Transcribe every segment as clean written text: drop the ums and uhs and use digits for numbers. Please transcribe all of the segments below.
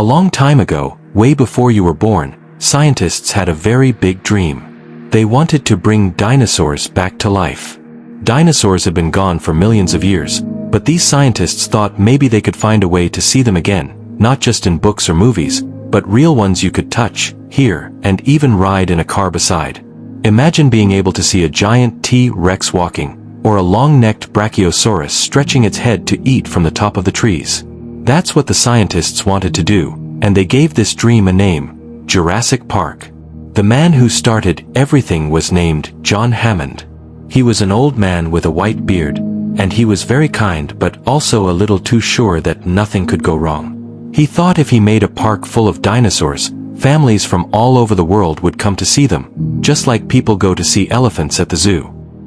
A long time ago, way before you were born, scientists had a very big dream. They wanted to bring dinosaurs back to life. Dinosaurs had been gone for millions of years, but these scientists thought maybe they could find a way to see them again, not just in books or movies, but real ones you could touch, hear, and even ride in a car beside. Imagine being able to see a giant T-Rex walking, or a long-necked brachiosaurus stretching its head to eat from the top of the trees. That's what the scientists wanted to do, and they gave this dream a name: Jurassic Park. The man who started everything was named John Hammond. He was an old man with a white beard, and he was very kind but also a little too sure that nothing could go wrong. He thought if he made a park full of dinosaurs, families from all over the world would come to see them, just like people go to see elephants at the zoo.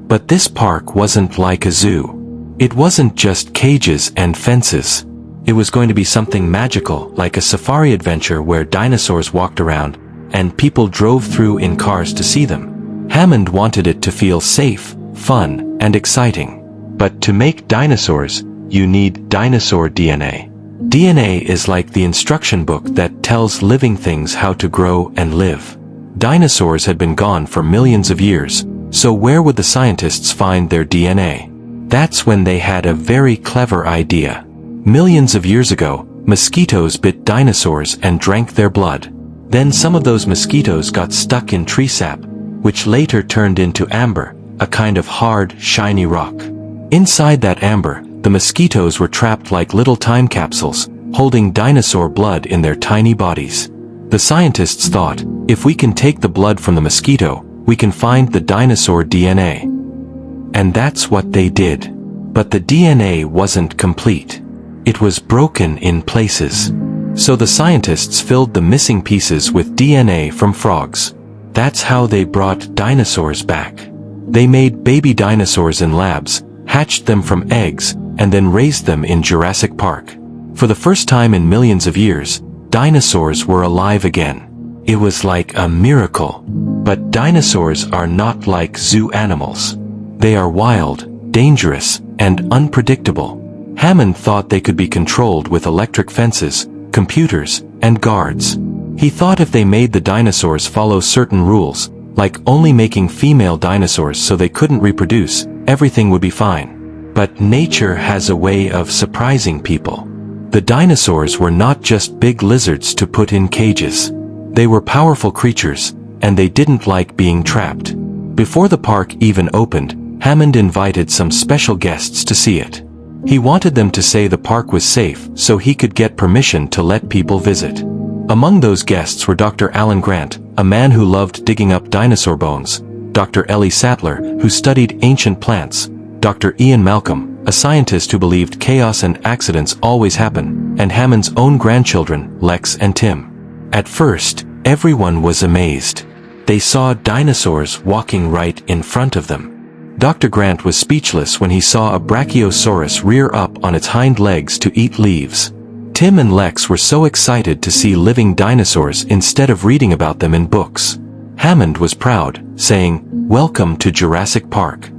But this park wasn't like a zoo. It wasn't just cages and fences. It was going to be something magical, like a safari adventure where dinosaurs walked around, and people drove through in cars to see them. Hammond wanted it to feel safe, fun, and exciting. But to make dinosaurs, you need dinosaur DNA. DNA is like the instruction book that tells living things how to grow and live. Dinosaurs had been gone for millions of years, so where would the scientists find their DNA? That's when they had a very clever idea. Millions of years ago, mosquitoes bit dinosaurs and drank their blood. Then some of those mosquitoes got stuck in tree sap, which later turned into amber, a kind of hard, shiny rock. Inside that amber, the mosquitoes were trapped like little time capsules, holding dinosaur blood in their tiny bodies. The scientists thought, if we can take the blood from the mosquito, we can find the dinosaur DNA. And that's what they did. But the DNA wasn't complete. It was broken in places. So the scientists filled the missing pieces with DNA from frogs. That's how they brought dinosaurs back. They made baby dinosaurs in labs, hatched them from eggs, and then raised them in Jurassic Park. For the first time in millions of years, dinosaurs were alive again. It was like a miracle. But dinosaurs are not like zoo animals. They are wild, dangerous, and unpredictable. Hammond thought they could be controlled with electric fences, computers, and guards. He thought if they made the dinosaurs follow certain rules, like only making female dinosaurs so they couldn't reproduce, everything would be fine. But nature has a way of surprising people. The dinosaurs were not just big lizards to put in cages. They were powerful creatures, and they didn't like being trapped. Before the park even opened, Hammond invited some special guests to see it. He wanted them to say the park was safe so he could get permission to let people visit. Among those guests were Dr. Alan Grant, a man who loved digging up dinosaur bones, Dr. Ellie Sattler, who studied ancient plants, Dr. Ian Malcolm, a scientist who believed chaos and accidents always happen, and Hammond's own grandchildren, Lex and Tim. At first, everyone was amazed. They saw dinosaurs walking right in front of them. Dr. Grant was speechless when he saw a brachiosaurus rear up on its hind legs to eat leaves. Tim and Lex were so excited to see living dinosaurs instead of reading about them in books. Hammond was proud, saying, "Welcome to Jurassic Park."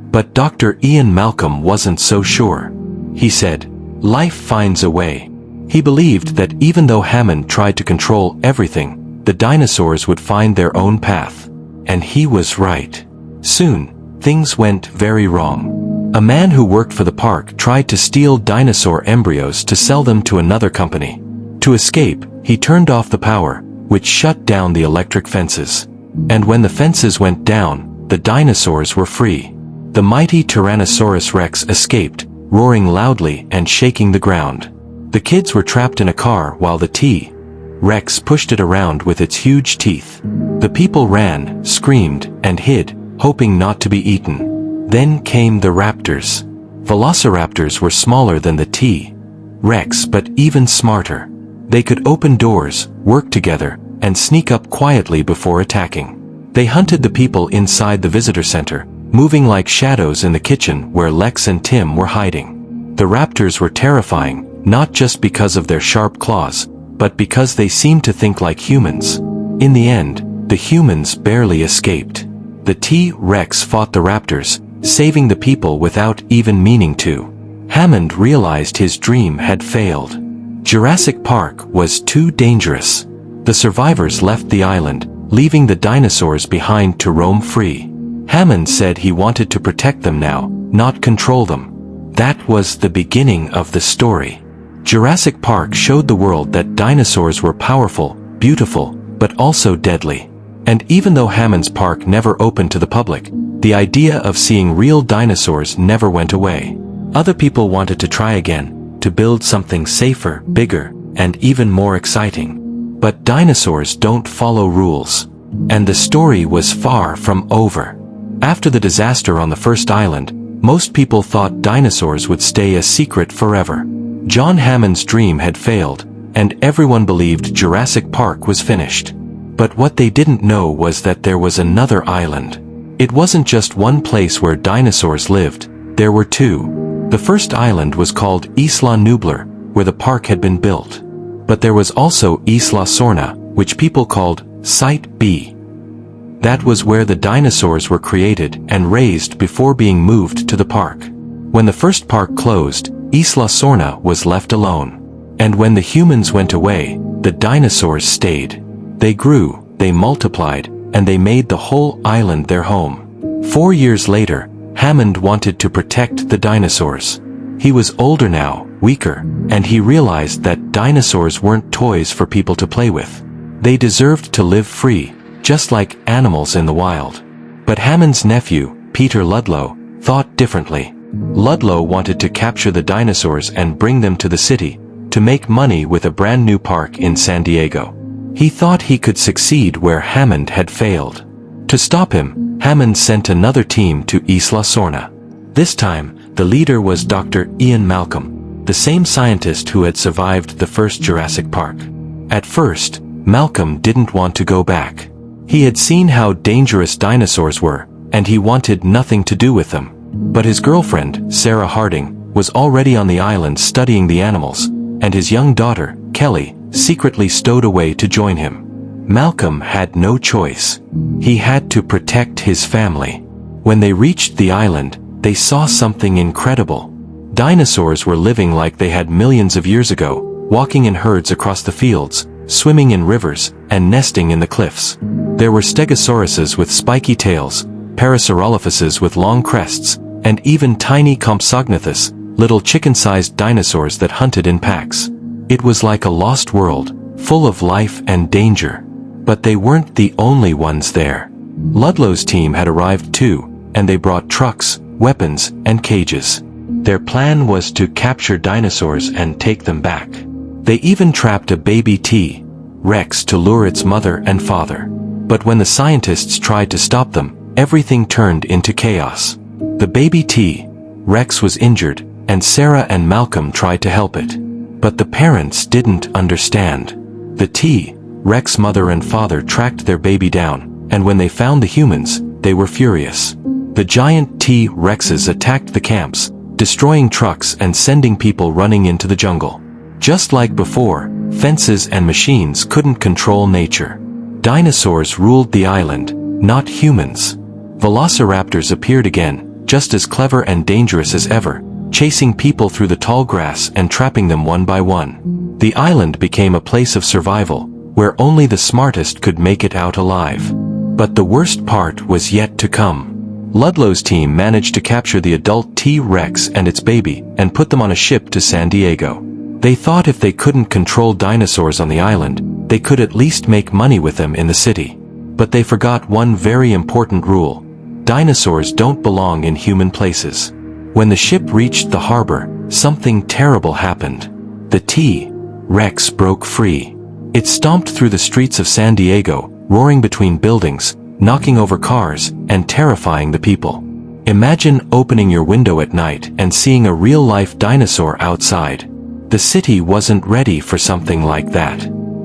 But Dr. Ian Malcolm wasn't so sure. He said, "Life finds a way." He believed that even though Hammond tried to control everything, the dinosaurs would find their own path. And he was right. Soon, things went very wrong. A man who worked for the park tried to steal dinosaur embryos to sell them to another company. To escape, he turned off the power, which shut down the electric fences. And when the fences went down, the dinosaurs were free. The mighty Tyrannosaurus Rex escaped, roaring loudly and shaking the ground. The kids were trapped in a car while the T-Rex pushed it around with its huge teeth. The people ran, screamed, and hid, hoping not to be eaten. Then came the raptors. Velociraptors were smaller than the T-Rex but even smarter. They could open doors, work together, and sneak up quietly before attacking. They hunted the people inside the visitor center, moving like shadows in the kitchen where Lex and Tim were hiding. The raptors were terrifying, not just because of their sharp claws, but because they seemed to think like humans. In the end, the humans barely escaped. The T-Rex fought the raptors, saving the people without even meaning to. Hammond realized his dream had failed. Jurassic Park was too dangerous. The survivors left the island, leaving the dinosaurs behind to roam free. Hammond said he wanted to protect them now, not control them. That was the beginning of the story. Jurassic Park showed the world that dinosaurs were powerful, beautiful, but also deadly. And even though Hammond's park never opened to the public, the idea of seeing real dinosaurs never went away. Other people wanted to try again, to build something safer, bigger, and even more exciting. But dinosaurs don't follow rules. And the story was far from over. After the disaster on the first island, most people thought dinosaurs would stay a secret forever. John Hammond's dream had failed, and everyone believed Jurassic Park was finished. But what they didn't know was that there was another island. It wasn't just one place where dinosaurs lived, there were two. The first island was called Isla Nublar, where the park had been built. But there was also Isla Sorna, which people called Site B. That was where the dinosaurs were created and raised before being moved to the park. When the first park closed, Isla Sorna was left alone. And when the humans went away, the dinosaurs stayed. They grew, they multiplied, and they made the whole island their home. 4 years later, Hammond wanted to protect the dinosaurs. He was older now, weaker, and he realized that dinosaurs weren't toys for people to play with. They deserved to live free, just like animals in the wild. But Hammond's nephew, Peter Ludlow, thought differently. Ludlow wanted to capture the dinosaurs and bring them to the city, to make money with a brand new park in San Diego. He thought he could succeed where Hammond had failed. To stop him, Hammond sent another team to Isla Sorna. This time, the leader was Dr. Ian Malcolm, the same scientist who had survived the first Jurassic Park. At first, Malcolm didn't want to go back. He had seen how dangerous dinosaurs were, and he wanted nothing to do with them. But his girlfriend, Sarah Harding, was already on the island studying the animals, and his young daughter, Kelly, secretly stowed away to join him. Malcolm had no choice. He had to protect his family. When they reached the island, they saw something incredible. Dinosaurs were living like they had millions of years ago, walking in herds across the fields, swimming in rivers, and nesting in the cliffs. There were stegosauruses with spiky tails, parasaurolophuses with long crests, and even tiny Compsognathus, little chicken-sized dinosaurs that hunted in packs. It was like a lost world, full of life and danger. But they weren't the only ones there. Ludlow's team had arrived too, and they brought trucks, weapons, and cages. Their plan was to capture dinosaurs and take them back. They even trapped a baby T-Rex to lure its mother and father. But when the scientists tried to stop them, everything turned into chaos. The baby T-Rex was injured, and Sarah and Malcolm tried to help it. But the parents didn't understand. The T-Rex mother and father tracked their baby down, and when they found the humans, they were furious. The giant T-Rexes attacked the camps, destroying trucks and sending people running into the jungle. Just like before, fences and machines couldn't control nature. Dinosaurs ruled the island, not humans. Velociraptors appeared again, just as clever and dangerous as ever, chasing people through the tall grass and trapping them one by one. The island became a place of survival, where only the smartest could make it out alive. But the worst part was yet to come. Ludlow's team managed to capture the adult T-Rex and its baby, and put them on a ship to San Diego. They thought if they couldn't control dinosaurs on the island, they could at least make money with them in the city. But they forgot one very important rule. Dinosaurs don't belong in human places. When the ship reached the harbor, something terrible happened. The T-Rex broke free. It stomped through the streets of San Diego, roaring between buildings, knocking over cars, and terrifying the people. Imagine opening your window at night and seeing a real-life dinosaur outside. The city wasn't ready for something like that.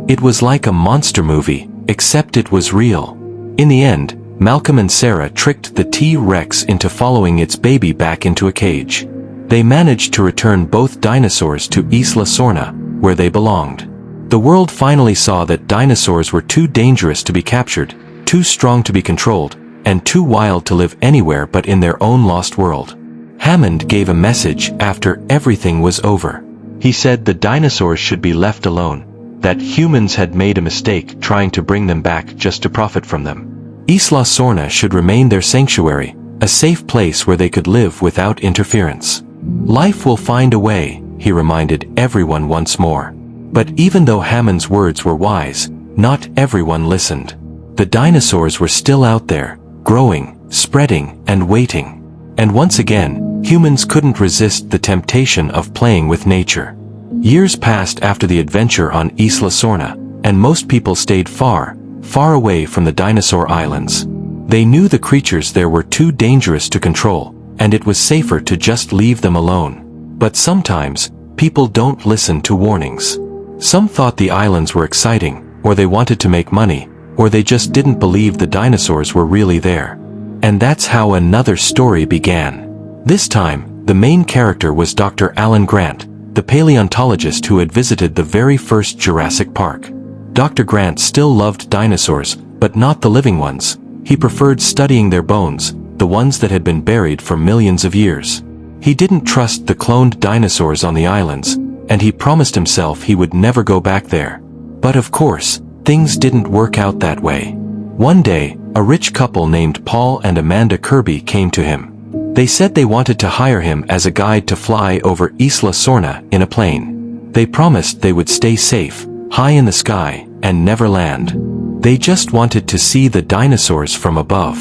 It was like a monster movie, except it was real. In the end, Malcolm and Sarah tricked the T-Rex into following its baby back into a cage. They managed to return both dinosaurs to Isla Sorna, where they belonged. The world finally saw that dinosaurs were too dangerous to be captured, too strong to be controlled, and too wild to live anywhere but in their own lost world. Hammond gave a message after everything was over. He said the dinosaurs should be left alone, that humans had made a mistake trying to bring them back just to profit from them. Isla Sorna should remain their sanctuary, a safe place where they could live without interference. Life will find a way, he reminded everyone once more. But even though Hammond's words were wise, not everyone listened. The dinosaurs were still out there, growing, spreading, and waiting. And once again, humans couldn't resist the temptation of playing with nature. Years passed after the adventure on Isla Sorna, and most people stayed far, far away from the dinosaur islands. They knew the creatures there were too dangerous to control, and it was safer to just leave them alone. But sometimes, people don't listen to warnings. Some thought the islands were exciting, or they wanted to make money, or they just didn't believe the dinosaurs were really there. And that's how another story began. This time, the main character was Dr. Alan Grant, the paleontologist who had visited the very first Jurassic Park. Dr. Grant still loved dinosaurs, but not the living ones. He preferred studying their bones, the ones that had been buried for millions of years. He didn't trust the cloned dinosaurs on the islands, and he promised himself he would never go back there. But of course, things didn't work out that way. One day, a rich couple named Paul and Amanda Kirby came to him. They said they wanted to hire him as a guide to fly over Isla Sorna in a plane. They promised they would stay safe, high in the sky, and never land. They just wanted to see the dinosaurs from above.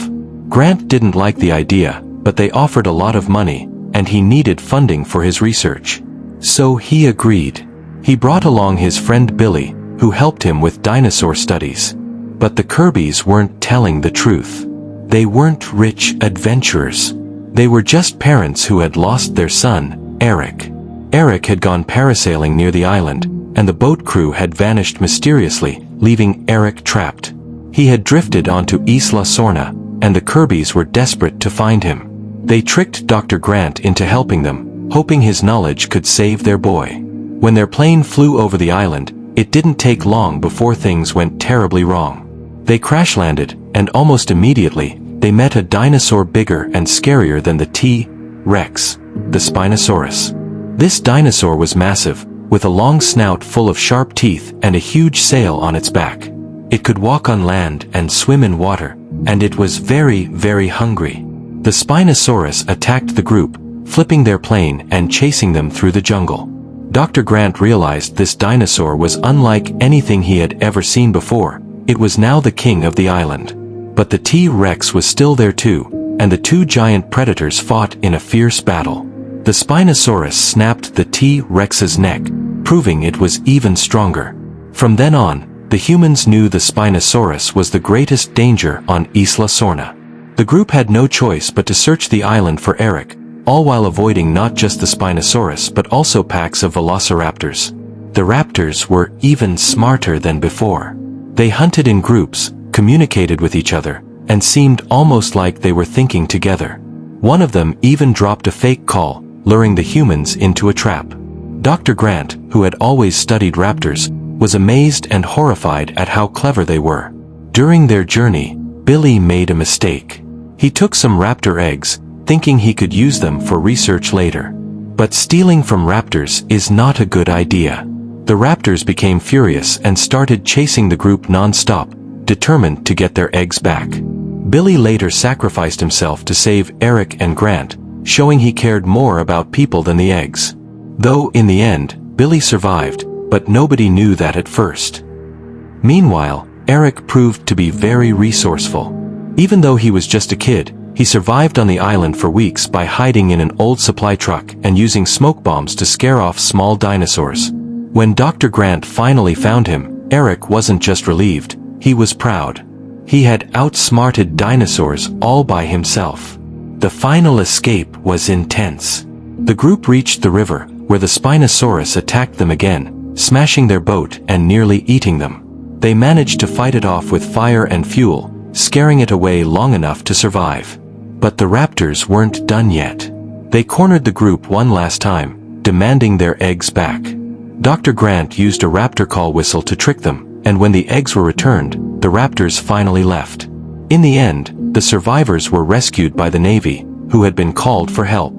Grant didn't like the idea, but they offered a lot of money, and he needed funding for his research. So he agreed. He brought along his friend Billy, who helped him with dinosaur studies. But the Kirbys weren't telling the truth. They weren't rich adventurers. They were just parents who had lost their son, Eric. Eric had gone parasailing near the island, and the boat crew had vanished mysteriously, leaving Eric trapped. He had drifted onto Isla Sorna, and the Kirbys were desperate to find him. They tricked Dr. Grant into helping them, hoping his knowledge could save their boy. When their plane flew over the island, it didn't take long before things went terribly wrong. They crash-landed, and almost immediately, they met a dinosaur bigger and scarier than the T-Rex, the Spinosaurus. This dinosaur was massive, with a long snout full of sharp teeth and a huge sail on its back. It could walk on land and swim in water, and it was very, very hungry. The Spinosaurus attacked the group, flipping their plane and chasing them through the jungle. Dr. Grant realized this dinosaur was unlike anything he had ever seen before. It was now the king of the island. But the T-Rex was still there too, and the two giant predators fought in a fierce battle. The Spinosaurus snapped the T-Rex's neck, proving it was even stronger. From then on, the humans knew the Spinosaurus was the greatest danger on Isla Sorna. The group had no choice but to search the island for Eric, all while avoiding not just the Spinosaurus but also packs of Velociraptors. The raptors were even smarter than before. They hunted in groups, communicated with each other, and seemed almost like they were thinking together. One of them even dropped a fake call, luring the humans into a trap. Dr. Grant, who had always studied raptors, was amazed and horrified at how clever they were. During their journey, Billy made a mistake. He took some raptor eggs, thinking he could use them for research later. But stealing from raptors is not a good idea. The raptors became furious and started chasing the group non-stop, determined to get their eggs back. Billy later sacrificed himself to save Eric and Grant, showing he cared more about people than the eggs. Though in the end, Billy survived, but nobody knew that at first. Meanwhile, Eric proved to be very resourceful. Even though he was just a kid, he survived on the island for weeks by hiding in an old supply truck and using smoke bombs to scare off small dinosaurs. When Dr. Grant finally found him, Eric wasn't just relieved, he was proud. He had outsmarted dinosaurs all by himself. The final escape was intense. The group reached the river, where the Spinosaurus attacked them again, smashing their boat and nearly eating them. They managed to fight it off with fire and fuel, scaring it away long enough to survive. But the raptors weren't done yet. They cornered the group one last time, demanding their eggs back. Dr. Grant used a raptor call whistle to trick them, and when the eggs were returned, the raptors finally left. In the end, the survivors were rescued by the Navy, who had been called for help.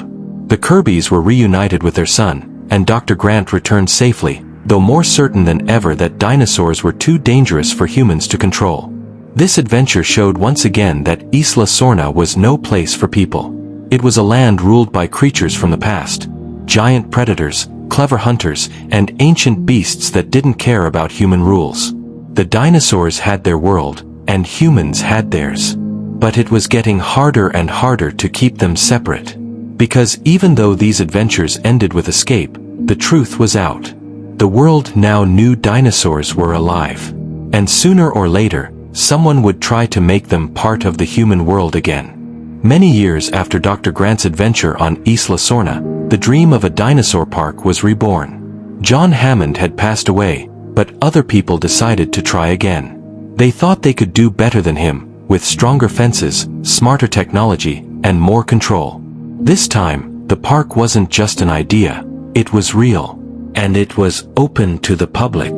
The Kirbys were reunited with their son, and Dr. Grant returned safely, though more certain than ever that dinosaurs were too dangerous for humans to control. This adventure showed once again that Isla Sorna was no place for people. It was a land ruled by creatures from the past, giant predators, clever hunters, and ancient beasts that didn't care about human rules. The dinosaurs had their world, and humans had theirs. But it was getting harder and harder to keep them separate. Because even though these adventures ended with escape, the truth was out. The world now knew dinosaurs were alive. And sooner or later, someone would try to make them part of the human world again. Many years after Dr. Grant's adventure on Isla Sorna, the dream of a dinosaur park was reborn. John Hammond had passed away, but other people decided to try again. They thought they could do better than him, with stronger fences, smarter technology, and more control. This time, the park wasn't just an idea, it was real. And it was open to the public.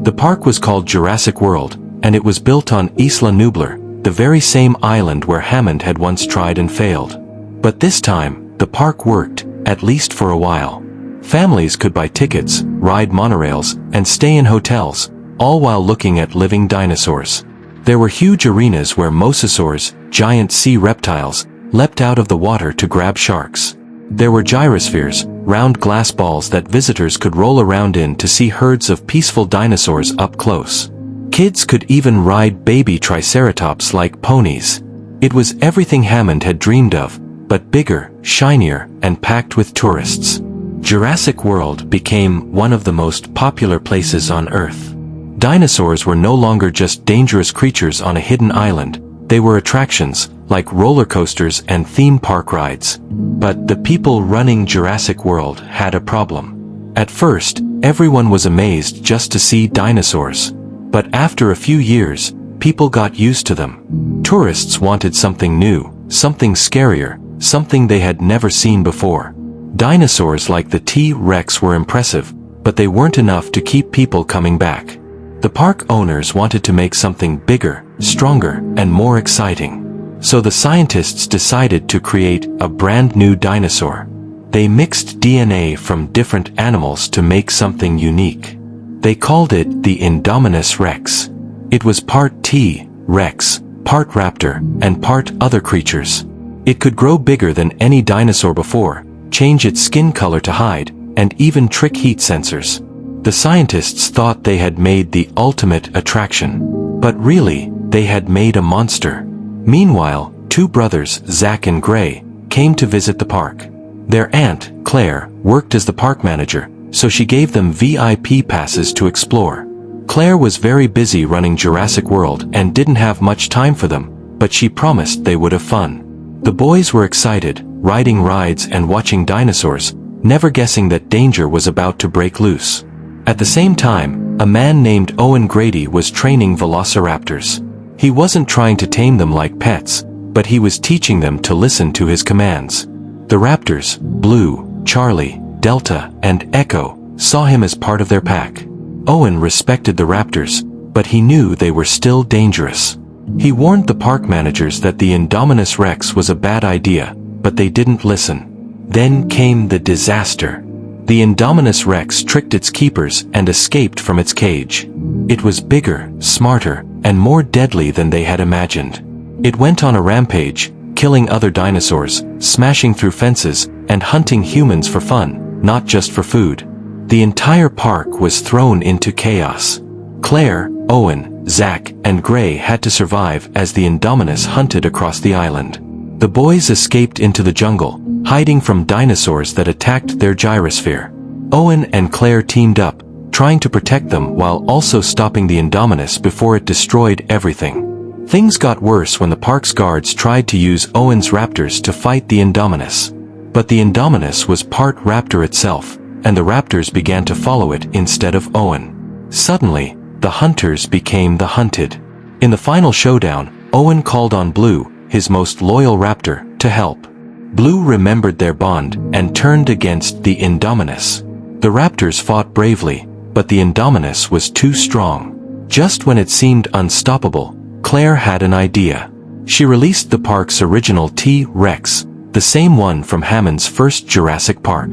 The park was called Jurassic World, and it was built on Isla Nublar, the very same island where Hammond had once tried and failed. But this time, the park worked, at least for a while. Families could buy tickets, ride monorails, and stay in hotels, all while looking at living dinosaurs. There were huge arenas where mosasaurs, giant sea reptiles, leapt out of the water to grab sharks. There were gyrospheres, round glass balls that visitors could roll around in to see herds of peaceful dinosaurs up close. Kids could even ride baby triceratops like ponies. It was everything Hammond had dreamed of, but bigger, shinier, and packed with tourists. Jurassic World became one of the most popular places on Earth. Dinosaurs were no longer just dangerous creatures on a hidden island. They were attractions, like roller coasters and theme park rides. But the people running Jurassic World had a problem. At first, everyone was amazed just to see dinosaurs. But after a few years, people got used to them. Tourists wanted something new, something scarier, something they had never seen before. Dinosaurs like the T-Rex were impressive, but they weren't enough to keep people coming back. The park owners wanted to make something bigger, stronger, and more exciting. So the scientists decided to create a brand new dinosaur. They mixed DNA from different animals to make something unique. They called it the Indominus Rex. It was part T-Rex, part raptor, and part other creatures. It could grow bigger than any dinosaur before, change its skin color to hide, and even trick heat sensors. The scientists thought they had made the ultimate attraction. But really, they had made a monster. Meanwhile, two brothers, Zach and Gray, came to visit the park. Their aunt, Claire, worked as the park manager, so she gave them VIP passes to explore. Claire was very busy running Jurassic World and didn't have much time for them, but she promised they would have fun. The boys were excited, riding rides and watching dinosaurs, never guessing that danger was about to break loose. At the same time, a man named Owen Grady was training Velociraptors. He wasn't trying to tame them like pets, but he was teaching them to listen to his commands. The raptors, Blue, Charlie, Delta, and Echo, saw him as part of their pack. Owen respected the raptors, but he knew they were still dangerous. He warned the park managers that the Indominus Rex was a bad idea, but they didn't listen. Then came the disaster. The Indominus Rex tricked its keepers and escaped from its cage. It was bigger, smarter, and more deadly than they had imagined. It went on a rampage, killing other dinosaurs, smashing through fences, and hunting humans for fun, not just for food. The entire park was thrown into chaos. Claire, Owen, Zach, and Gray had to survive as the Indominus hunted across the island. The boys escaped into the jungle, hiding from dinosaurs that attacked their gyrosphere. Owen and Claire teamed up, trying to protect them while also stopping the Indominus before it destroyed everything. Things got worse when the park's guards tried to use Owen's raptors to fight the Indominus. But the Indominus was part raptor itself, and the raptors began to follow it instead of Owen. Suddenly, the hunters became the hunted. In the final showdown, Owen called on Blue, his most loyal raptor, to help. Blue remembered their bond and turned against the Indominus. The raptors fought bravely, but the Indominus was too strong. Just when it seemed unstoppable, Claire had an idea. She released the park's original T-Rex, the same one from Hammond's first Jurassic Park.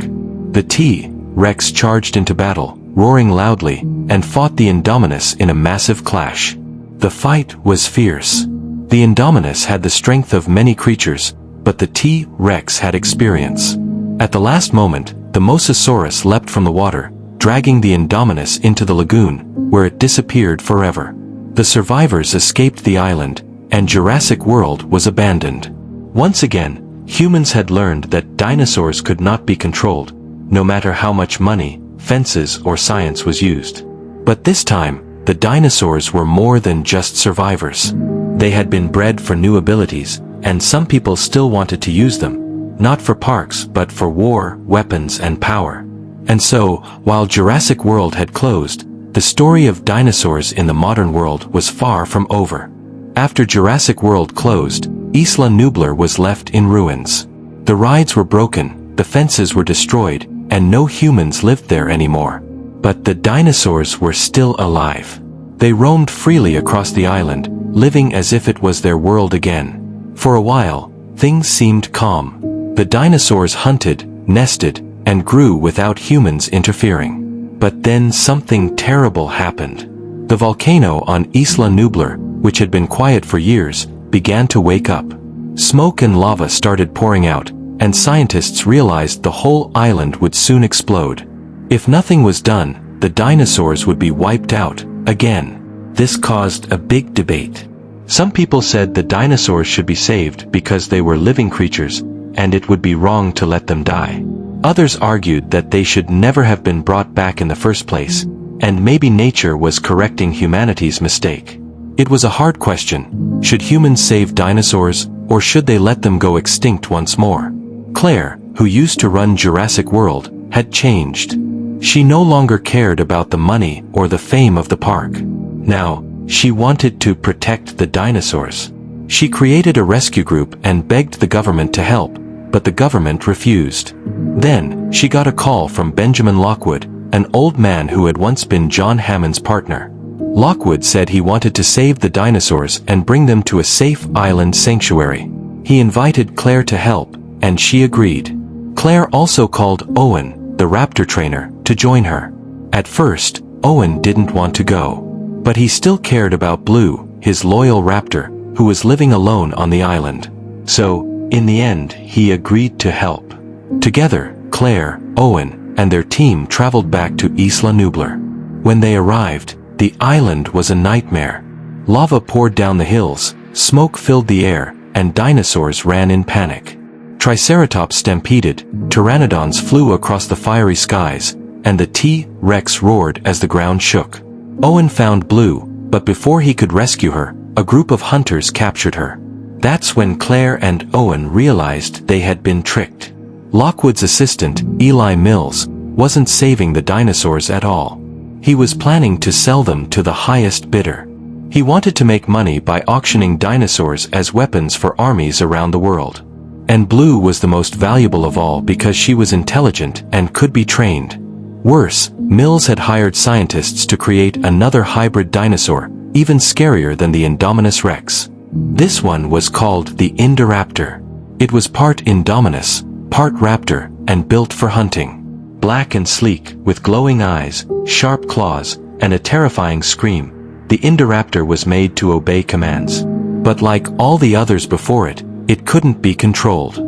The T Rex charged into battle, roaring loudly, and fought the Indominus in a massive clash. The fight was fierce. The Indominus had the strength of many creatures, but the T-Rex had experience. At the last moment, the Mosasaurus leapt from the water, dragging the Indominus into the lagoon, where it disappeared forever. The survivors escaped the island, and Jurassic World was abandoned. Once again, humans had learned that dinosaurs could not be controlled, no matter how much money, fences, or science was used. But this time, the dinosaurs were more than just survivors. They had been bred for new abilities, and some people still wanted to use them, not for parks but for war, weapons, and power. And so, while Jurassic World had closed, the story of dinosaurs in the modern world was far from over. After Jurassic World closed, Isla Nublar was left in ruins. The rides were broken, the fences were destroyed, and no humans lived there anymore. But the dinosaurs were still alive. They roamed freely across the island, living as if it was their world again. For a while, things seemed calm. The dinosaurs hunted, nested, and grew without humans interfering. But then something terrible happened. The volcano on Isla Nublar, which had been quiet for years, began to wake up. Smoke and lava started pouring out, and scientists realized the whole island would soon explode. If nothing was done, the dinosaurs would be wiped out, again. This caused a big debate. Some people said the dinosaurs should be saved because they were living creatures, and it would be wrong to let them die. Others argued that they should never have been brought back in the first place, and maybe nature was correcting humanity's mistake. It was a hard question. Should humans save dinosaurs, or should they let them go extinct once more? Claire, who used to run Jurassic World, had changed. She no longer cared about the money or the fame of the park. Now, she wanted to protect the dinosaurs. She created a rescue group and begged the government to help, but the government refused. Then, she got a call from Benjamin Lockwood, an old man who had once been John Hammond's partner. Lockwood said he wanted to save the dinosaurs and bring them to a safe island sanctuary. He invited Claire to help, and she agreed. Claire also called Owen, the raptor trainer, to join her. At first, Owen didn't want to go. But he still cared about Blue, his loyal raptor, who was living alone on the island. So, in the end, he agreed to help. Together, Claire, Owen, and their team traveled back to Isla Nublar. When they arrived, the island was a nightmare. Lava poured down the hills, smoke filled the air, and dinosaurs ran in panic. Triceratops stampeded, pteranodons flew across the fiery skies, and the T-Rex roared as the ground shook. Owen found Blue, but before he could rescue her, a group of hunters captured her. That's when Claire and Owen realized they had been tricked. Lockwood's assistant, Eli Mills, wasn't saving the dinosaurs at all. He was planning to sell them to the highest bidder. He wanted to make money by auctioning dinosaurs as weapons for armies around the world. And Blue was the most valuable of all because she was intelligent and could be trained. Worse, Mills had hired scientists to create another hybrid dinosaur, even scarier than the Indominus Rex. This one was called the Indoraptor. It was part Indominus, part raptor, and built for hunting. Black and sleek, with glowing eyes, sharp claws, and a terrifying scream, the Indoraptor was made to obey commands. But like all the others before it, it couldn't be controlled.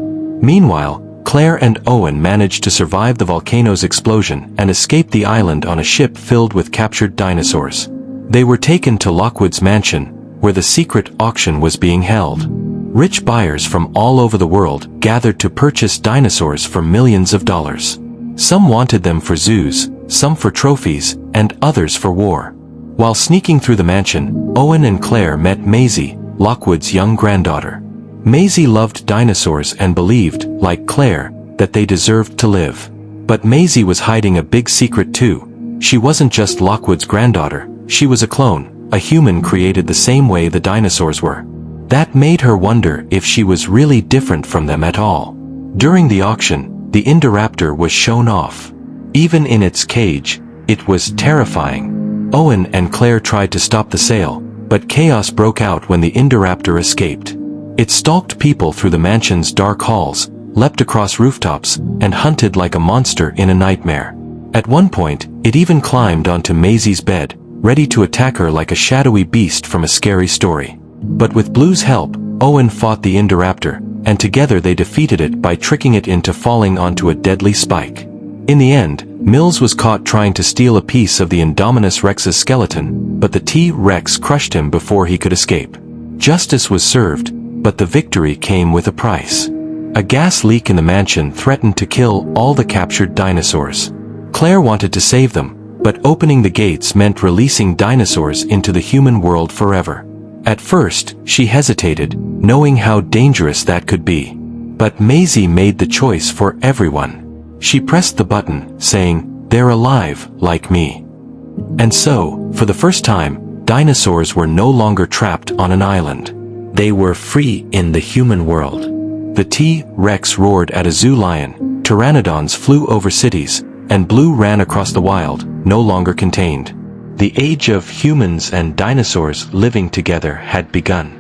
Meanwhile, Claire and Owen managed to survive the volcano's explosion and escape the island on a ship filled with captured dinosaurs. They were taken to Lockwood's mansion, where the secret auction was being held. Rich buyers from all over the world gathered to purchase dinosaurs for millions of dollars. Some wanted them for zoos, some for trophies, and others for war. While sneaking through the mansion, Owen and Claire met Maisie, Lockwood's young granddaughter. Maisie loved dinosaurs and believed, like Claire, that they deserved to live. But Maisie was hiding a big secret too. She wasn't just Lockwood's granddaughter, she was a clone, a human created the same way the dinosaurs were. That made her wonder if she was really different from them at all. During the auction, the Indoraptor was shown off. Even in its cage, it was terrifying. Owen and Claire tried to stop the sale, but chaos broke out when the Indoraptor escaped. It stalked people through the mansion's dark halls, leapt across rooftops, and hunted like a monster in a nightmare. At one point, it even climbed onto Maisie's bed, ready to attack her like a shadowy beast from a scary story. But with Blue's help, Owen fought the Indoraptor, and together they defeated it by tricking it into falling onto a deadly spike. In the end, Mills was caught trying to steal a piece of the Indominus Rex's skeleton, but the T-Rex crushed him before he could escape. Justice was served, but the victory came with a price. A gas leak in the mansion threatened to kill all the captured dinosaurs. Claire wanted to save them, but opening the gates meant releasing dinosaurs into the human world forever. At first, she hesitated, knowing how dangerous that could be. But Maisie made the choice for everyone. She pressed the button, saying, "They're alive, like me." And so, for the first time, dinosaurs were no longer trapped on an island. They were free in the human world. The T-Rex roared at a zoo lion, pteranodons flew over cities, and Blue ran across the wild, no longer contained. The age of humans and dinosaurs living together had begun.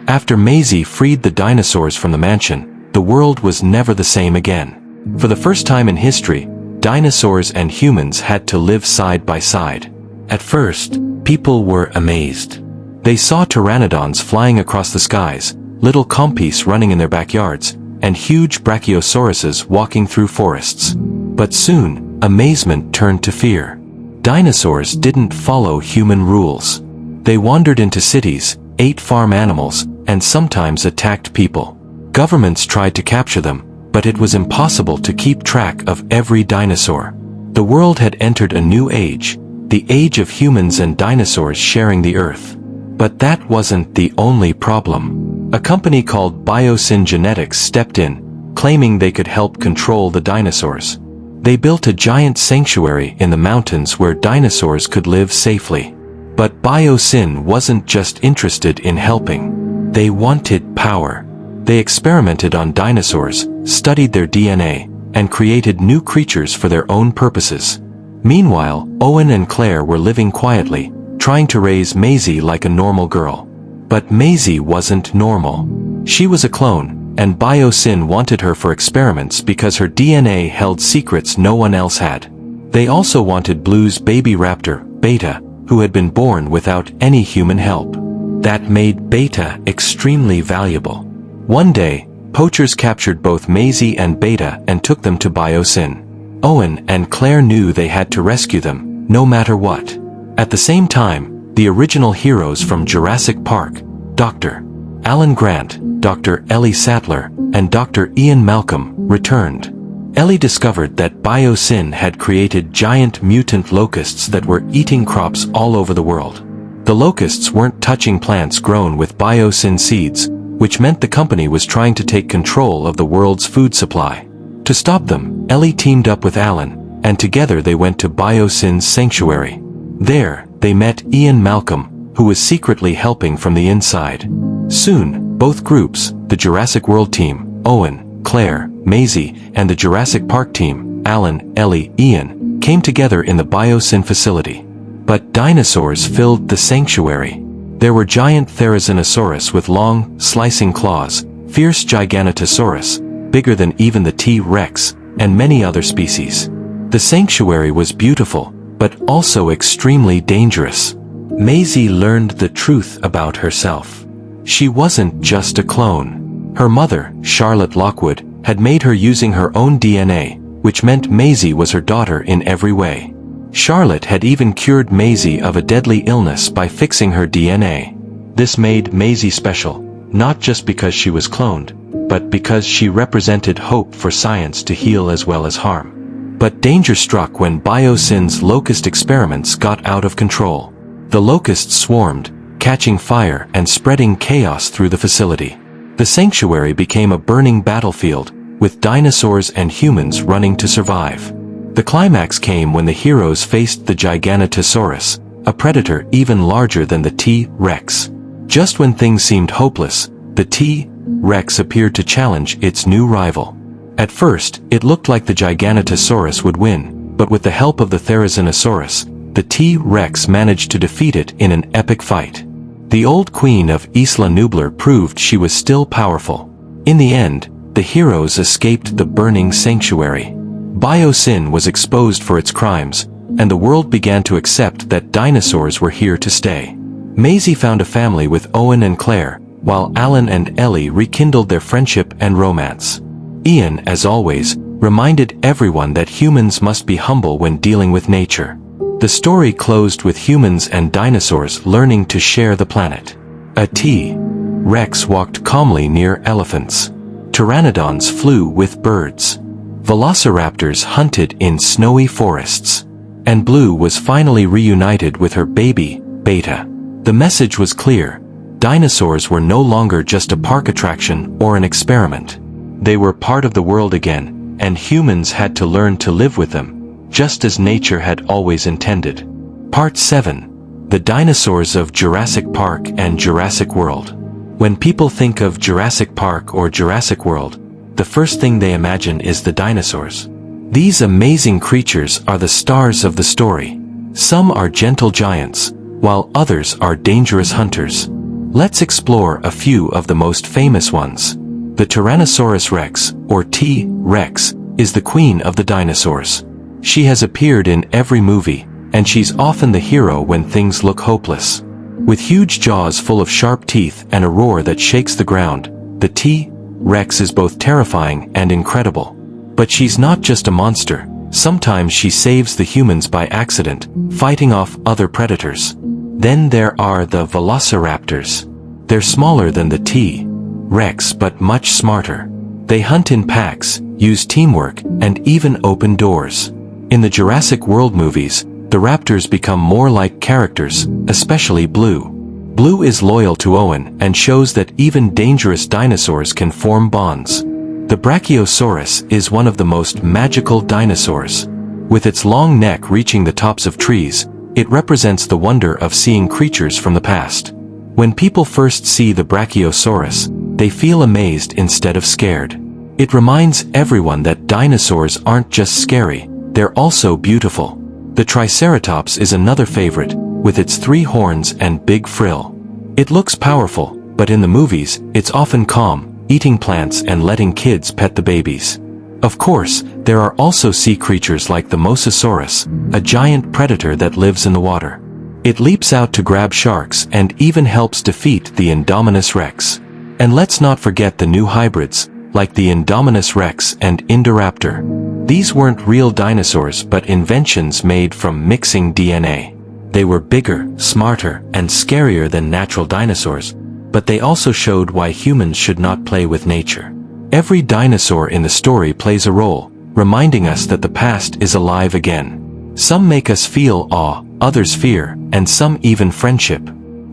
After Maisie freed the dinosaurs from the mansion, the world was never the same again. For the first time in history, dinosaurs and humans had to live side by side. At first, people were amazed. They saw pteranodons flying across the skies, little compies running in their backyards, and huge brachiosauruses walking through forests. But soon, amazement turned to fear. Dinosaurs didn't follow human rules. They wandered into cities, ate farm animals, and sometimes attacked people. Governments tried to capture them, but it was impossible to keep track of every dinosaur. The world had entered a new age, the age of humans and dinosaurs sharing the earth. But that wasn't the only problem. A company called Biosyn Genetics stepped in, claiming they could help control the dinosaurs. They built a giant sanctuary in the mountains where dinosaurs could live safely. But Biosyn wasn't just interested in helping. They wanted power. They experimented on dinosaurs, studied their DNA, and created new creatures for their own purposes. Meanwhile, Owen and Claire were living quietly, trying to raise Maisie like a normal girl. But Maisie wasn't normal. She was a clone, and Biosyn wanted her for experiments because her DNA held secrets no one else had. They also wanted Blue's baby raptor, Beta, who had been born without any human help. That made Beta extremely valuable. One day, poachers captured both Maisie and Beta and took them to Biosyn. Owen and Claire knew they had to rescue them, no matter what. At the same time, the original heroes from Jurassic Park, Dr. Alan Grant, Dr. Ellie Sattler, and Dr. Ian Malcolm, returned. Ellie discovered that Biosyn had created giant mutant locusts that were eating crops all over the world. The locusts weren't touching plants grown with Biosyn seeds, which meant the company was trying to take control of the world's food supply. To stop them, Ellie teamed up with Alan, and together they went to Biosyn's sanctuary. There, they met Ian Malcolm, who was secretly helping from the inside. Soon, both groups, the Jurassic World team, Owen, Claire, Maisie, and the Jurassic Park team, Alan, Ellie, Ian, came together in the Biosyn facility. But dinosaurs filled the sanctuary. There were giant Therizinosaurus with long, slicing claws, fierce Giganotosaurus, bigger than even the T-Rex, and many other species. The sanctuary was beautiful, but also extremely dangerous. Maisie learned the truth about herself. She wasn't just a clone. Her mother, Charlotte Lockwood, had made her using her own DNA, which meant Maisie was her daughter in every way. Charlotte had even cured Maisie of a deadly illness by fixing her DNA. This made Maisie special, not just because she was cloned, but because she represented hope for science to heal as well as harm. But danger struck when Biosyn's locust experiments got out of control. The locusts swarmed, catching fire and spreading chaos through the facility. The sanctuary became a burning battlefield, with dinosaurs and humans running to survive. The climax came when the heroes faced the Giganotosaurus, a predator even larger than the T-Rex. Just when things seemed hopeless, the T-Rex appeared to challenge its new rival. At first, it looked like the Giganotosaurus would win, but with the help of the Therizinosaurus, the T-Rex managed to defeat it in an epic fight. The old queen of Isla Nublar proved she was still powerful. In the end, the heroes escaped the burning sanctuary. Biosyn was exposed for its crimes, and the world began to accept that dinosaurs were here to stay. Maisie found a family with Owen and Claire, while Alan and Ellie rekindled their friendship and romance. Ian, as always, reminded everyone that humans must be humble when dealing with nature. The story closed with humans and dinosaurs learning to share the planet. A T-Rex walked calmly near elephants. Pteranodons flew with birds. Velociraptors hunted in snowy forests. And Blue was finally reunited with her baby, Beta. The message was clear. Dinosaurs were no longer just a park attraction or an experiment. They were part of the world again, and humans had to learn to live with them, just as nature had always intended. Part 7. The Dinosaurs of Jurassic Park and Jurassic World. When people think of Jurassic Park or Jurassic World, the first thing they imagine is the dinosaurs. These amazing creatures are the stars of the story. Some are gentle giants, while others are dangerous hunters. Let's explore a few of the most famous ones. The Tyrannosaurus Rex, or T-Rex, is the queen of the dinosaurs. She has appeared in every movie, and she's often the hero when things look hopeless. With huge jaws full of sharp teeth and a roar that shakes the ground, the T-Rex is both terrifying and incredible. But she's not just a monster. Sometimes she saves the humans by accident, fighting off other predators. Then there are the Velociraptors. They're smaller than the T-Rex but much smarter. They hunt in packs, use teamwork, and even open doors. In the Jurassic World movies, the raptors become more like characters, especially Blue. Blue is loyal to Owen and shows that even dangerous dinosaurs can form bonds. The Brachiosaurus is one of the most magical dinosaurs. With its long neck reaching the tops of trees, it represents the wonder of seeing creatures from the past. When people first see the Brachiosaurus, they feel amazed instead of scared. It reminds everyone that dinosaurs aren't just scary, they're also beautiful. The Triceratops is another favorite, with its 3 horns and big frill. It looks powerful, but in the movies, it's often calm, eating plants and letting kids pet the babies. Of course, there are also sea creatures like the Mosasaurus, a giant predator that lives in the water. It leaps out to grab sharks and even helps defeat the Indominus Rex. And let's not forget the new hybrids, like the Indominus Rex and Indoraptor. These weren't real dinosaurs but inventions made from mixing DNA. They were bigger, smarter, and scarier than natural dinosaurs, but they also showed why humans should not play with nature. Every dinosaur in the story plays a role, reminding us that the past is alive again. Some make us feel awe, others fear, and some even friendship.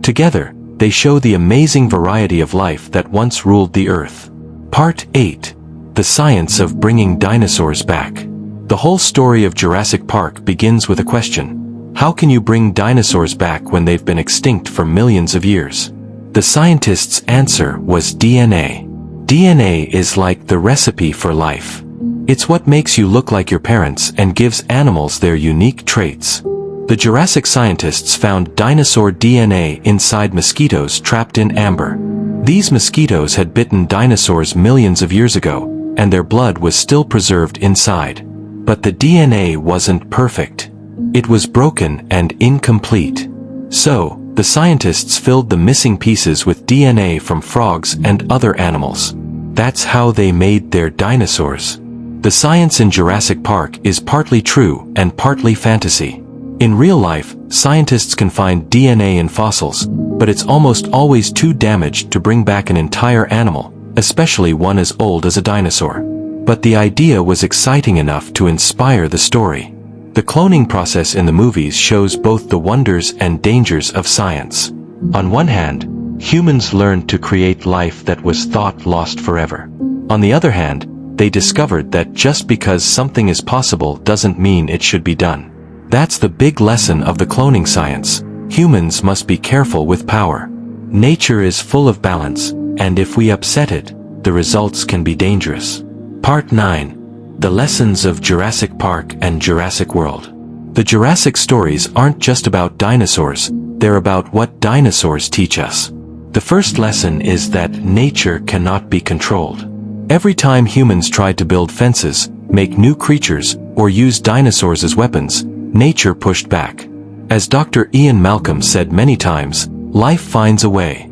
Together, they show the amazing variety of life that once ruled the earth. Part 8. The Science of Bringing Dinosaurs Back. The whole story of Jurassic Park begins with a question. How can you bring dinosaurs back when they've been extinct for millions of years? The scientists' answer was DNA. DNA is like the recipe for life. It's what makes you look like your parents and gives animals their unique traits. The Jurassic scientists found dinosaur DNA inside mosquitoes trapped in amber. These mosquitoes had bitten dinosaurs millions of years ago, and their blood was still preserved inside. But the DNA wasn't perfect. It was broken and incomplete. So, the scientists filled the missing pieces with DNA from frogs and other animals. That's how they made their dinosaurs. The science in Jurassic Park is partly true and partly fantasy. In real life, scientists can find DNA in fossils, but it's almost always too damaged to bring back an entire animal, especially one as old as a dinosaur. But the idea was exciting enough to inspire the story. The cloning process in the movies shows both the wonders and dangers of science. On one hand, humans learned to create life that was thought lost forever. On the other hand, they discovered that just because something is possible doesn't mean it should be done. That's the big lesson of the cloning science. Humans must be careful with power. Nature is full of balance, and if we upset it, the results can be dangerous. Part 9. The Lessons of Jurassic Park and Jurassic World. The Jurassic stories aren't just about dinosaurs, they're about what dinosaurs teach us. The first lesson is that nature cannot be controlled. Every time humans tried to build fences, make new creatures, or use dinosaurs as weapons, nature pushed back. As Dr. Ian Malcolm said many times, life finds a way.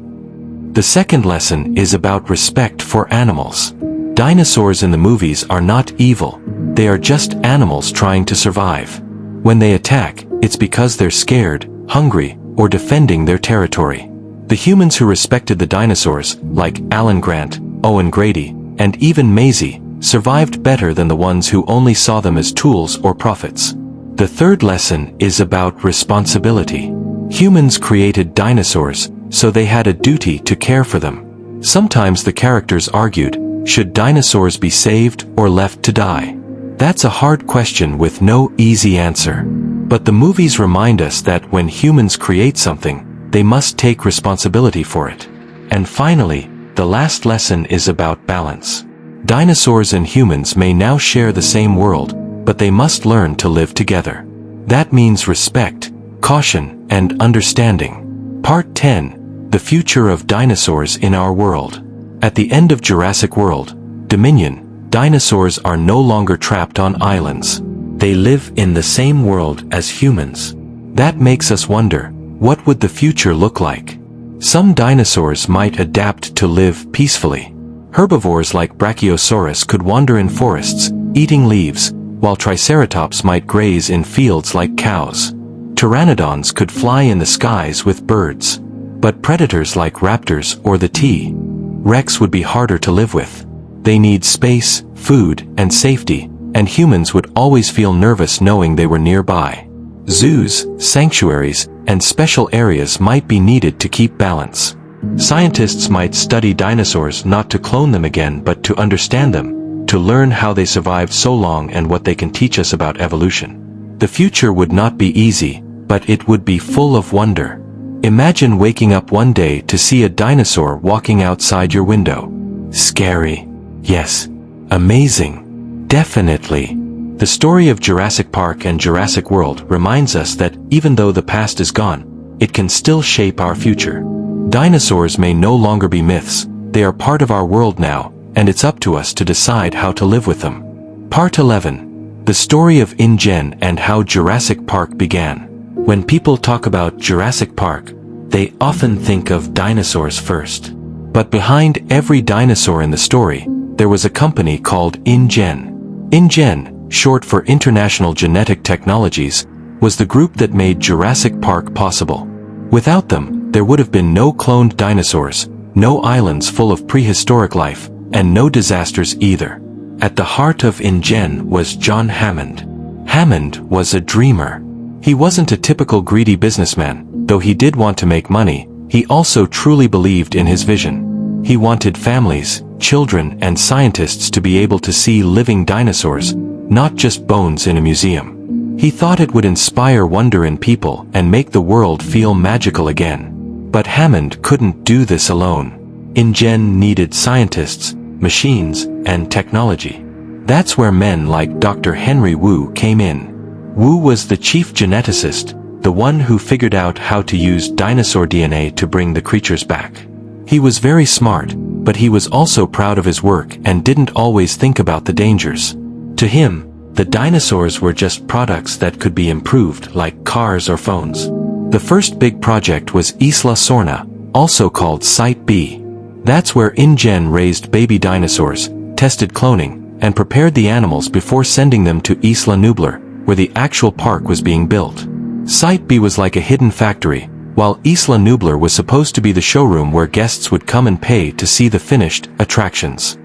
The second lesson is about respect for animals. Dinosaurs in the movies are not evil, they are just animals trying to survive. When they attack, it's because they're scared, hungry, or defending their territory. The humans who respected the dinosaurs, like Alan Grant, Owen Grady, and even Maisie, survived better than the ones who only saw them as tools or profits. The third lesson is about responsibility. Humans created dinosaurs, so they had a duty to care for them. Sometimes the characters argued, should dinosaurs be saved or left to die? That's a hard question with no easy answer. But the movies remind us that when humans create something, they must take responsibility for it. And finally, the last lesson is about balance. Dinosaurs and humans may now share the same world, but they must learn to live together. That means respect, caution, and understanding. Part 10. The Future of Dinosaurs in Our World. At the end of Jurassic World, Dominion, dinosaurs are no longer trapped on islands. They live in the same world as humans. That makes us wonder, what would the future look like? Some dinosaurs might adapt to live peacefully. Herbivores like Brachiosaurus could wander in forests, eating leaves, while Triceratops might graze in fields like cows. Pteranodons could fly in the skies with birds. But predators like raptors or the T-Rex would be harder to live with. They need space, food, and safety, and humans would always feel nervous knowing they were nearby. Zoos, sanctuaries, and special areas might be needed to keep balance. Scientists might study dinosaurs not to clone them again but to understand them, to learn how they survived so long and what they can teach us about evolution. The future would not be easy, but it would be full of wonder. Imagine waking up one day to see a dinosaur walking outside your window. Scary. Yes. Amazing. Definitely. The story of Jurassic Park and Jurassic World reminds us that even though the past is gone, it can still shape our future. Dinosaurs may no longer be myths, they are part of our world now, and it's up to us to decide how to live with them. Part 11. The story of InGen and how Jurassic Park began. When people talk about Jurassic Park, they often think of dinosaurs first. But behind every dinosaur in the story, there was a company called InGen. InGen, short for International Genetic Technologies, was the group that made Jurassic Park possible. Without them, there would have been no cloned dinosaurs, no islands full of prehistoric life, and no disasters either. At the heart of InGen was John Hammond. Hammond was a dreamer. He wasn't a typical greedy businessman, though he did want to make money. He also truly believed in his vision. He wanted families, children, and scientists to be able to see living dinosaurs, not just bones in a museum. He thought it would inspire wonder in people and make the world feel magical again. But Hammond couldn't do this alone. InGen needed scientists, machines, and technology. That's where men like Dr. Henry Wu came in. Wu was the chief geneticist, the one who figured out how to use dinosaur DNA to bring the creatures back. He was very smart, but he was also proud of his work and didn't always think about the dangers. To him, the dinosaurs were just products that could be improved like cars or phones. The first big project was Isla Sorna, also called Site B. That's where InGen raised baby dinosaurs, tested cloning, and prepared the animals before sending them to Isla Nublar, where the actual park was being built. Site B was like a hidden factory, while Isla Nublar was supposed to be the showroom where guests would come and pay to see the finished attractions.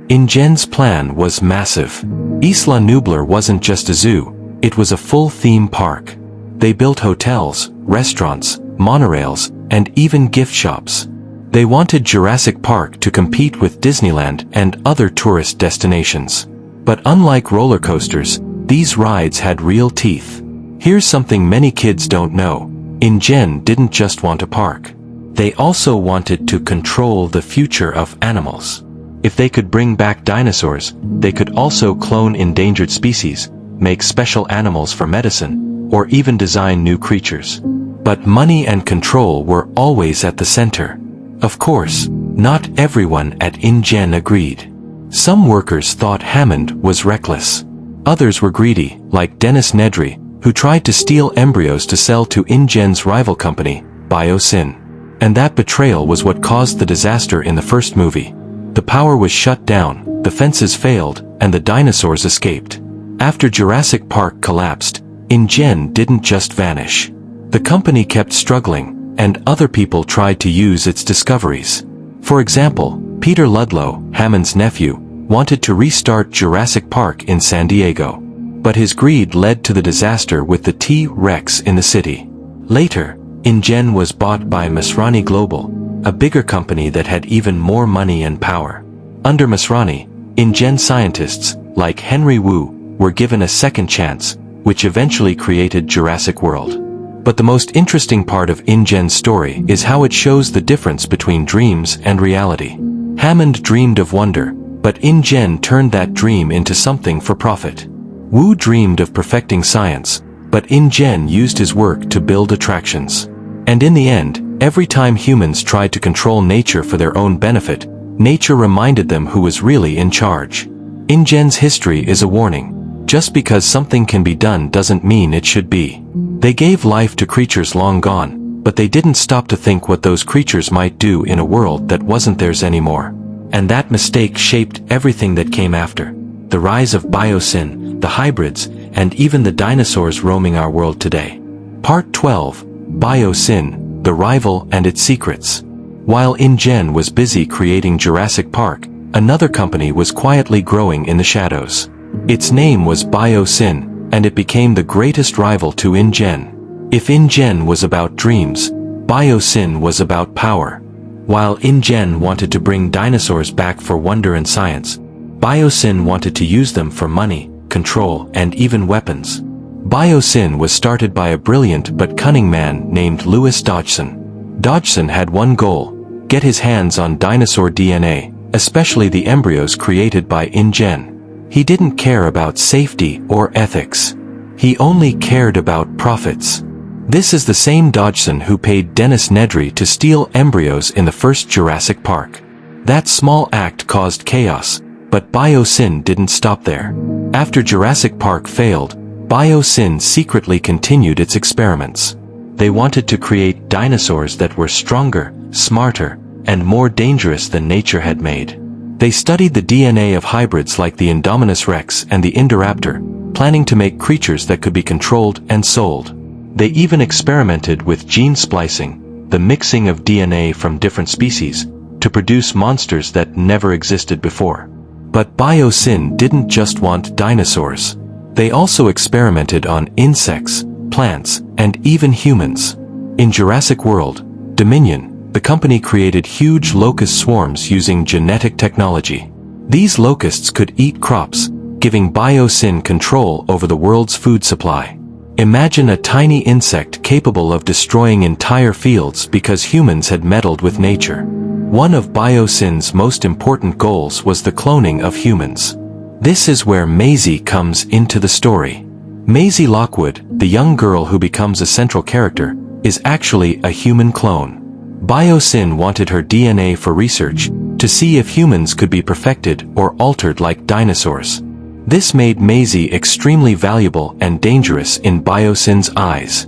InGen's plan was massive. Isla Nublar wasn't just a zoo, it was a full theme park. They built hotels, restaurants, monorails, and even gift shops. They wanted Jurassic Park to compete with Disneyland and other tourist destinations. But unlike roller coasters, these rides had real teeth. Here's something many kids don't know. InGen didn't just want a park. They also wanted to control the future of animals. If they could bring back dinosaurs, they could also clone endangered species, make special animals for medicine, or even design new creatures. But money and control were always at the center. Of course, not everyone at InGen agreed. Some workers thought Hammond was reckless. Others were greedy, like Dennis Nedry, who tried to steal embryos to sell to InGen's rival company, Biosyn. And that betrayal was what caused the disaster in the first movie. The power was shut down, the fences failed, and the dinosaurs escaped. After Jurassic Park collapsed, InGen didn't just vanish. The company kept struggling, and other people tried to use its discoveries. For example, Peter Ludlow, Hammond's nephew, wanted to restart Jurassic Park in San Diego. But his greed led to the disaster with the T-Rex in the city. Later, InGen was bought by Masrani Global, a bigger company that had even more money and power. Under Masrani, InGen scientists, like Henry Wu, were given a second chance, which eventually created Jurassic World. But the most interesting part of InGen's story is how it shows the difference between dreams and reality. Hammond dreamed of wonder, but InGen turned that dream into something for profit. Wu dreamed of perfecting science, but InGen used his work to build attractions. And in the end, every time humans tried to control nature for their own benefit, nature reminded them who was really in charge. InGen's history is a warning. Just because something can be done doesn't mean it should be. They gave life to creatures long gone, but they didn't stop to think what those creatures might do in a world that wasn't theirs anymore. And that mistake shaped everything that came after. The rise of Biosyn, the hybrids, and even the dinosaurs roaming our world today. Part 12. Biosyn, the rival and its secrets. While InGen was busy creating Jurassic Park, another company was quietly growing in the shadows. Its name was Biosyn, and it became the greatest rival to InGen. If InGen was about dreams, Biosyn was about power. While InGen wanted to bring dinosaurs back for wonder and science, Biosyn wanted to use them for money, control, and even weapons. Biosyn was started by a brilliant but cunning man named Louis Dodgson. Dodgson had one goal: get his hands on dinosaur DNA, especially the embryos created by InGen. He didn't care about safety or ethics. He only cared about profits. This is the same Dodgson who paid Dennis Nedry to steal embryos in the first Jurassic Park. That small act caused chaos, but Biosyn didn't stop there. After Jurassic Park failed, Biosyn secretly continued its experiments. They wanted to create dinosaurs that were stronger, smarter, and more dangerous than nature had made. They studied the DNA of hybrids like the Indominus Rex and the Indoraptor, planning to make creatures that could be controlled and sold. They even experimented with gene splicing, the mixing of DNA from different species, to produce monsters that never existed before. But Biosyn didn't just want dinosaurs. They also experimented on insects, plants, and even humans. In Jurassic World, Dominion, the company created huge locust swarms using genetic technology. These locusts could eat crops, giving Biosyn control over the world's food supply. Imagine a tiny insect capable of destroying entire fields because humans had meddled with nature. One of Biosyn's most important goals was the cloning of humans. This is where Maisie comes into the story. Maisie Lockwood, the young girl who becomes a central character, is actually a human clone. Biosyn wanted her DNA for research, to see if humans could be perfected or altered like dinosaurs. This made Maisie extremely valuable and dangerous in Biosyn's eyes.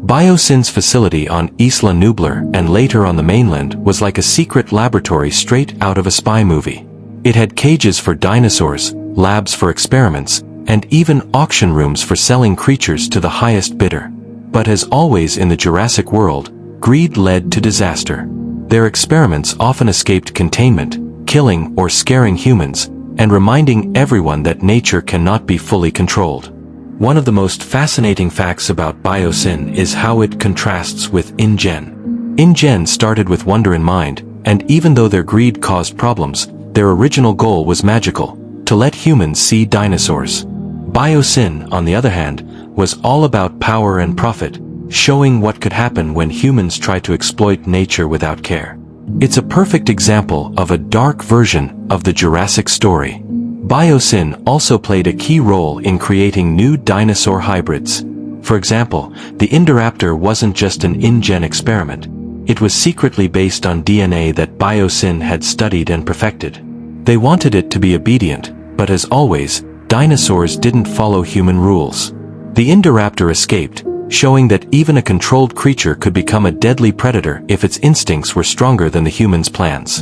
Biosyn's facility on Isla Nublar and later on the mainland was like a secret laboratory straight out of a spy movie. It had cages for dinosaurs, labs for experiments, and even auction rooms for selling creatures to the highest bidder. But as always in the Jurassic World, greed led to disaster. Their experiments often escaped containment, killing or scaring humans, and reminding everyone that nature cannot be fully controlled. One of the most fascinating facts about Biosyn is how it contrasts with InGen. InGen started with wonder in mind, and even though their greed caused problems, their original goal was magical: to let humans see dinosaurs. Biosyn, on the other hand, was all about power and profit, showing what could happen when humans try to exploit nature without care. It's a perfect example of a dark version of the Jurassic story. Biosyn also played a key role in creating new dinosaur hybrids. For example, the Indoraptor wasn't just an InGen experiment. It was secretly based on DNA that Biosyn had studied and perfected. They wanted it to be obedient, but as always, dinosaurs didn't follow human rules. The Indoraptor escaped, showing that even a controlled creature could become a deadly predator if its instincts were stronger than the human's plans.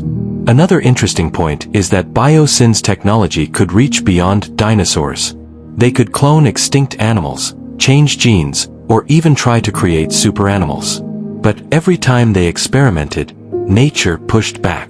Another interesting point is that Biosyn's technology could reach beyond dinosaurs. They could clone extinct animals, change genes, or even try to create superanimals. But every time they experimented, nature pushed back.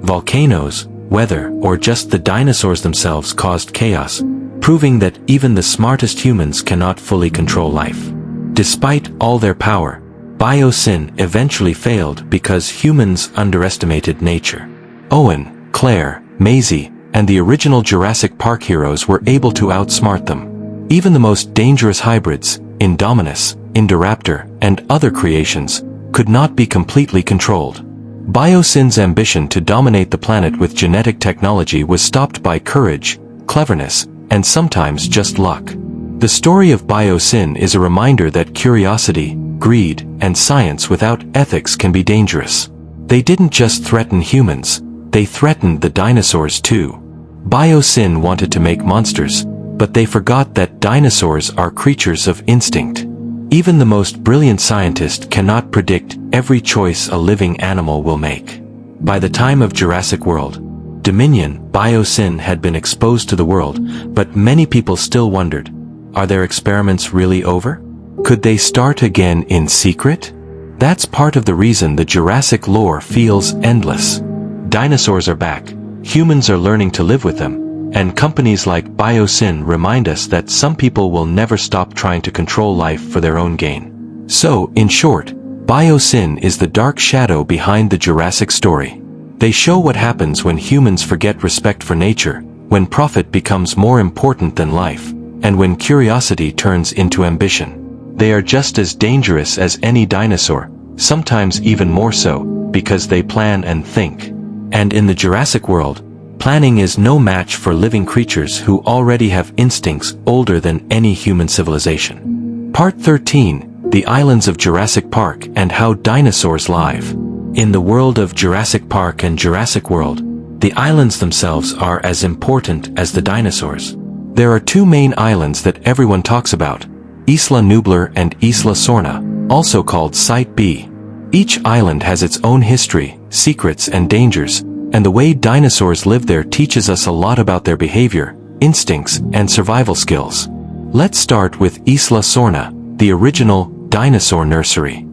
Volcanoes, weather, or just the dinosaurs themselves caused chaos, proving that even the smartest humans cannot fully control life. Despite all their power, Biosyn eventually failed because humans underestimated nature. Owen, Claire, Maisie, and the original Jurassic Park heroes were able to outsmart them. Even the most dangerous hybrids, Indominus, Indoraptor, and other creations, could not be completely controlled. Biosyn's ambition to dominate the planet with genetic technology was stopped by courage, cleverness, and sometimes just luck. The story of Biosyn is a reminder that curiosity, greed, and science without ethics can be dangerous. They didn't just threaten humans, they threatened the dinosaurs too. Biosyn wanted to make monsters, but they forgot that dinosaurs are creatures of instinct. Even the most brilliant scientist cannot predict every choice a living animal will make. By the time of Jurassic World, Dominion, Biosyn had been exposed to the world, but many people still wondered, are their experiments really over? Could they start again in secret? That's part of the reason the Jurassic lore feels endless. Dinosaurs are back, humans are learning to live with them, and companies like Biosyn remind us that some people will never stop trying to control life for their own gain. So, in short, Biosyn is the dark shadow behind the Jurassic story. They show what happens when humans forget respect for nature, when profit becomes more important than life, and when curiosity turns into ambition. They are just as dangerous as any dinosaur, sometimes even more so, because they plan and think. And in the Jurassic world, planning is no match for living creatures who already have instincts older than any human civilization. Part 13, The Islands of Jurassic Park and How Dinosaurs Live. In the world of Jurassic Park and Jurassic World, the islands themselves are as important as the dinosaurs. There are two main islands that everyone talks about, Isla Nublar and Isla Sorna, also called Site B. Each island has its own history, secrets and dangers, and the way dinosaurs live there teaches us a lot about their behavior, instincts, and survival skills. Let's start with Isla Sorna, the original dinosaur nursery.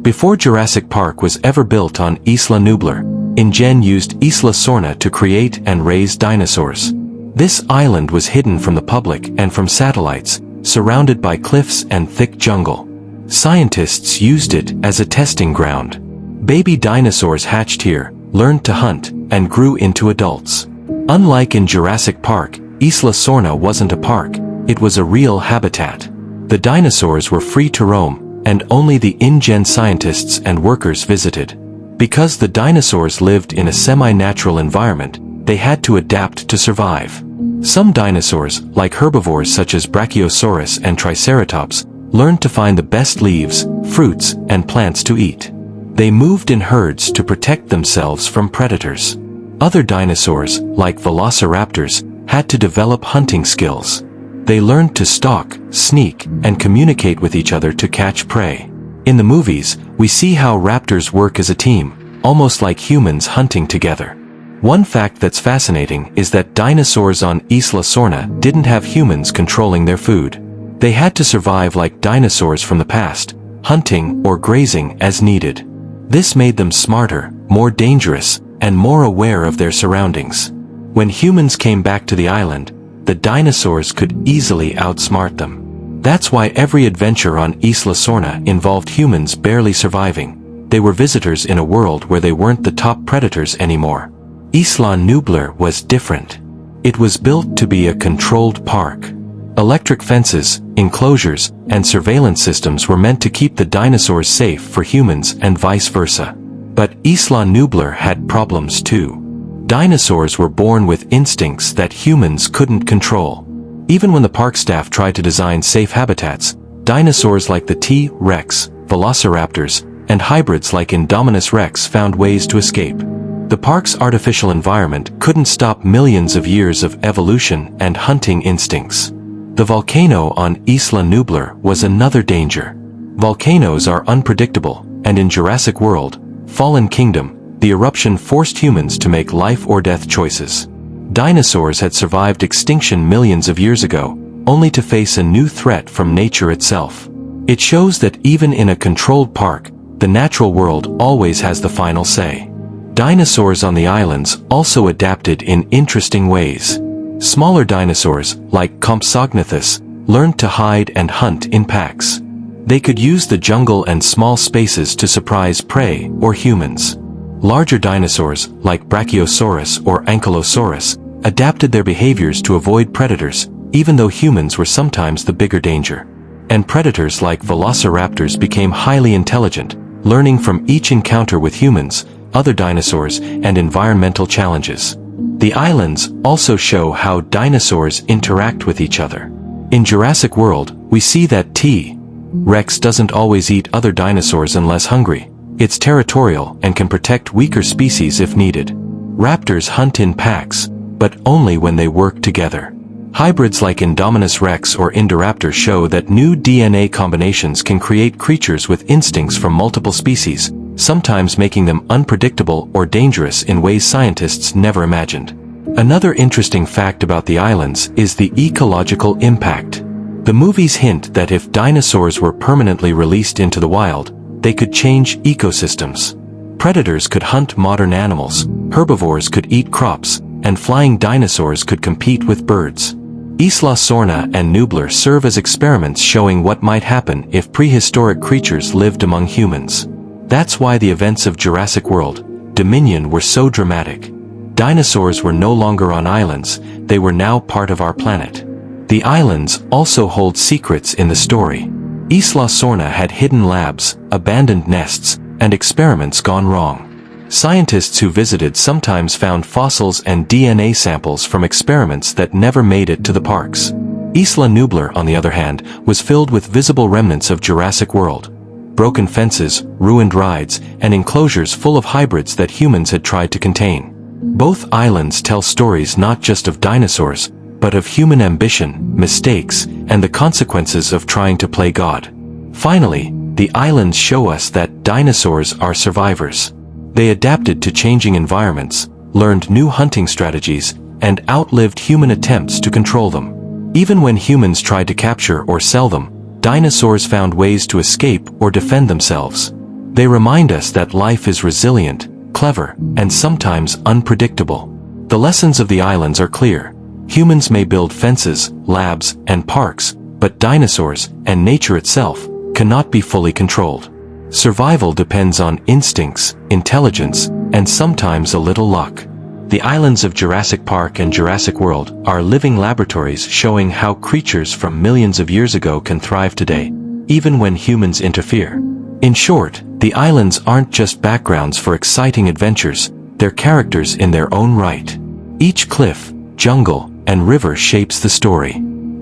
Before Jurassic Park was ever built on Isla Nublar, InGen used Isla Sorna to create and raise dinosaurs. This island was hidden from the public and from satellites, surrounded by cliffs and thick jungle. Scientists used it as a testing ground. Baby dinosaurs hatched here, learned to hunt, and grew into adults. Unlike in Jurassic Park, Isla Sorna wasn't a park, it was a real habitat. The dinosaurs were free to roam, and only the InGen scientists and workers visited. Because the dinosaurs lived in a semi-natural environment, they had to adapt to survive. Some dinosaurs, like herbivores such as Brachiosaurus and Triceratops, learned to find the best leaves, fruits, and plants to eat. They moved in herds to protect themselves from predators. Other dinosaurs, like Velociraptors, had to develop hunting skills. They learned to stalk, sneak, and communicate with each other to catch prey. In the movies, we see how raptors work as a team, almost like humans hunting together. One fact that's fascinating is that dinosaurs on Isla Sorna didn't have humans controlling their food. They had to survive like dinosaurs from the past, hunting or grazing as needed. This made them smarter, more dangerous, and more aware of their surroundings. When humans came back to the island, the dinosaurs could easily outsmart them. That's why every adventure on Isla Sorna involved humans barely surviving. They were visitors in a world where they weren't the top predators anymore. Isla Nublar was different. It was built to be a controlled park. Electric fences, enclosures, and surveillance systems were meant to keep the dinosaurs safe for humans and vice versa. But Isla Nublar had problems too. Dinosaurs were born with instincts that humans couldn't control. Even when the park staff tried to design safe habitats, dinosaurs like the T-Rex, Velociraptors, and hybrids like Indominus Rex found ways to escape. The park's artificial environment couldn't stop millions of years of evolution and hunting instincts. The volcano on Isla Nublar was another danger. Volcanoes are unpredictable, and in Jurassic World, Fallen Kingdom, the eruption forced humans to make life-or-death choices. Dinosaurs had survived extinction millions of years ago, only to face a new threat from nature itself. It shows that even in a controlled park, the natural world always has the final say. Dinosaurs on the islands also adapted in interesting ways. Smaller dinosaurs, like Compsognathus, learned to hide and hunt in packs. They could use the jungle and small spaces to surprise prey or humans. Larger dinosaurs, like Brachiosaurus or Ankylosaurus, adapted their behaviors to avoid predators, even though humans were sometimes the bigger danger. And predators like Velociraptors became highly intelligent, learning from each encounter with humans, other dinosaurs, and environmental challenges. The islands also show how dinosaurs interact with each other. In Jurassic World, we see that T-Rex doesn't always eat other dinosaurs unless hungry. It's territorial and can protect weaker species if needed. Raptors hunt in packs, but only when they work together. Hybrids like Indominus Rex or Indoraptor show that new DNA combinations can create creatures with instincts from multiple species, sometimes making them unpredictable or dangerous in ways scientists never imagined. Another interesting fact about the islands is the ecological impact. The movies hint that if dinosaurs were permanently released into the wild, they could change ecosystems. Predators could hunt modern animals, herbivores could eat crops, and flying dinosaurs could compete with birds. Isla and Nublar serve as experiments showing what might happen if prehistoric creatures lived among humans. That's why the events of Jurassic World, Dominion, were so dramatic. Dinosaurs were no longer on islands, they were now part of our planet. The islands also hold secrets in the story. Isla had hidden labs, abandoned nests, and experiments gone wrong. Scientists who visited sometimes found fossils and DNA samples from experiments that never made it to the parks. Isla Nublar, on the other hand, was filled with visible remnants of Jurassic World. Broken fences, ruined rides, and enclosures full of hybrids that humans had tried to contain. Both islands tell stories not just of dinosaurs, but of human ambition, mistakes, and the consequences of trying to play God. Finally, the islands show us that dinosaurs are survivors. They adapted to changing environments, learned new hunting strategies, and outlived human attempts to control them. Even when humans tried to capture or sell them, dinosaurs found ways to escape or defend themselves. They remind us that life is resilient, clever, and sometimes unpredictable. The lessons of the islands are clear. Humans may build fences, labs, and parks, but dinosaurs, and nature itself, cannot be fully controlled. Survival depends on instincts, intelligence, and sometimes a little luck. The islands of Jurassic Park and Jurassic World are living laboratories showing how creatures from millions of years ago can thrive today, even when humans interfere. In short, the islands aren't just backgrounds for exciting adventures, they're characters in their own right. Each cliff, jungle, and river shapes the story.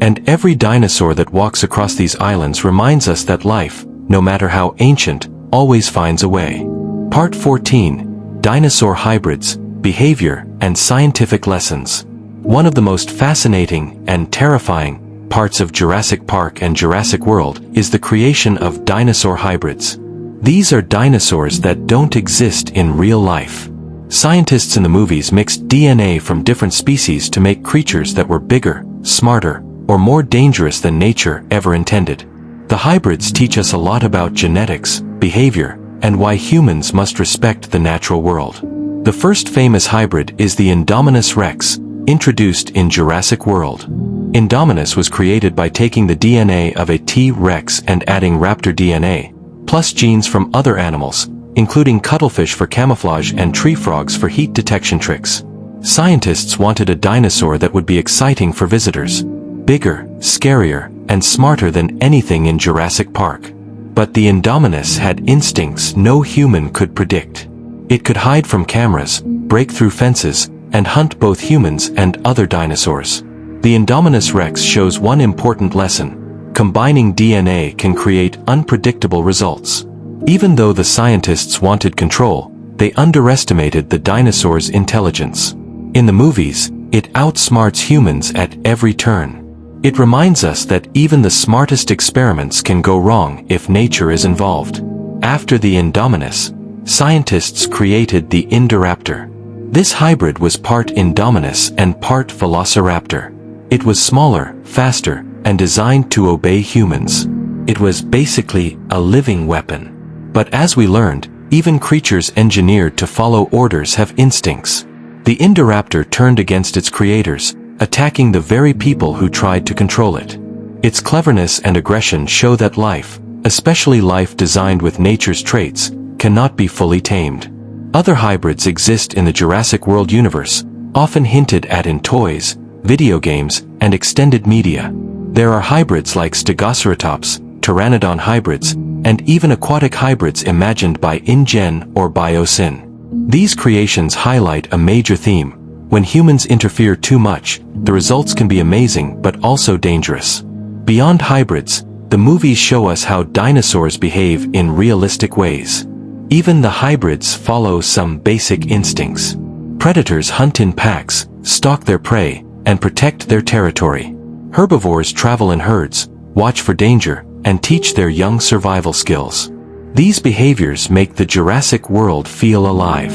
And every dinosaur that walks across these islands reminds us that life, no matter how ancient, always finds a way. Part 14: Dinosaur Hybrids, Behavior, and Scientific Lessons. One of the most fascinating and terrifying parts of Jurassic Park and Jurassic World is the creation of dinosaur hybrids. These are dinosaurs that don't exist in real life. Scientists in the movies mixed DNA from different species to make creatures that were bigger, smarter, or more dangerous than nature ever intended. The hybrids teach us a lot about genetics, behavior, and why humans must respect the natural world. The first famous hybrid is the Indominus Rex, introduced in Jurassic World. Indominus was created by taking the DNA of a T-Rex and adding raptor DNA, plus genes from other animals, including cuttlefish for camouflage and tree frogs for heat detection tricks. Scientists wanted a dinosaur that would be exciting for visitors, bigger, scarier, and smarter than anything in Jurassic Park. But the Indominus had instincts no human could predict. It could hide from cameras, break through fences, and hunt both humans and other dinosaurs. The Indominus Rex shows one important lesson: combining DNA can create unpredictable results. Even though the scientists wanted control, they underestimated the dinosaurs' intelligence. In the movies, it outsmarts humans at every turn. It reminds us that even the smartest experiments can go wrong if nature is involved. After the Indominus, scientists created the Indoraptor. This hybrid was part Indominus and part Velociraptor. It was smaller, faster, and designed to obey humans. It was basically a living weapon. But as we learned, even creatures engineered to follow orders have instincts. The Indoraptor turned against its creators, attacking the very people who tried to control it. Its cleverness and aggression show that life, especially life designed with nature's traits, cannot be fully tamed. Other hybrids exist in the Jurassic World universe, often hinted at in toys, video games, and extended media. There are hybrids like Stegoceratops, pteranodon hybrids, and even aquatic hybrids imagined by InGen or Biosyn. These creations highlight a major theme. When humans interfere too much, the results can be amazing but also dangerous. Beyond hybrids, the movies show us how dinosaurs behave in realistic ways. Even the hybrids follow some basic instincts. Predators hunt in packs, stalk their prey, and protect their territory. Herbivores travel in herds, watch for danger, and teach their young survival skills. These behaviors make the Jurassic World feel alive.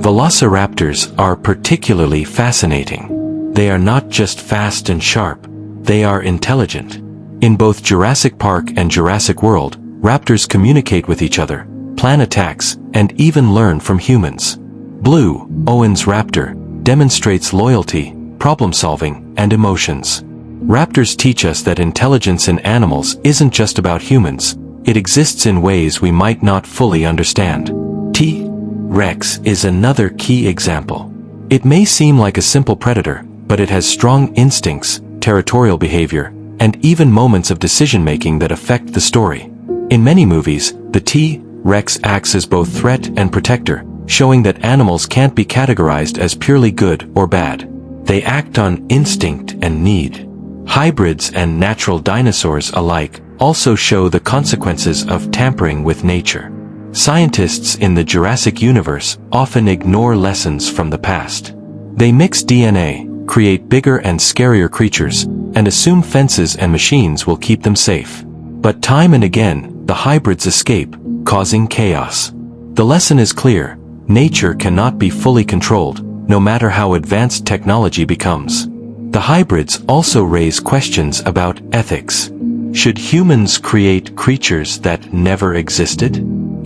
Velociraptors are particularly fascinating. They are not just fast and sharp, they are intelligent. In both Jurassic Park and Jurassic World, raptors communicate with each other, plan attacks, and even learn from humans. Blue, Owen's raptor, demonstrates loyalty, problem-solving, and emotions. Raptors teach us that intelligence in animals isn't just about humans, it exists in ways we might not fully understand. T-Rex is another key example. It may seem like a simple predator, but it has strong instincts, territorial behavior, and even moments of decision-making that affect the story. In many movies, the T-Rex acts as both threat and protector, showing that animals can't be categorized as purely good or bad. They act on instinct and need. Hybrids and natural dinosaurs alike also show the consequences of tampering with nature. Scientists in the Jurassic universe often ignore lessons from the past. They mix DNA, create bigger and scarier creatures, and assume fences and machines will keep them safe. But time and again, the hybrids escape, causing chaos. The lesson is clear: nature cannot be fully controlled, no matter how advanced technology becomes. The hybrids also raise questions about ethics. Should humans create creatures that never existed?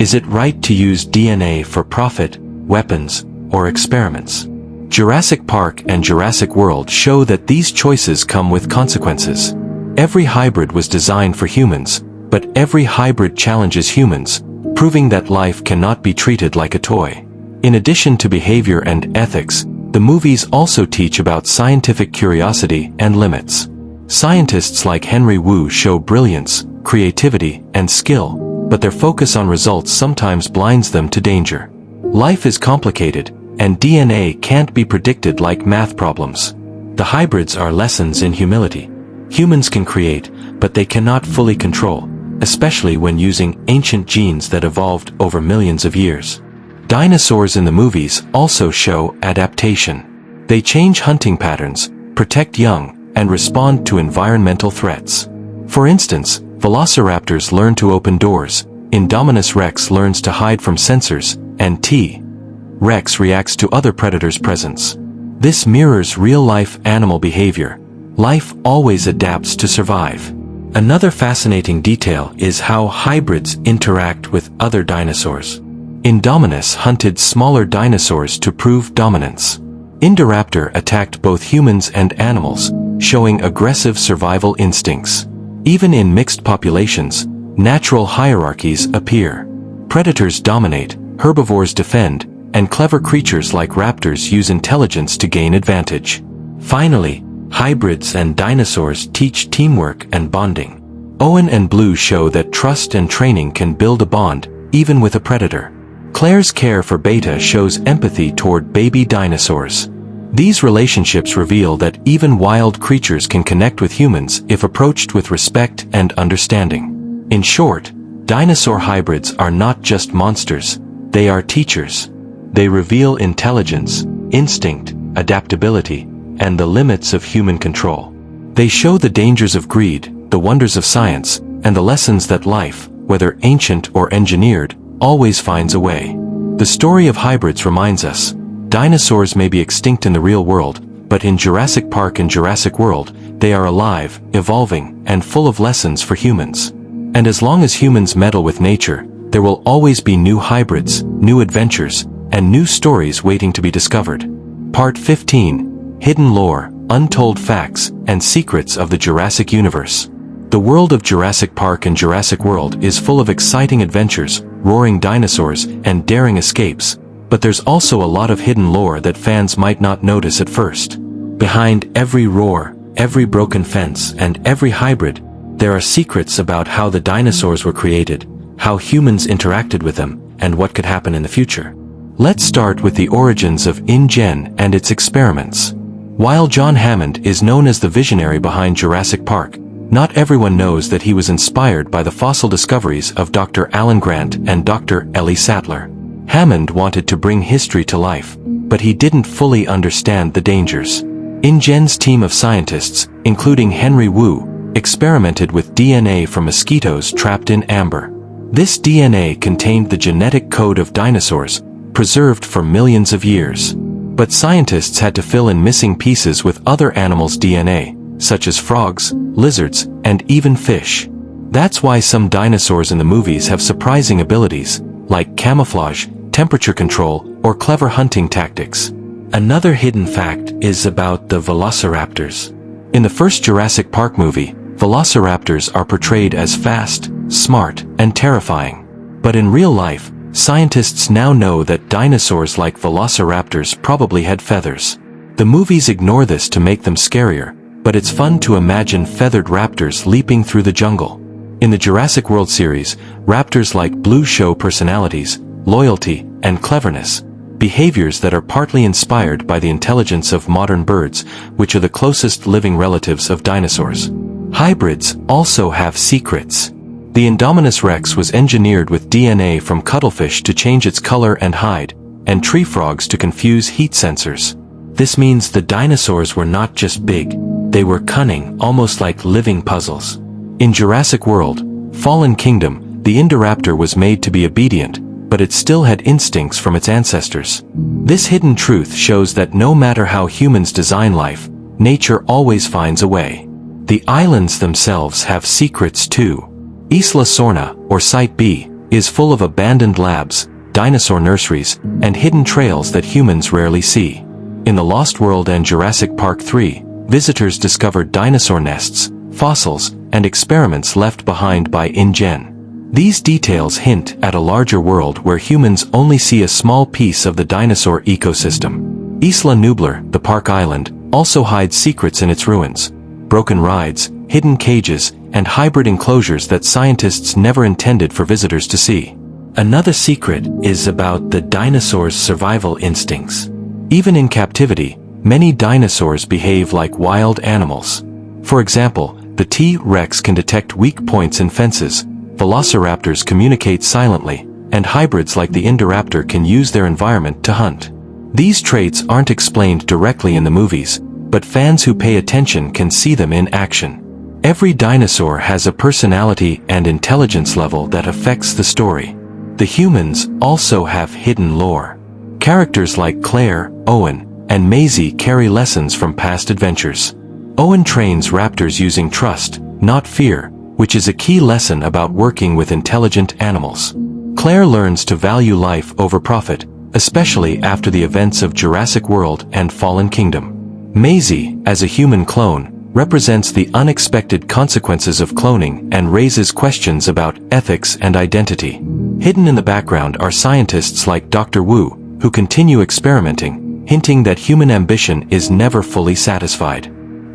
Is it right to use DNA for profit, weapons, or experiments? Jurassic Park and Jurassic World show that these choices come with consequences. Every hybrid was designed for humans, but every hybrid challenges humans, proving that life cannot be treated like a toy. In addition to behavior and ethics, the movies also teach about scientific curiosity and limits. Scientists like Henry Wu show brilliance, creativity, and skill, but their focus on results sometimes blinds them to danger. Life is complicated, and DNA can't be predicted like math problems. The hybrids are lessons in humility. Humans can create, but they cannot fully control, especially when using ancient genes that evolved over millions of years. Dinosaurs in the movies also show adaptation. They change hunting patterns, protect young, and respond to environmental threats. For instance, Velociraptors learn to open doors, Indominus Rex learns to hide from sensors, and T-Rex reacts to other predators' presence. This mirrors real-life animal behavior. Life always adapts to survive. Another fascinating detail is how hybrids interact with other dinosaurs. Indominus hunted smaller dinosaurs to prove dominance. Indoraptor attacked both humans and animals, showing aggressive survival instincts. Even in mixed populations, natural hierarchies appear. Predators dominate, herbivores defend, and clever creatures like raptors use intelligence to gain advantage. Finally, hybrids and dinosaurs teach teamwork and bonding. Owen and Blue show that trust and training can build a bond, even with a predator. Claire's care for Beta shows empathy toward baby dinosaurs. These relationships reveal that even wild creatures can connect with humans if approached with respect and understanding. In short, dinosaur hybrids are not just monsters, they are teachers. They reveal intelligence, instinct, adaptability, and the limits of human control. They show the dangers of greed, the wonders of science, and the lessons that life, whether ancient or engineered, always finds a way. The story of hybrids reminds us, dinosaurs may be extinct in the real world, but in Jurassic Park and Jurassic World, they are alive, evolving, and full of lessons for humans. And as long as humans meddle with nature, there will always be new hybrids, new adventures, and new stories waiting to be discovered. Part 15: Hidden Lore, Untold Facts, and Secrets of the Jurassic Universe. The world of Jurassic Park and Jurassic World is full of exciting adventures, roaring dinosaurs, and daring escapes, but there's also a lot of hidden lore that fans might not notice at first. Behind every roar, every broken fence, and every hybrid, there are secrets about how the dinosaurs were created, how humans interacted with them, and what could happen in the future. Let's start with the origins of InGen and its experiments. While John Hammond is known as the visionary behind Jurassic Park, not everyone knows that he was inspired by the fossil discoveries of Dr. Alan Grant and Dr. Ellie Sattler. Hammond wanted to bring history to life, but he didn't fully understand the dangers. InGen's team of scientists, including Henry Wu, experimented with DNA from mosquitoes trapped in amber. This DNA contained the genetic code of dinosaurs, preserved for millions of years. But scientists had to fill in missing pieces with other animals' DNA, such as frogs, lizards, and even fish. That's why some dinosaurs in the movies have surprising abilities, like camouflage, temperature control, or clever hunting tactics. Another hidden fact is about the Velociraptors. In the first Jurassic Park movie, Velociraptors are portrayed as fast, smart, and terrifying. But in real life, scientists now know that dinosaurs like Velociraptors probably had feathers. The movies ignore this to make them scarier, but it's fun to imagine feathered raptors leaping through the jungle. In the Jurassic World series, raptors like Blue show personalities, loyalty, and cleverness, behaviors that are partly inspired by the intelligence of modern birds, which are the closest living relatives of dinosaurs. Hybrids also have secrets. The Indominus Rex was engineered with DNA from cuttlefish to change its color and hide, and tree frogs to confuse heat sensors. This means the dinosaurs were not just big, they were cunning, almost like living puzzles. In Jurassic World, Fallen Kingdom, the Indoraptor was made to be obedient, but it still had instincts from its ancestors. This hidden truth shows that no matter how humans design life, nature always finds a way. The islands themselves have secrets too. Isla Sorna, or Site B, is full of abandoned labs, dinosaur nurseries, and hidden trails that humans rarely see. In The Lost World and Jurassic Park 3, visitors discovered dinosaur nests, fossils, and experiments left behind by InGen. These details hint at a larger world where humans only see a small piece of the dinosaur ecosystem. Isla Nublar, the park island, also hides secrets in its ruins. Broken rides, hidden cages, and hybrid enclosures that scientists never intended for visitors to see. Another secret is about the dinosaurs' survival instincts. Even in captivity, many dinosaurs behave like wild animals. For example, the T-Rex can detect weak points in fences, Velociraptors communicate silently, and hybrids like the Indoraptor can use their environment to hunt. These traits aren't explained directly in the movies, but fans who pay attention can see them in action. Every dinosaur has a personality and intelligence level that affects the story. The humans also have hidden lore. Characters like Claire, Owen, and Maisie carry lessons from past adventures. Owen trains raptors using trust, not fear, which is a key lesson about working with intelligent animals. Claire learns to value life over profit, especially after the events of Jurassic World and Fallen Kingdom. Maisie, as a human clone, represents the unexpected consequences of cloning and raises questions about ethics and identity. Hidden in the background are scientists like Dr. Wu, who continue experimenting, hinting that human ambition is never fully satisfied.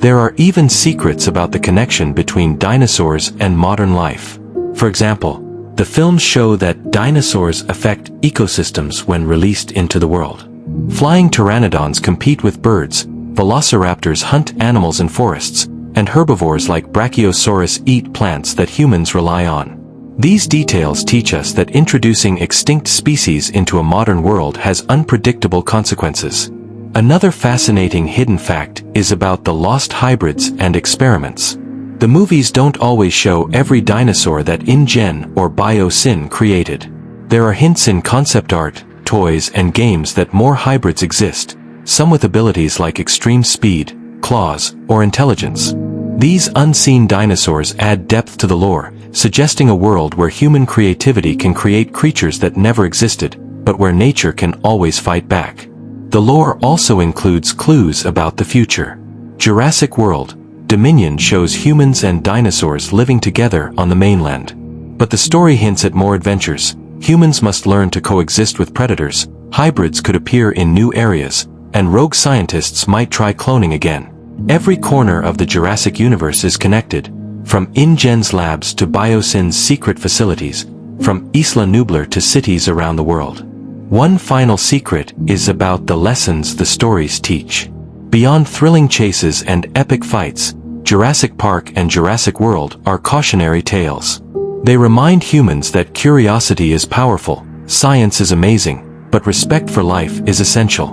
There are even secrets about the connection between dinosaurs and modern life. For example, the films show that dinosaurs affect ecosystems when released into the world. Flying pteranodons compete with birds, velociraptors hunt animals in forests, and herbivores like Brachiosaurus eat plants that humans rely on. These details teach us that introducing extinct species into a modern world has unpredictable consequences. Another fascinating hidden fact is about the lost hybrids and experiments. The movies don't always show every dinosaur that InGen or Biosyn created. There are hints in concept art, toys, and games that more hybrids exist, some with abilities like extreme speed, claws, or intelligence. These unseen dinosaurs add depth to the lore, suggesting a world where human creativity can create creatures that never existed, but where nature can always fight back. The lore also includes clues about the future. Jurassic World, Dominion shows humans and dinosaurs living together on the mainland. But the story hints at more adventures. Humans must learn to coexist with predators, hybrids could appear in new areas, and rogue scientists might try cloning again. Every corner of the Jurassic universe is connected, from InGen's labs to Biosyn's secret facilities, from Isla Nublar to cities around the world. One final secret is about the lessons the stories teach. Beyond thrilling chases and epic fights, Jurassic Park and Jurassic World are cautionary tales. They remind humans that curiosity is powerful, science is amazing, but respect for life is essential.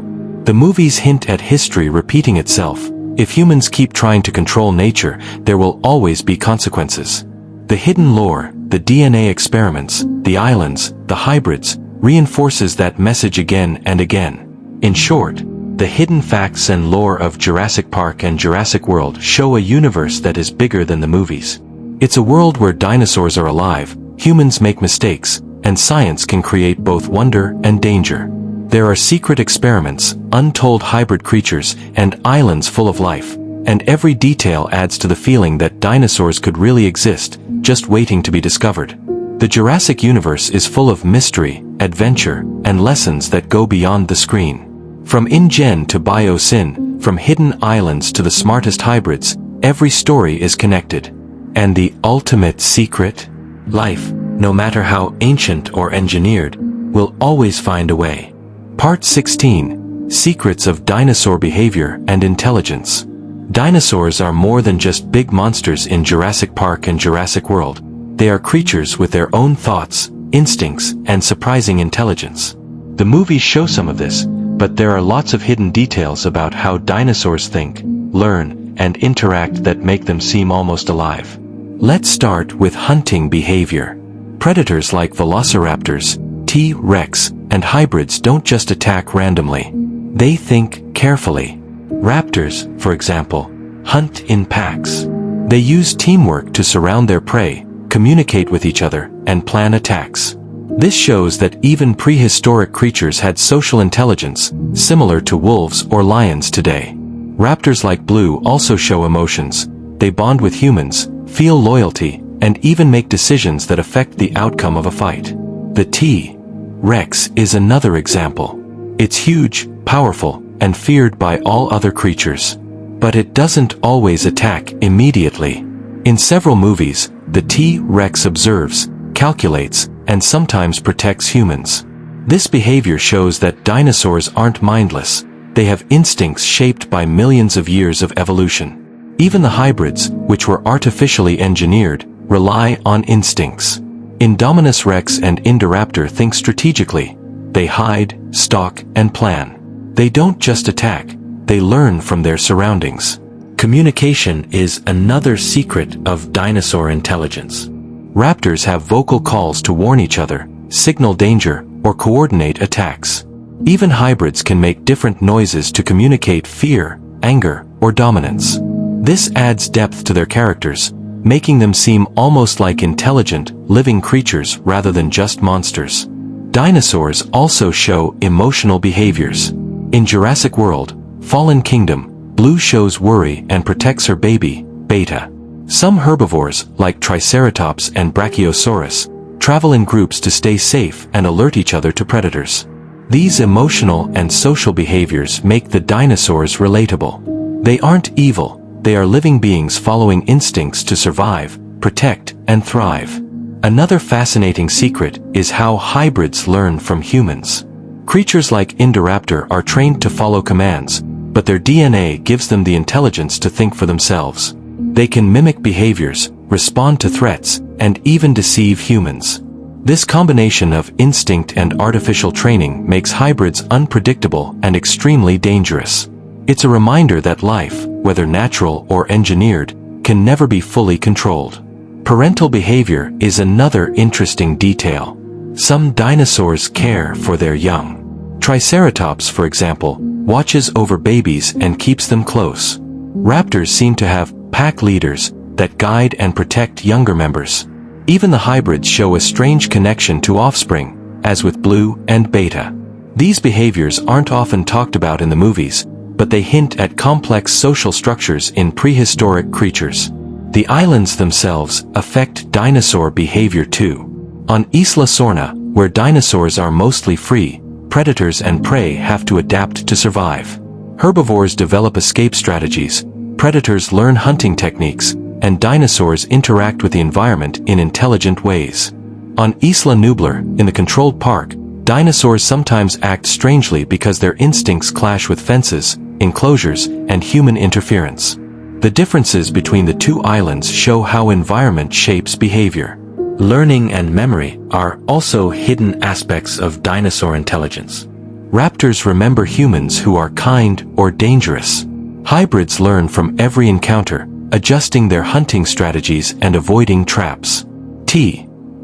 The movies hint at history repeating itself. If humans keep trying to control nature, there will always be consequences. The hidden lore, the DNA experiments, the islands, the hybrids, reinforces that message again and again. In short, the hidden facts and lore of Jurassic Park and Jurassic World show a universe that is bigger than the movies. It's a world where dinosaurs are alive, humans make mistakes, and science can create both wonder and danger. There are secret experiments, untold hybrid creatures, and islands full of life, and every detail adds to the feeling that dinosaurs could really exist, just waiting to be discovered. The Jurassic universe is full of mystery, adventure, and lessons that go beyond the screen. From InGen to Biosyn, from hidden islands to the smartest hybrids, every story is connected. And the ultimate secret? Life, no matter how ancient or engineered, will always find a way. Part 16. Secrets of Dinosaur Behavior and Intelligence. Dinosaurs are more than just big monsters in Jurassic Park and Jurassic World. They are creatures with their own thoughts, instincts, and surprising intelligence. The movies show some of this, but there are lots of hidden details about how dinosaurs think, learn, and interact that make them seem almost alive. Let's start with hunting behavior. Predators like Velociraptors, T-Rex, and hybrids don't just attack randomly. They think carefully. Raptors, for example, hunt in packs. They use teamwork to surround their prey, communicate with each other, and plan attacks. This shows that even prehistoric creatures had social intelligence, similar to wolves or lions today. Raptors like Blue also show emotions. They bond with humans, feel loyalty, and even make decisions that affect the outcome of a fight. The T-Rex is another example. It's huge, powerful, and feared by all other creatures. But it doesn't always attack immediately. In several movies, the T-Rex observes, calculates, and sometimes protects humans. This behavior shows that dinosaurs aren't mindless. They have instincts shaped by millions of years of evolution. Even the hybrids, which were artificially engineered, rely on instincts. Indominus Rex and Indoraptor think strategically. They hide, stalk, and plan. They don't just attack, they learn from their surroundings. Communication is another secret of dinosaur intelligence. Raptors have vocal calls to warn each other, signal danger, or coordinate attacks. Even hybrids can make different noises to communicate fear, anger, or dominance. This adds depth to their characters, making them seem almost like intelligent, living creatures rather than just monsters. Dinosaurs also show emotional behaviors. In Jurassic World, Fallen Kingdom, Blue shows worry and protects her baby, Beta. Some herbivores, like Triceratops and Brachiosaurus, travel in groups to stay safe and alert each other to predators. These emotional and social behaviors make the dinosaurs relatable. They aren't evil, they are living beings following instincts to survive, protect, and thrive. Another fascinating secret is how hybrids learn from humans. Creatures like Indoraptor are trained to follow commands, but their DNA gives them the intelligence to think for themselves. They can mimic behaviors, respond to threats, and even deceive humans. This combination of instinct and artificial training makes hybrids unpredictable and extremely dangerous. It's a reminder that life, whether natural or engineered, can never be fully controlled. Parental behavior is another interesting detail. Some dinosaurs care for their young. Triceratops, for example, watches over babies and keeps them close. Raptors seem to have pack leaders that guide and protect younger members. Even the hybrids show a strange connection to offspring, as with Blue and Beta. These behaviors aren't often talked about in the movies, but they hint at complex social structures in prehistoric creatures. The islands themselves affect dinosaur behavior too. On Isla Sorna, where dinosaurs are mostly free, predators and prey have to adapt to survive. Herbivores develop escape strategies, predators learn hunting techniques, and dinosaurs interact with the environment in intelligent ways. On Isla Nublar, in the controlled park, dinosaurs sometimes act strangely because their instincts clash with fences, enclosures, and human interference. The differences between the two islands show how environment shapes behavior. Learning and memory are also hidden aspects of dinosaur intelligence. Raptors remember humans who are kind or dangerous. Hybrids learn from every encounter, adjusting their hunting strategies and avoiding traps.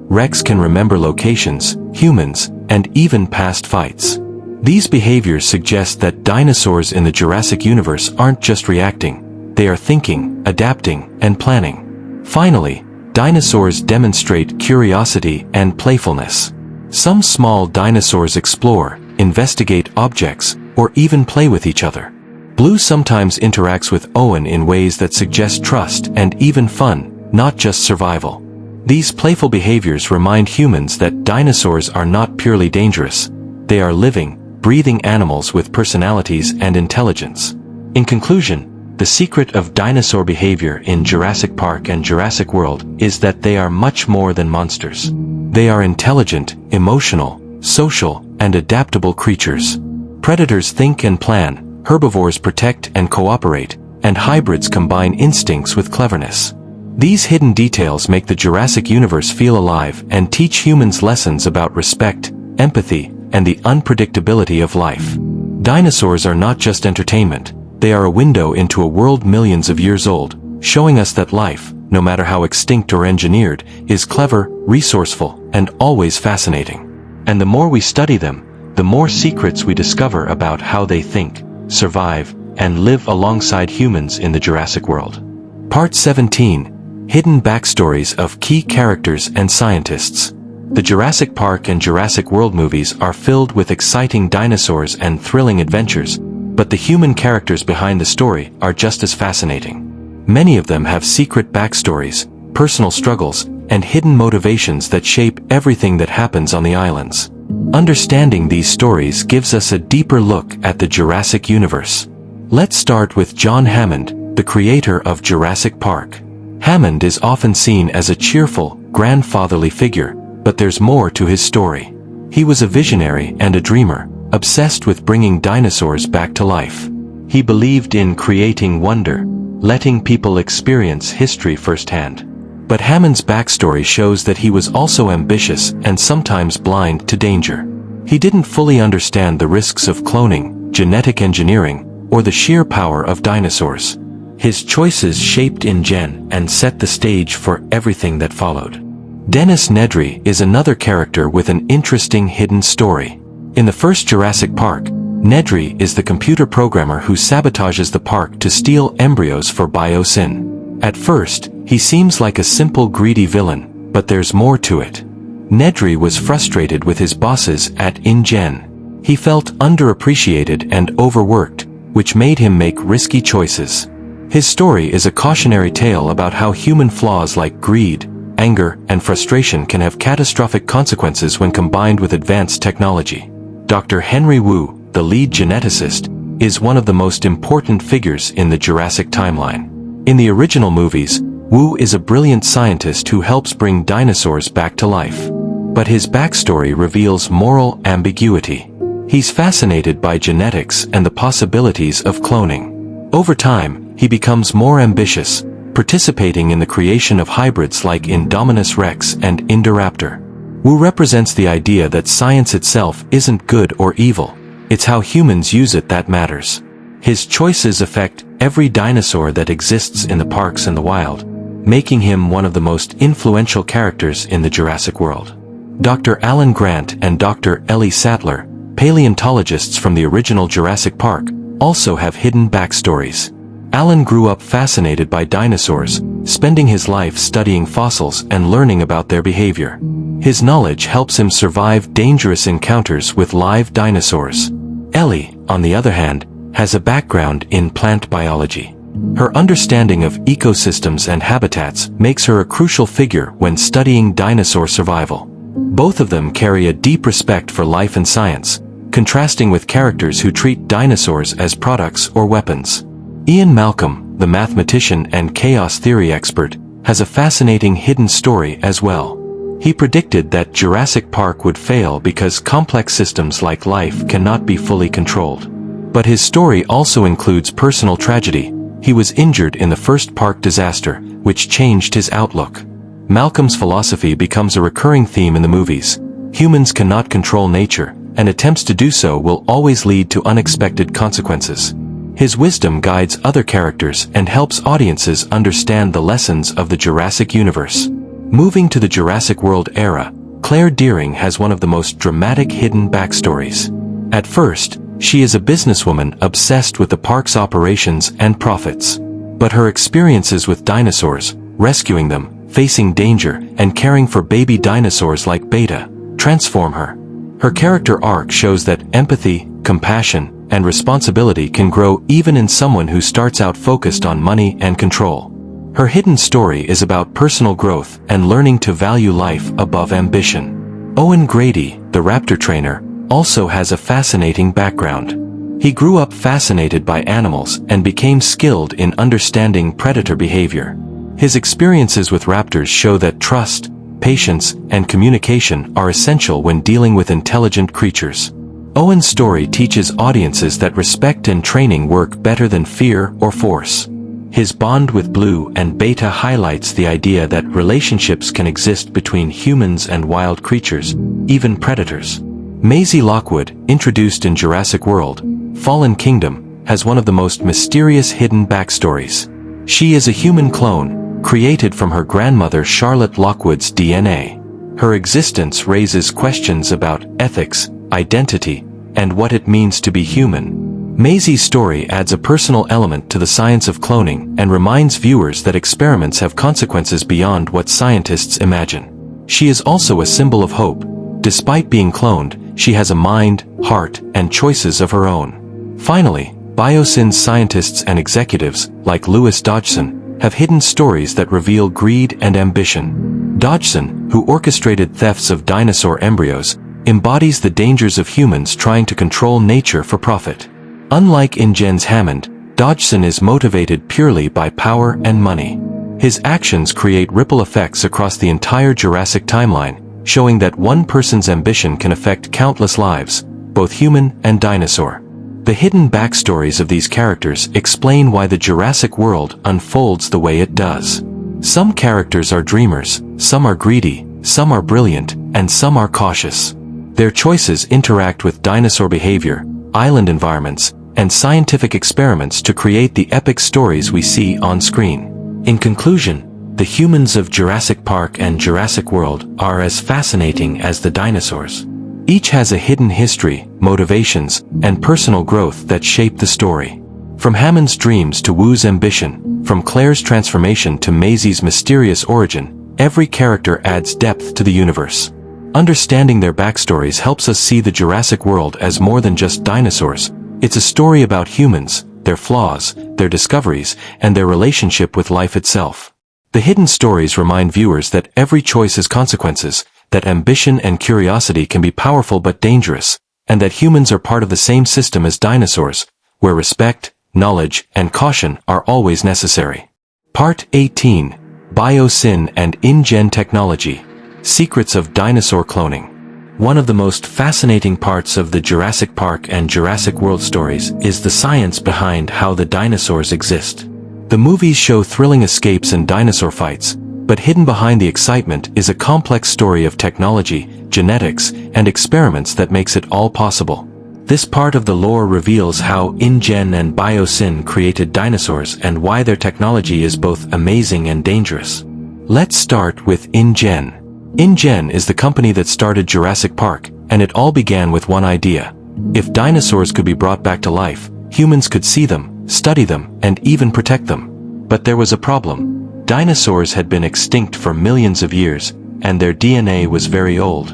Rex can remember locations, humans, and even past fights. These behaviors suggest that dinosaurs in the Jurassic universe aren't just reacting, they are thinking, adapting, and planning. Finally, dinosaurs demonstrate curiosity and playfulness. Some small dinosaurs explore, investigate objects, or even play with each other. Blue sometimes interacts with Owen in ways that suggest trust and even fun, not just survival. These playful behaviors remind humans that dinosaurs are not purely dangerous. They are living, breathing animals with personalities and intelligence. In conclusion, the secret of dinosaur behavior in Jurassic Park and Jurassic World is that they are much more than monsters. They are intelligent, emotional, social, and adaptable creatures. Predators think and plan, herbivores protect and cooperate, and hybrids combine instincts with cleverness. These hidden details make the Jurassic universe feel alive and teach humans lessons about respect, empathy, and the unpredictability of life. Dinosaurs are not just entertainment, they are a window into a world millions of years old, showing us that life, no matter how extinct or engineered, is clever, resourceful, and always fascinating. And the more we study them, the more secrets we discover about how they think, survive, and live alongside humans in the Jurassic world. Part 17. Hidden Backstories of Key Characters and Scientists. The Jurassic Park and Jurassic World movies are filled with exciting dinosaurs and thrilling adventures, but the human characters behind the story are just as fascinating. Many of them have secret backstories, personal struggles, and hidden motivations that shape everything that happens on the islands. Understanding these stories gives us a deeper look at the Jurassic universe. Let's start with John Hammond, the creator of Jurassic Park. Hammond is often seen as a cheerful, grandfatherly figure, but there's more to his story. He was a visionary and a dreamer, obsessed with bringing dinosaurs back to life. He believed in creating wonder, letting people experience history firsthand. But Hammond's backstory shows that he was also ambitious and sometimes blind to danger. He didn't fully understand the risks of cloning, genetic engineering, or the sheer power of dinosaurs. His choices shaped InGen and set the stage for everything that followed. Dennis Nedry is another character with an interesting hidden story. In the first Jurassic Park, Nedry is the computer programmer who sabotages the park to steal embryos for biosyn. At first, he seems like a simple greedy villain, but there's more to it. Nedry was frustrated with his bosses at InGen. He felt underappreciated and overworked, which made him make risky choices. His story is a cautionary tale about how human flaws like greed, anger, and frustration can have catastrophic consequences when combined with advanced technology. Dr. Henry Wu, the lead geneticist, is one of the most important figures in the Jurassic timeline. In the original movies, Wu is a brilliant scientist who helps bring dinosaurs back to life. But his backstory reveals moral ambiguity. He's fascinated by genetics and the possibilities of cloning. Over time, he becomes more ambitious, participating in the creation of hybrids like Indominus Rex and Indoraptor. Wu represents the idea that science itself isn't good or evil, it's how humans use it that matters. His choices affect every dinosaur that exists in the parks and the wild, making him one of the most influential characters in the Jurassic World. Dr. Alan Grant and Dr. Ellie Sattler, paleontologists from the original Jurassic Park, also have hidden backstories. Alan grew up fascinated by dinosaurs, spending his life studying fossils and learning about their behavior. His knowledge helps him survive dangerous encounters with live dinosaurs. Ellie, on the other hand, has a background in plant biology. Her understanding of ecosystems and habitats makes her a crucial figure when studying dinosaur survival. Both of them carry a deep respect for life and science, contrasting with characters who treat dinosaurs as products or weapons. Ian Malcolm, the mathematician and chaos theory expert, has a fascinating hidden story as well. He predicted that Jurassic Park would fail because complex systems like life cannot be fully controlled. But his story also includes personal tragedy. He was injured in the first park disaster, which changed his outlook. Malcolm's philosophy becomes a recurring theme in the movies. Humans cannot control nature, and attempts to do so will always lead to unexpected consequences. His wisdom guides other characters and helps audiences understand the lessons of the Jurassic universe. Moving to the Jurassic World era, Claire Dearing has one of the most dramatic hidden backstories. At first, she is a businesswoman obsessed with the park's operations and profits. But her experiences with dinosaurs, rescuing them, facing danger, and caring for baby dinosaurs like Beta, transform her. Her character arc shows that empathy, compassion, and responsibility can grow even in someone who starts out focused on money and control. Her hidden story is about personal growth and learning to value life above ambition. Owen Grady, the raptor trainer, also has a fascinating background. He grew up fascinated by animals and became skilled in understanding predator behavior. His experiences with raptors show that trust, patience, and communication are essential when dealing with intelligent creatures. Owen's story teaches audiences that respect and training work better than fear or force. His bond with Blue and Beta highlights the idea that relationships can exist between humans and wild creatures, even predators. Maisie Lockwood, introduced in Jurassic World, Fallen Kingdom, has one of the most mysterious hidden backstories. She is a human clone, created from her grandmother Charlotte Lockwood's DNA. Her existence raises questions about ethics, identity, and what it means to be human. Maisie's story adds a personal element to the science of cloning and reminds viewers that experiments have consequences beyond what scientists imagine. She is also a symbol of hope. Despite being cloned, she has a mind, heart, and choices of her own. Finally, Biosyn's scientists and executives, like Louis Dodgson, have hidden stories that reveal greed and ambition. Dodgson, who orchestrated thefts of dinosaur embryos, embodies the dangers of humans trying to control nature for profit. Unlike InGen's Hammond, Dodgson is motivated purely by power and money. His actions create ripple effects across the entire Jurassic timeline, showing that one person's ambition can affect countless lives, both human and dinosaur. The hidden backstories of these characters explain why the Jurassic World unfolds the way it does. Some characters are dreamers, some are greedy, some are brilliant, and some are cautious. Their choices interact with dinosaur behavior, island environments, and scientific experiments to create the epic stories we see on screen. In conclusion, the humans of Jurassic Park and Jurassic World are as fascinating as the dinosaurs. Each has a hidden history, motivations, and personal growth that shape the story. From Hammond's dreams to Wu's ambition, from Claire's transformation to Maisie's mysterious origin, every character adds depth to the universe. Understanding their backstories helps us see the Jurassic World as more than just dinosaurs. It's a story about humans, their flaws, their discoveries, and their relationship with life itself. The hidden stories remind viewers that every choice has consequences, that ambition and curiosity can be powerful but dangerous, and that humans are part of the same system as dinosaurs, where respect, knowledge, and caution are always necessary. Part 18. Biosyn and InGen Technology. Secrets of Dinosaur Cloning. One of the most fascinating parts of the Jurassic Park and Jurassic World stories is the science behind how the dinosaurs exist. The movies show thrilling escapes and dinosaur fights, but hidden behind the excitement is a complex story of technology, genetics, and experiments that makes it all possible. This part of the lore reveals how InGen and Biosyn created dinosaurs and why their technology is both amazing and dangerous. Let's start with InGen. InGen is the company that started Jurassic Park, and it all began with one idea. If dinosaurs could be brought back to life, humans could see them, study them, and even protect them. But there was a problem. Dinosaurs had been extinct for millions of years, and their DNA was very old.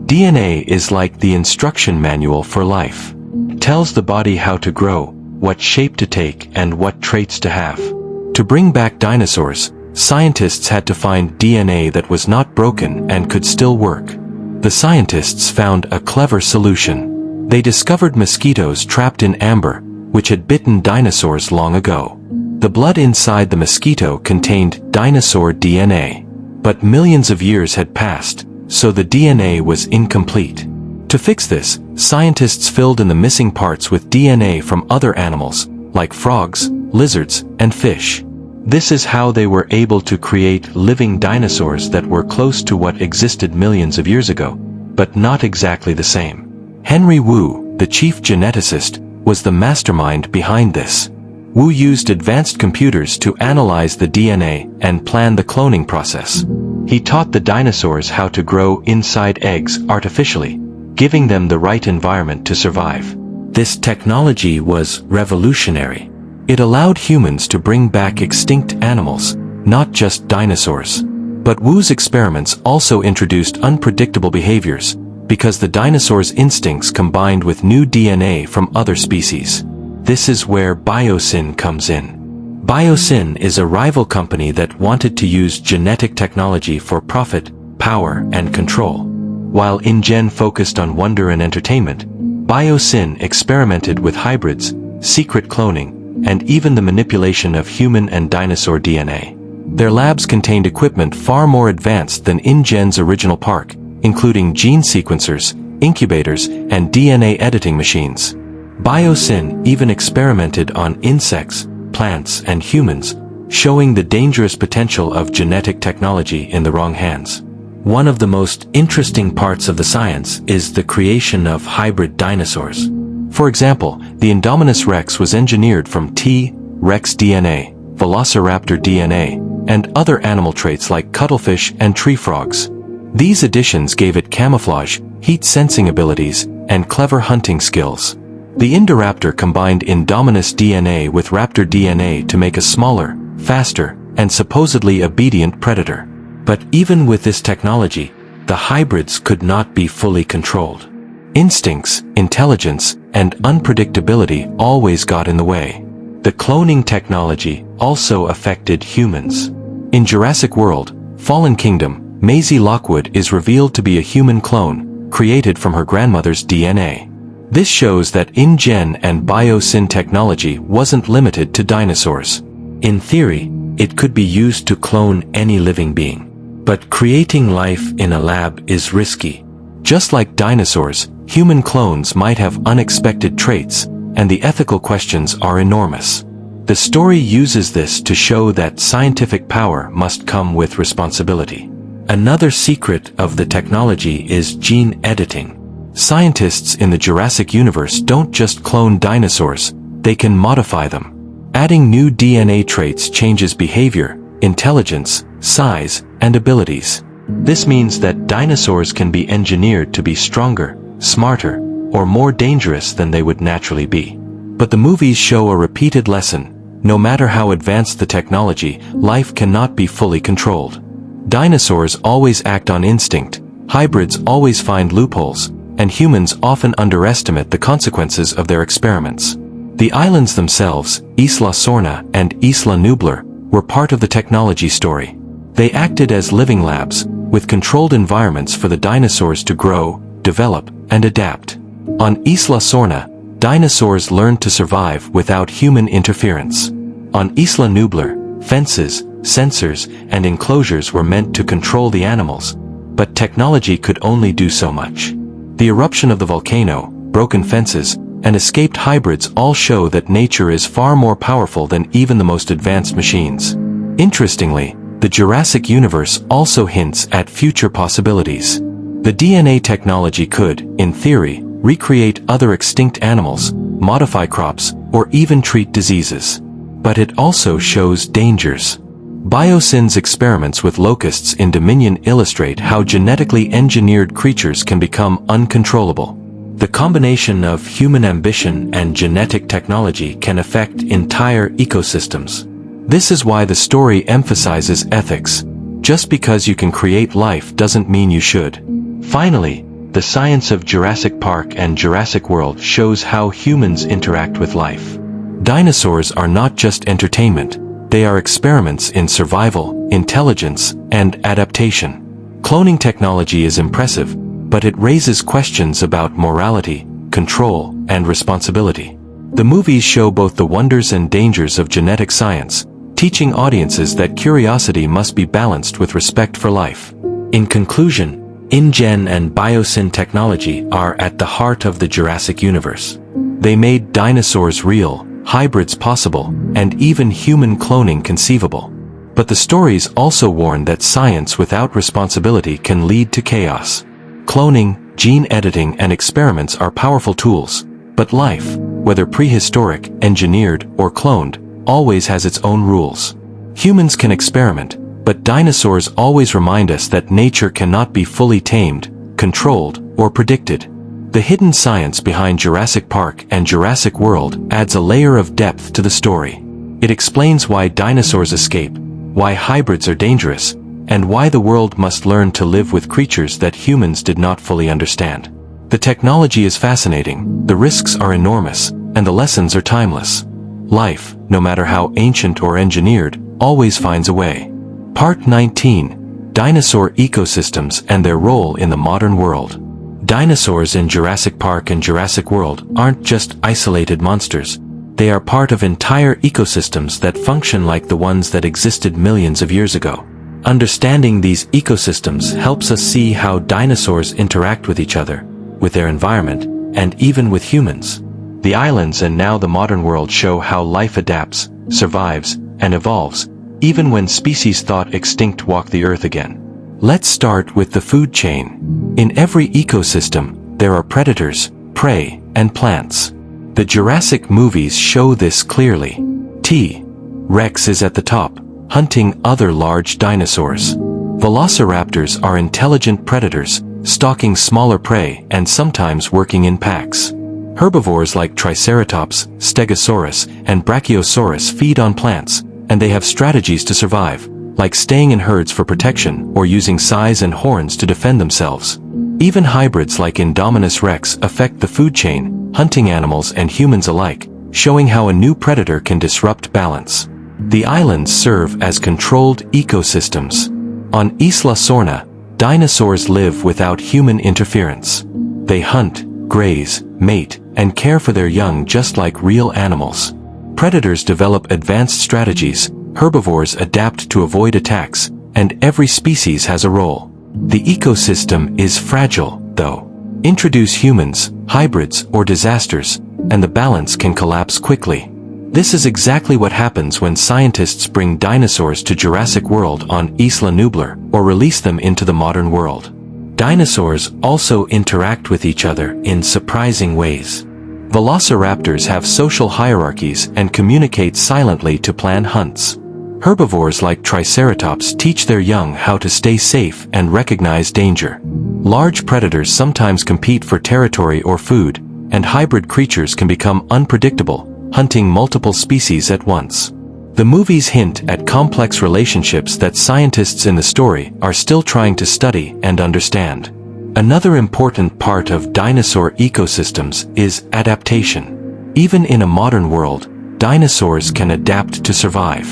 DNA is like the instruction manual for life. It tells the body how to grow, what shape to take, and what traits to have. To bring back dinosaurs, scientists had to find DNA that was not broken and could still work. The scientists found a clever solution. They discovered mosquitoes trapped in amber, which had bitten dinosaurs long ago. The blood inside the mosquito contained dinosaur DNA. But millions of years had passed, so the DNA was incomplete. To fix this, scientists filled in the missing parts with DNA from other animals, like frogs, lizards, and fish. This is how they were able to create living dinosaurs that were close to what existed millions of years ago, but not exactly the same. Henry Wu, the chief geneticist, was the mastermind behind this. Wu used advanced computers to analyze the DNA and plan the cloning process. He taught the dinosaurs how to grow inside eggs artificially, giving them the right environment to survive. This technology was revolutionary. It allowed humans to bring back extinct animals, not just dinosaurs. But Wu's experiments also introduced unpredictable behaviors, because the dinosaurs' instincts combined with new DNA from other species. This is where Biosyn comes in. Biosyn is a rival company that wanted to use genetic technology for profit, power, and control. While InGen focused on wonder and entertainment, Biosyn experimented with hybrids, secret cloning, and even the manipulation of human and dinosaur DNA. Their labs contained equipment far more advanced than InGen's original park, including gene sequencers, incubators, and DNA editing machines. Biosyn even experimented on insects, plants, and humans, showing the dangerous potential of genetic technology in the wrong hands. One of the most interesting parts of the science is the creation of hybrid dinosaurs. For example, the Indominus Rex was engineered from T. rex DNA, Velociraptor DNA, and other animal traits like cuttlefish and tree frogs. These additions gave it camouflage, heat-sensing abilities, and clever hunting skills. The Indoraptor combined Indominus DNA with raptor DNA to make a smaller, faster, and supposedly obedient predator. But even with this technology, the hybrids could not be fully controlled. Instincts, intelligence, and unpredictability always got in the way. The cloning technology also affected humans. In Jurassic World, Fallen Kingdom, Maisie Lockwood is revealed to be a human clone, created from her grandmother's DNA. This shows that InGen and Biosyn technology wasn't limited to dinosaurs. In theory, it could be used to clone any living being. But creating life in a lab is risky. Just like dinosaurs, human clones might have unexpected traits, and the ethical questions are enormous. The story uses this to show that scientific power must come with responsibility. Another secret of the technology is gene editing. Scientists in the Jurassic universe don't just clone dinosaurs, they can modify them. Adding new DNA traits changes behavior, intelligence, size, and abilities. This means that dinosaurs can be engineered to be stronger, smarter, or more dangerous than they would naturally be. But the movies show a repeated lesson: no matter how advanced the technology, life cannot be fully controlled. Dinosaurs always act on instinct, hybrids always find loopholes, and humans often underestimate the consequences of their experiments. The islands themselves, Isla Sorna and Isla Nublar, were part of the technology story. They acted as living labs, with controlled environments for the dinosaurs to grow, develop, and adapt. On Isla Sorna, dinosaurs learned to survive without human interference. On Isla Nublar, fences, sensors, and enclosures were meant to control the animals, but technology could only do so much. The eruption of the volcano, broken fences, and escaped hybrids all show that nature is far more powerful than even the most advanced machines. Interestingly, the Jurassic universe also hints at future possibilities. The DNA technology could, in theory, recreate other extinct animals, modify crops, or even treat diseases. But it also shows dangers. Biosyn's experiments with locusts in Dominion illustrate how genetically engineered creatures can become uncontrollable. The combination of human ambition and genetic technology can affect entire ecosystems. This is why the story emphasizes ethics. Just because you can create life doesn't mean you should. Finally, the science of Jurassic Park and Jurassic World shows how humans interact with life. Dinosaurs are not just entertainment, they are experiments in survival, intelligence, and adaptation. Cloning technology is impressive, but it raises questions about morality, control, and responsibility. The movies show both the wonders and dangers of genetic science, teaching audiences that curiosity must be balanced with respect for life. In conclusion, InGen and Biosyn technology are at the heart of the Jurassic universe. They made dinosaurs real, hybrids possible, and even human cloning conceivable. But the stories also warn that science without responsibility can lead to chaos. Cloning, gene editing, and experiments are powerful tools, but life, whether prehistoric, engineered, or cloned, always has its own rules. Humans can experiment, but dinosaurs always remind us that nature cannot be fully tamed, controlled, or predicted. The hidden science behind Jurassic Park and Jurassic World adds a layer of depth to the story. It explains why dinosaurs escape, why hybrids are dangerous, and why the world must learn to live with creatures that humans did not fully understand. The technology is fascinating, the risks are enormous, and the lessons are timeless. Life, no matter how ancient or engineered, always finds a way. Part 19. Dinosaur Ecosystems and Their Role in the Modern World. Dinosaurs in Jurassic Park and Jurassic World aren't just isolated monsters. They are part of entire ecosystems that function like the ones that existed millions of years ago. Understanding these ecosystems helps us see how dinosaurs interact with each other, with their environment, and even with humans. The islands and now the modern world show how life adapts, survives, and evolves, even when species thought extinct walk the earth again. Let's start with the food chain. In every ecosystem, there are predators, prey, and plants. The Jurassic movies show this clearly. T-Rex is at the top, hunting other large dinosaurs. Velociraptors are intelligent predators, stalking smaller prey and sometimes working in packs. Herbivores like Triceratops, Stegosaurus, and Brachiosaurus feed on plants, and they have strategies to survive, like staying in herds for protection or using size and horns to defend themselves. Even hybrids like Indominus Rex affect the food chain, hunting animals and humans alike, showing how a new predator can disrupt balance. The islands serve as controlled ecosystems. On Isla Sorna, dinosaurs live without human interference. They hunt, graze, mate, and care for their young just like real animals. Predators develop advanced strategies, herbivores adapt to avoid attacks, and every species has a role. The ecosystem is fragile, though. Introduce humans, hybrids, or disasters, and the balance can collapse quickly. This is exactly what happens when scientists bring dinosaurs to Jurassic World on Isla Nublar or release them into the modern world. Dinosaurs also interact with each other in surprising ways. Velociraptors have social hierarchies and communicate silently to plan hunts. Herbivores like Triceratops teach their young how to stay safe and recognize danger. Large predators sometimes compete for territory or food, and hybrid creatures can become unpredictable, hunting multiple species at once. The movies hint at complex relationships that scientists in the story are still trying to study and understand. Another important part of dinosaur ecosystems is adaptation. Even in a modern world, dinosaurs can adapt to survive.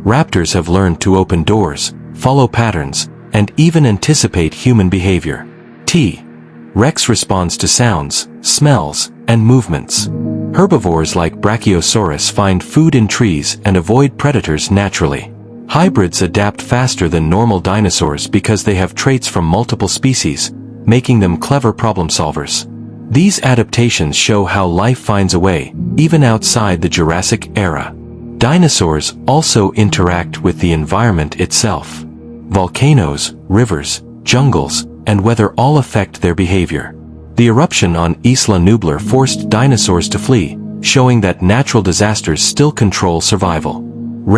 Raptors have learned to open doors, follow patterns, and even anticipate human behavior. T-Rex responds to sounds, smells, and movements. Herbivores like Brachiosaurus find food in trees and avoid predators naturally. Hybrids adapt faster than normal dinosaurs because they have traits from multiple species, making them clever problem solvers. These adaptations show how life finds a way, even outside the Jurassic era. Dinosaurs also interact with the environment itself. Volcanoes, rivers, jungles, and weather all affect their behavior. The eruption on Isla Nublar forced dinosaurs to flee, showing that natural disasters still control survival.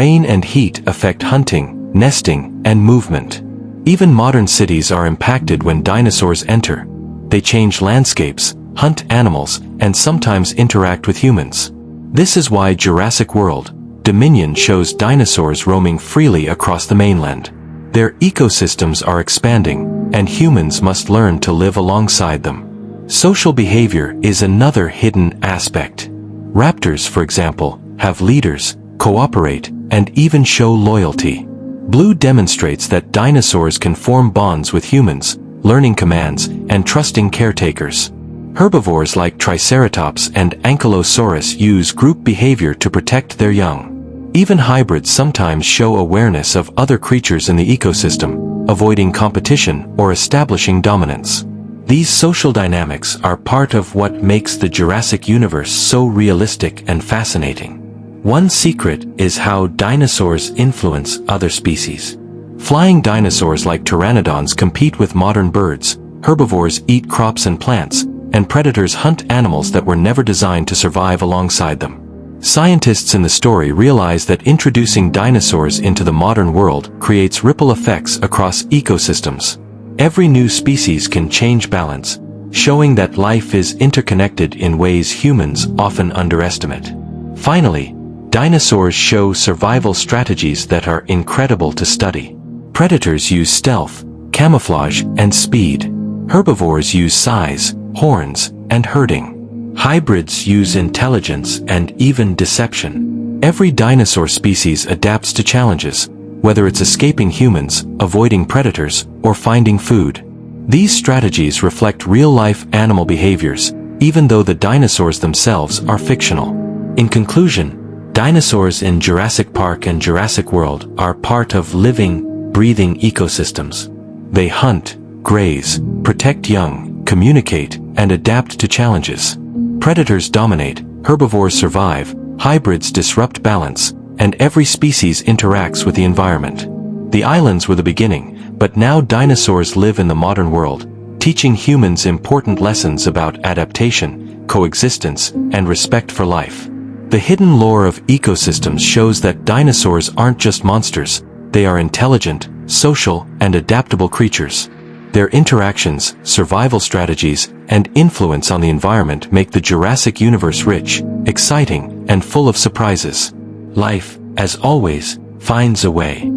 Rain and heat affect hunting, nesting, and movement. Even modern cities are impacted when dinosaurs enter. They change landscapes, hunt animals, and sometimes interact with humans. This is why Jurassic World Dominion shows dinosaurs roaming freely across the mainland. Their ecosystems are expanding, and humans must learn to live alongside them. Social behavior is another hidden aspect. Raptors, for example, have leaders, cooperate, and even show loyalty. Blue demonstrates that dinosaurs can form bonds with humans, learning commands, and trusting caretakers. Herbivores like Triceratops and Ankylosaurus use group behavior to protect their young. Even hybrids sometimes show awareness of other creatures in the ecosystem, avoiding competition or establishing dominance. These social dynamics are part of what makes the Jurassic universe so realistic and fascinating. One secret is how dinosaurs influence other species. Flying dinosaurs like pteranodons compete with modern birds, herbivores eat crops and plants, and predators hunt animals that were never designed to survive alongside them. Scientists in the story realize that introducing dinosaurs into the modern world creates ripple effects across ecosystems. Every new species can change balance, showing that life is interconnected in ways humans often underestimate. Finally, dinosaurs show survival strategies that are incredible to study. Predators use stealth, camouflage, and speed. Herbivores use size, horns, and herding. Hybrids use intelligence and even deception. Every dinosaur species adapts to challenges, whether it's escaping humans, avoiding predators, or finding food. These strategies reflect real-life animal behaviors, even though the dinosaurs themselves are fictional. In conclusion, dinosaurs in Jurassic Park and Jurassic World are part of living, breathing ecosystems. They hunt, graze, protect young, communicate, and adapt to challenges. Predators dominate, herbivores survive, hybrids disrupt balance, and every species interacts with the environment. The islands were the beginning, but now dinosaurs live in the modern world, teaching humans important lessons about adaptation, coexistence, and respect for life. The hidden lore of ecosystems shows that dinosaurs aren't just monsters, they are intelligent, social, and adaptable creatures. Their interactions, survival strategies, and influence on the environment make the Jurassic universe rich, exciting, and full of surprises. Life, as always, finds a way.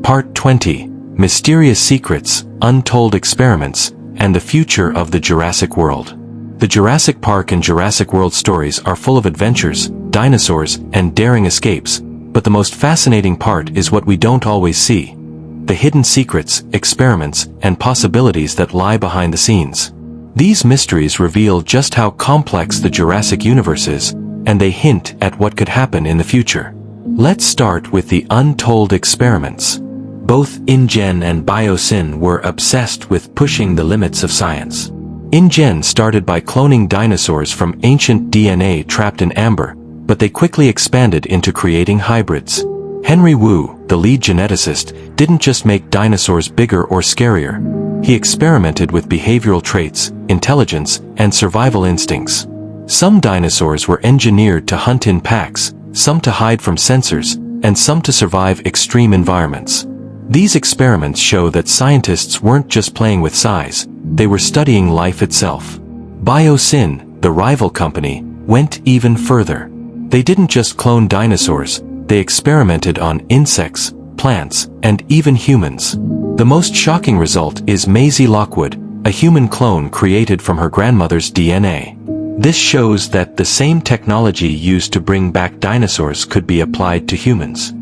Part 20: Mysterious Secrets, Untold Experiments, and the Future of the Jurassic World. The Jurassic Park and Jurassic World stories are full of adventures, dinosaurs, and daring escapes, but the most fascinating part is what we don't always see: the hidden secrets, experiments, and possibilities that lie behind the scenes. These mysteries reveal just how complex the Jurassic universe is, and they hint at what could happen in the future. Let's start with the untold experiments. Both InGen and Biosyn were obsessed with pushing the limits of science. InGen started by cloning dinosaurs from ancient DNA trapped in amber, but they quickly expanded into creating hybrids. Henry Wu, the lead geneticist, didn't just make dinosaurs bigger or scarier. He experimented with behavioral traits, intelligence, and survival instincts. Some dinosaurs were engineered to hunt in packs, some to hide from sensors, and some to survive extreme environments. These experiments show that scientists weren't just playing with size, they were studying life itself. Biosyn, the rival company, went even further. They didn't just clone dinosaurs, they experimented on insects, plants, and even humans. The most shocking result is Maisie Lockwood, a human clone created from her grandmother's DNA. This shows that the same technology used to bring back dinosaurs could be applied to humans.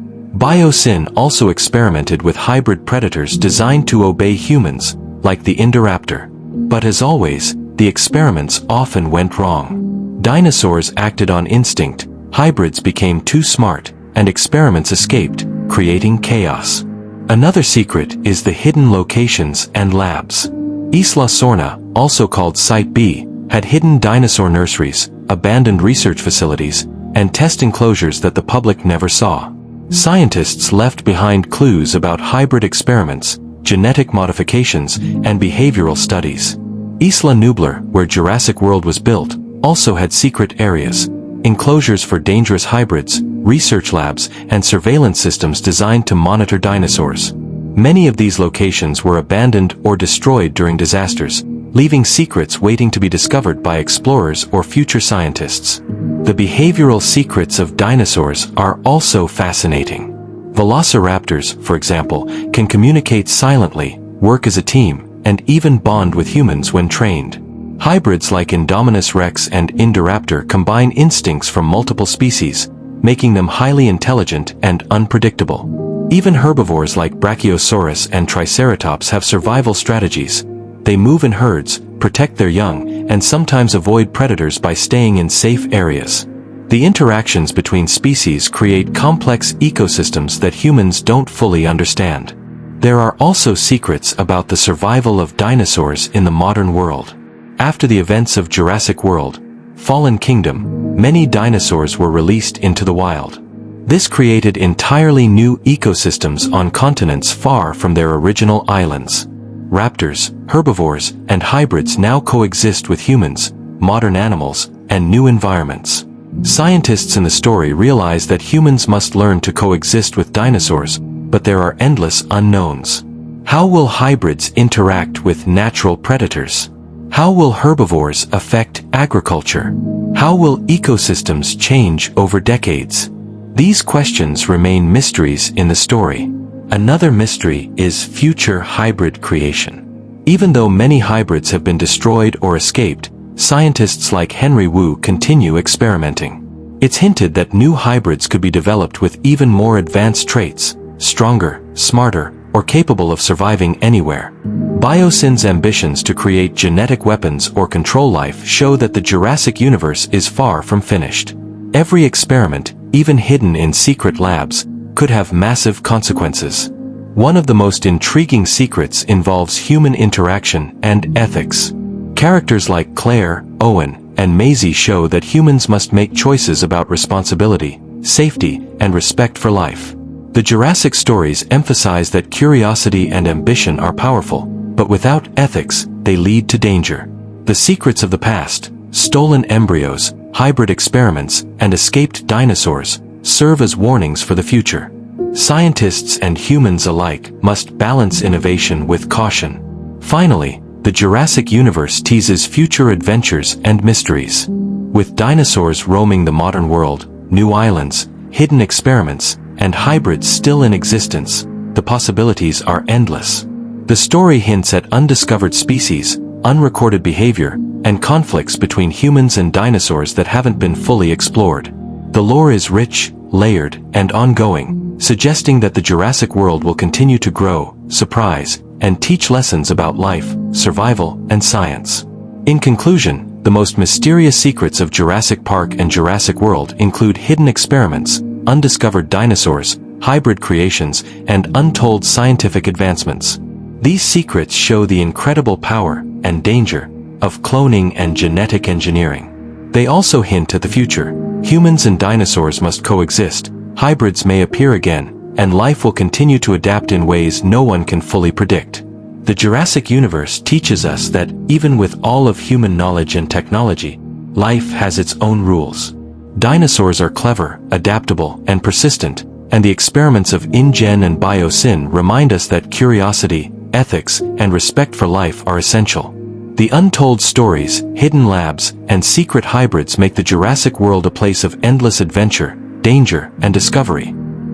Biosyn also experimented with hybrid predators designed to obey humans, like the Indoraptor. But as always, the experiments often went wrong. Dinosaurs acted on instinct, hybrids became too smart, and experiments escaped, creating chaos. Another secret is the hidden locations and labs. Isla Sorna, also called Site B, had hidden dinosaur nurseries, abandoned research facilities, and test enclosures that the public never saw. Scientists left behind clues about hybrid experiments, genetic modifications, and behavioral studies. Isla Nublar, where Jurassic World was built, also had secret areas, enclosures for dangerous hybrids, research labs, and surveillance systems designed to monitor dinosaurs. Many of these locations were abandoned or destroyed during disasters, leaving secrets waiting to be discovered by explorers or future scientists. The behavioral secrets of dinosaurs are also fascinating. Velociraptors, for example, can communicate silently, work as a team, and even bond with humans when trained. Hybrids like Indominus Rex and Indoraptor combine instincts from multiple species, making them highly intelligent and unpredictable. Even herbivores like Brachiosaurus and Triceratops have survival strategies. They move in herds, protect their young, and sometimes avoid predators by staying in safe areas. The interactions between species create complex ecosystems that humans don't fully understand. There are also secrets about the survival of dinosaurs in the modern world. After the events of Jurassic World, Fallen Kingdom, many dinosaurs were released into the wild. This created entirely new ecosystems on continents far from their original islands. Raptors, herbivores, and hybrids now coexist with humans, modern animals, and new environments. Scientists in the story realize that humans must learn to coexist with dinosaurs, but there are endless unknowns. How will hybrids interact with natural predators? How will herbivores affect agriculture? How will ecosystems change over decades? These questions remain mysteries in the story. Another mystery is future hybrid creation. Even though many hybrids have been destroyed or escaped, scientists like Henry Wu continue experimenting. It's hinted that new hybrids could be developed with even more advanced traits, stronger, smarter, or capable of surviving anywhere. Biosyn's ambitions to create genetic weapons or control life show that the Jurassic universe is far from finished. Every experiment, even hidden in secret labs, could have massive consequences. One of the most intriguing secrets involves human interaction and ethics. Characters like Claire, Owen, and Maisie show that humans must make choices about responsibility, safety, and respect for life. The Jurassic stories emphasize that curiosity and ambition are powerful, but without ethics, they lead to danger. The secrets of the past, stolen embryos, hybrid experiments, and escaped dinosaurs, serve as warnings for the future. Scientists and humans alike must balance innovation with caution. Finally, the Jurassic universe teases future adventures and mysteries. With dinosaurs roaming the modern world, new islands, hidden experiments, and hybrids still in existence, the possibilities are endless. The story hints at undiscovered species, unrecorded behavior, and conflicts between humans and dinosaurs that haven't been fully explored. The lore is rich, layered, and ongoing, suggesting that the Jurassic World will continue to grow, surprise, and teach lessons about life, survival, and science. In conclusion, the most mysterious secrets of Jurassic Park and Jurassic World include hidden experiments, undiscovered dinosaurs, hybrid creations, and untold scientific advancements. These secrets show the incredible power and danger of cloning and genetic engineering. They also hint at the future. Humans and dinosaurs must coexist, hybrids may appear again, and life will continue to adapt in ways no one can fully predict. The Jurassic universe teaches us that, even with all of human knowledge and technology, life has its own rules. Dinosaurs are clever, adaptable, and persistent, and the experiments of InGen and Biosyn remind us that curiosity, ethics, and respect for life are essential. The untold stories, hidden labs, and secret hybrids make the Jurassic World a place of endless adventure, danger, and discovery,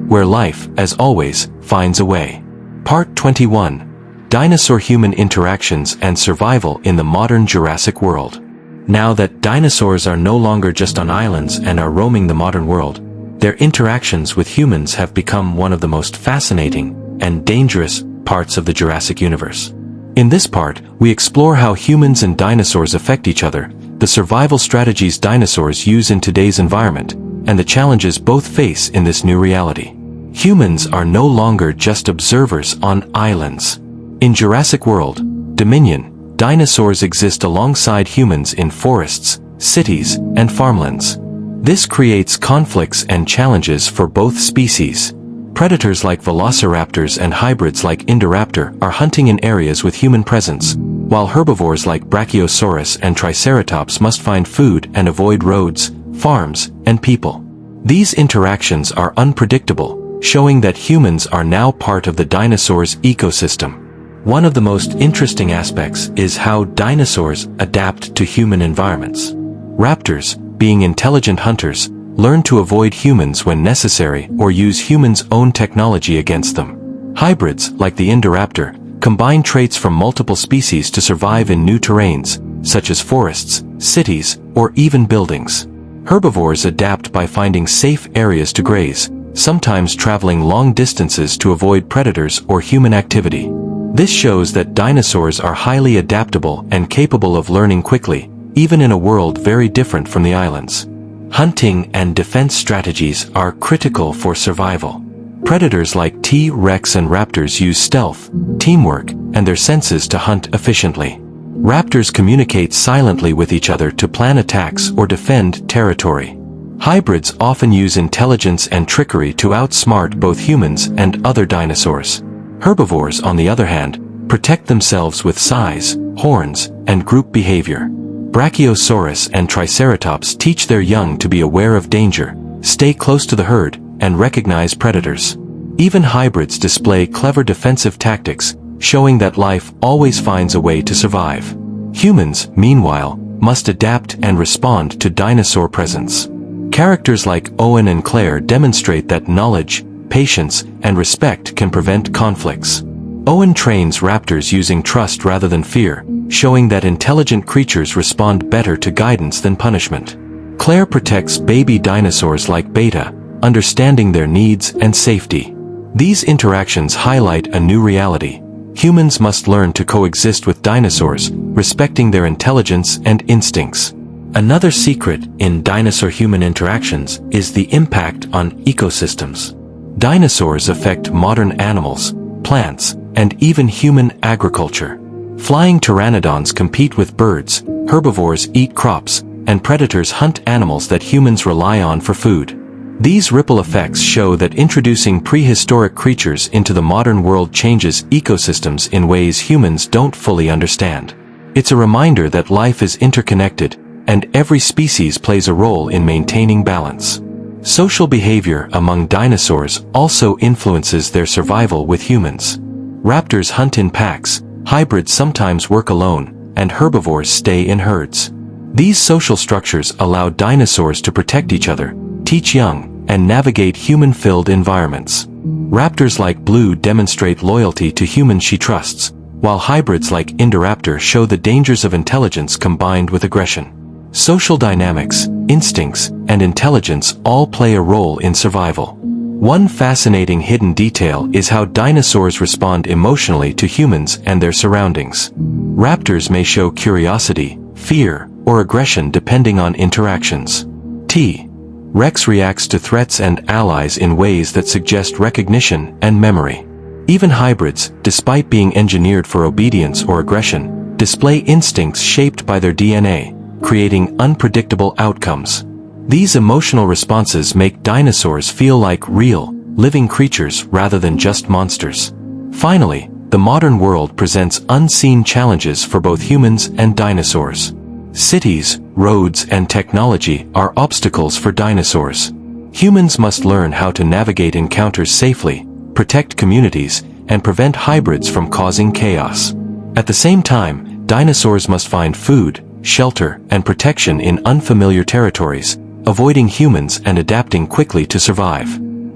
where life, as always, finds a way. Part 21: Dinosaur-Human Interactions and Survival in the Modern Jurassic World. Now that dinosaurs are no longer just on islands and are roaming the modern world, their interactions with humans have become one of the most fascinating and dangerous parts of the Jurassic universe. In this part, we explore how humans and dinosaurs affect each other, the survival strategies dinosaurs use in today's environment, and the challenges both face in this new reality. Humans are no longer just observers on islands. In Jurassic World, Dominion, dinosaurs exist alongside humans in forests, cities, and farmlands. This creates conflicts and challenges for both species. Predators like velociraptors and hybrids like Indoraptor are hunting in areas with human presence, while herbivores like Brachiosaurus and Triceratops must find food and avoid roads, farms, and people. These interactions are unpredictable, showing that humans are now part of the dinosaurs' ecosystem. One of the most interesting aspects is how dinosaurs adapt to human environments. Raptors, being intelligent hunters, learn to avoid humans when necessary or use humans' own technology against them. Hybrids, like the Indoraptor, combine traits from multiple species to survive in new terrains, such as forests, cities, or even buildings. Herbivores adapt by finding safe areas to graze, sometimes traveling long distances to avoid predators or human activity. This shows that dinosaurs are highly adaptable and capable of learning quickly, even in a world very different from the islands. Hunting and defense strategies are critical for survival. Predators like T-Rex and raptors use stealth, teamwork, and their senses to hunt efficiently. Raptors communicate silently with each other to plan attacks or defend territory. Hybrids often use intelligence and trickery to outsmart both humans and other dinosaurs. Herbivores, on the other hand, protect themselves with size, horns, and group behavior. Brachiosaurus and Triceratops teach their young to be aware of danger, stay close to the herd, and recognize predators. Even hybrids display clever defensive tactics, showing that life always finds a way to survive. Humans, meanwhile, must adapt and respond to dinosaur presence. Characters like Owen and Claire demonstrate that knowledge, patience, and respect can prevent conflicts. Owen trains raptors using trust rather than fear, showing that intelligent creatures respond better to guidance than punishment. Claire protects baby dinosaurs like Beta, understanding their needs and safety. These interactions highlight a new reality. Humans must learn to coexist with dinosaurs, respecting their intelligence and instincts. Another secret in dinosaur-human interactions is the impact on ecosystems. Dinosaurs affect modern animals, plants, and even human agriculture. Flying pteranodons compete with birds, herbivores eat crops, and predators hunt animals that humans rely on for food. These ripple effects show that introducing prehistoric creatures into the modern world changes ecosystems in ways humans don't fully understand. It's a reminder that life is interconnected, and every species plays a role in maintaining balance. Social behavior among dinosaurs also influences their survival with humans. Raptors hunt in packs, hybrids sometimes work alone, and herbivores stay in herds. These social structures allow dinosaurs to protect each other, teach young, and navigate human-filled environments. Raptors like Blue demonstrate loyalty to humans she trusts, while hybrids like Indoraptor show the dangers of intelligence combined with aggression. Social dynamics, instincts, and intelligence all play a role in survival. One fascinating hidden detail is how dinosaurs respond emotionally to humans and their surroundings. Raptors may show curiosity, fear, or aggression depending on interactions. T-Rex reacts to threats and allies in ways that suggest recognition and memory. Even hybrids, despite being engineered for obedience or aggression, display instincts shaped by their DNA, creating unpredictable outcomes. These emotional responses make dinosaurs feel like real, living creatures rather than just monsters. Finally, the modern world presents unseen challenges for both humans and dinosaurs. Cities, roads, and technology are obstacles for dinosaurs. Humans must learn how to navigate encounters safely, protect communities, and prevent hybrids from causing chaos. At the same time, dinosaurs must find food, shelter, and protection in unfamiliar territories, avoiding humans and adapting quickly to survive.